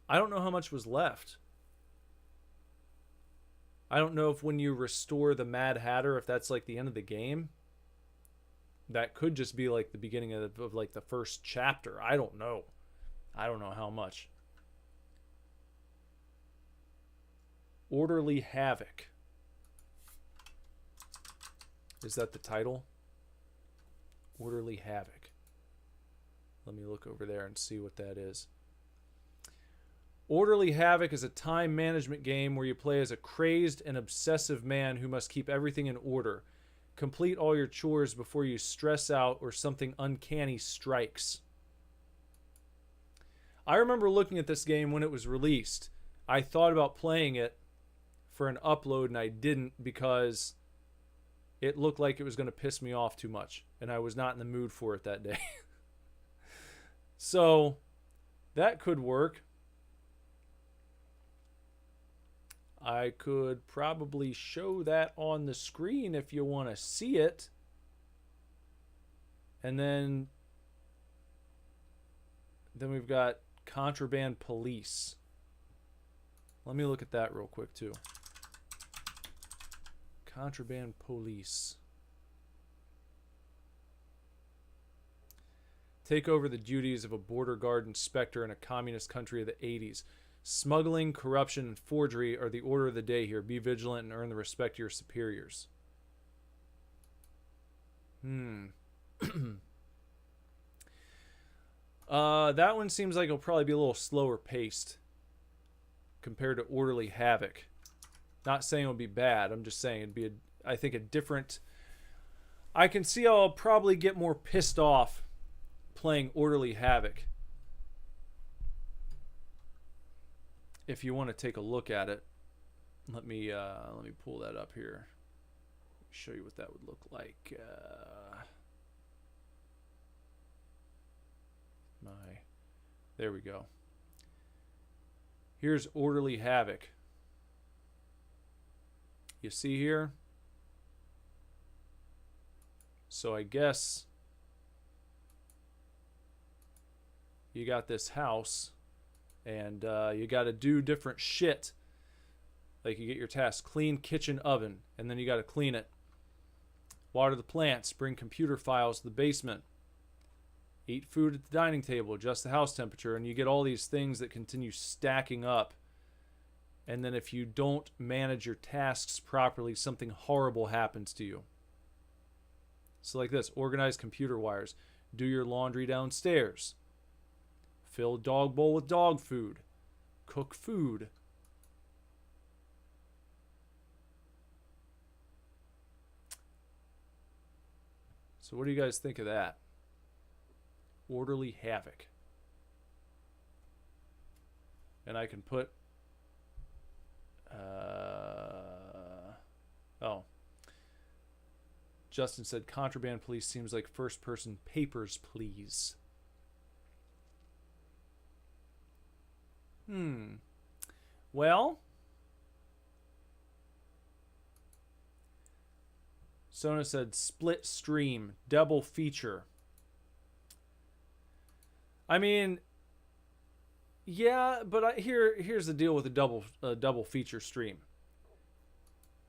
[SPEAKER 2] I don't know how much was left. I don't know if when you restore the Mad Hatter, if that's like the end of the game. That could just be like the beginning of like the first chapter. I don't know. I don't know how much. Orderly Havoc. Is that the title? Orderly Havoc. Let me look over there and see what that is. Orderly Havoc is a time management game where you play as a crazed and obsessive man who must keep everything in order. Complete all your chores before you stress out or something uncanny strikes. I remember looking at this game when it was released. I thought about playing it for an upload and I didn't because it looked like it was going to piss me off too much and I was not in the mood for it that day. So that could work. I could probably show that on the screen if you want to see it. And then we've got Contraband Police. Let me look at that real quick too. Contraband Police. Take over the duties of a border guard inspector in a communist country of the 80s. Smuggling, corruption, and forgery are the order of the day here. Be vigilant and earn the respect of your superiors. That one seems like it'll probably be a little slower paced compared to Orderly Havoc. Not saying it would be bad. I'm just saying it'd be, I think, a different... I can see how I'll probably get more pissed off playing Orderly Havoc. If you want to take a look at it, let me pull that up here. Show you what that would look like. There we go. Here's Orderly Havoc. You see here? So I guess you got this house. And you got to do different shit. Like you get your task, clean kitchen oven, and then you got to clean it. Water the plants, bring computer files to the basement. Eat food at the dining table, adjust the house temperature, and you get all these things that continue stacking up. And then if you don't manage your tasks properly, something horrible happens to you. So like this, organize computer wires, do your laundry downstairs. Fill dog bowl with dog food. Cook food. So what do you guys think of that? Orderly Havoc. And I can put... Justin said, Contraband Police seems like first person Papers, Please. Well, Sona said, split stream, double feature. I mean, yeah, but here's the deal with a double feature stream.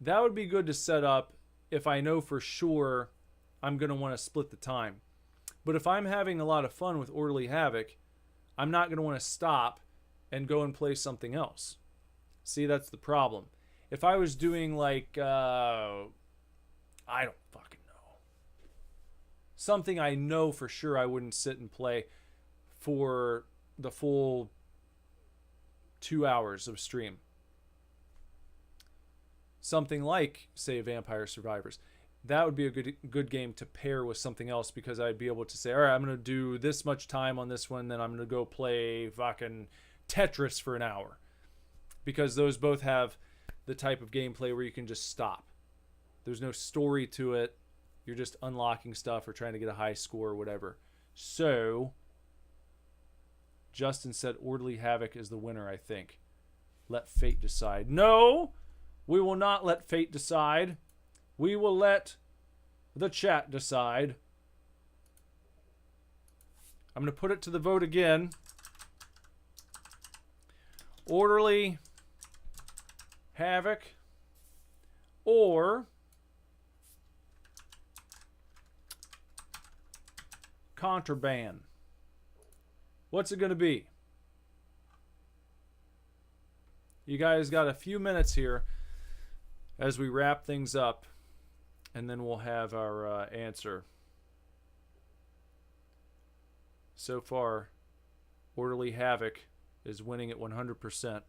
[SPEAKER 2] That would be good to set up if I know for sure I'm going to want to split the time. But if I'm having a lot of fun with Orderly Havoc, I'm not going to want to stop and go and play something else. See, that's the problem. If I was doing like, I don't fucking know. Something I know for sure I wouldn't sit and play for the full 2 hours of stream. Something like, say, Vampire Survivors. That would be a good game to pair with something else, because I'd be able to say, all right, I'm going to do this much time on this one, then I'm going to go play fucking Tetris for an hour. Because those both have the type of gameplay where you can just stop. There's no story to it. You're just unlocking stuff or trying to get a high score or whatever. So, Justin said Orderly Havoc is the winner, I think. Let fate decide. No! We will not let fate decide. We will let the chat decide. I'm going to put it to the vote again. Orderly Havoc or Contraband. What's it going to be? You guys got a few minutes here as we wrap things up, and then we'll have our answer. So far, Orderly Havoc is winning at 100%.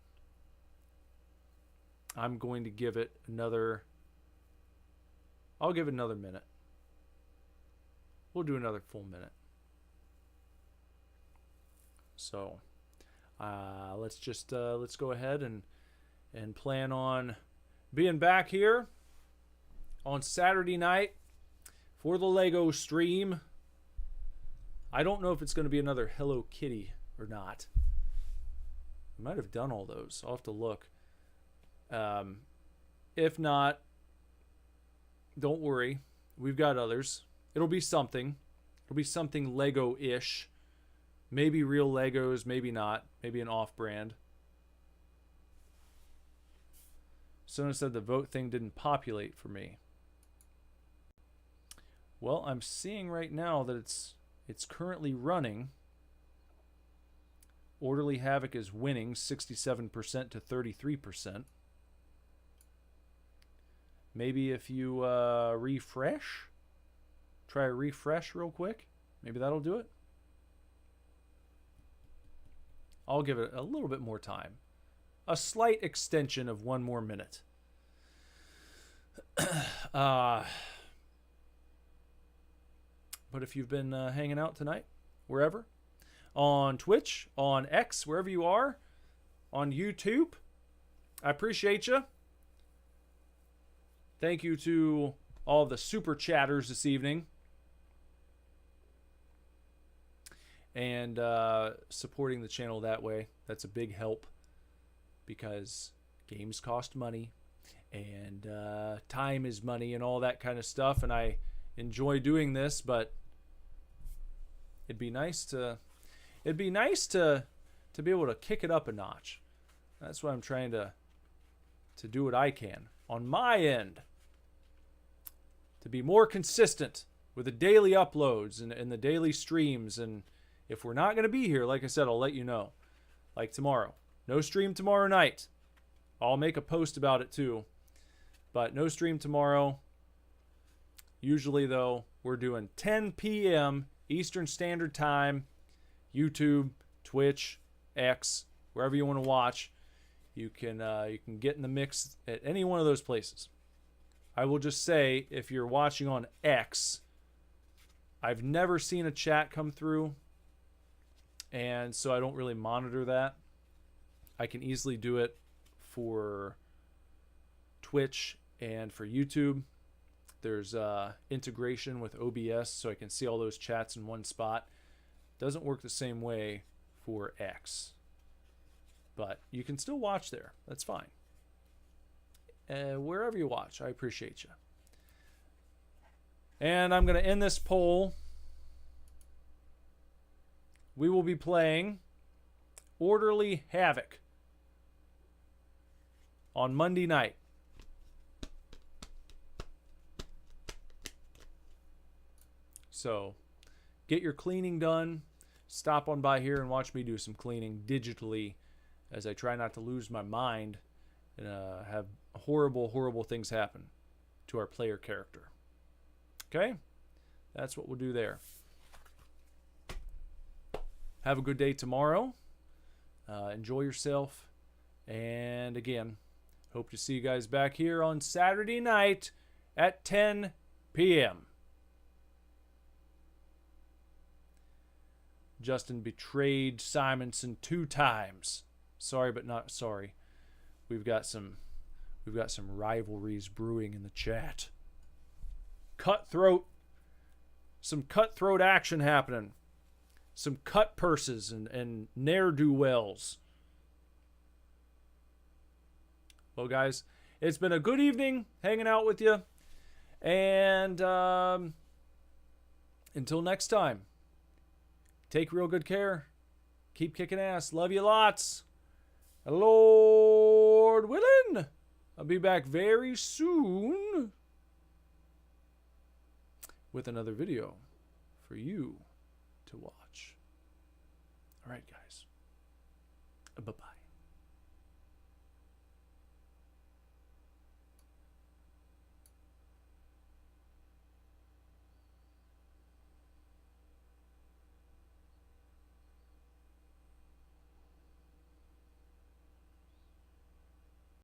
[SPEAKER 2] I'm going to give it another... I'll give it another minute. We'll do another full minute. So, let's go ahead and plan on being back here on Saturday night for the Lego stream. I don't know if it's going to be another Hello Kitty or not. I might have done all those. I'll have to look. If not, don't worry. We've got others. It'll be something. It'll be something Lego-ish. Maybe real Legos, maybe not. Maybe an off-brand. Someone said the vote thing didn't populate for me. Well, I'm seeing right now that it's currently running. Orderly Havoc is winning 67% to 33%. Maybe if you refresh, try a refresh real quick, maybe that'll do it. I'll give it a little bit more time. A slight extension of 1 more minute. But if you've been hanging out tonight, wherever, on Twitch, on X, wherever you are, on YouTube, I appreciate you. Thank you to all the super chatters this evening. And supporting the channel that way. That's a big help, because games cost money and time is money and all that kind of stuff, and I enjoy doing this, but it'd be nice to be able to kick it up a notch. That's why I'm trying to do what I can on my end to be more consistent with the daily uploads and the daily streams. And if we're not going to be here, like I said, I'll let you know. Like tomorrow. No stream tomorrow night. I'll make a post about it too. But no stream tomorrow. Usually, though, we're doing 10 p.m. Eastern Standard Time. YouTube, Twitch, X, wherever you want to watch. You can get in the mix at any one of those places. I will just say, if you're watching on X, I've never seen a chat come through, and so I don't really monitor that. I can easily do it for Twitch and for YouTube, There's integration with OBS, so I can see all those chats in one spot. Doesn't work the same way for X, but you can still watch there. That's fine. Wherever you watch, I appreciate you. And I'm going to end this poll. We will be playing Orderly Havoc on Monday night. So get your cleaning done. Stop on by here and watch me do some cleaning digitally as I try not to lose my mind and have horrible, horrible things happen to our player character. Okay? That's what we'll do there. Have a good day tomorrow. Enjoy yourself. And again, hope to see you guys back here on Saturday night at 10 p.m. Justin betrayed Simonson 2 times. Sorry, but not sorry. We've got some rivalries brewing in the chat. Some cutthroat action happening. Some cut purses and ne'er-do-wells. Well, guys, it's been a good evening hanging out with you. And until next time, take real good care. Keep kicking ass. Love you lots. Lord willing, I'll be back very soon with another video for you to watch. All right, guys. Bye-bye.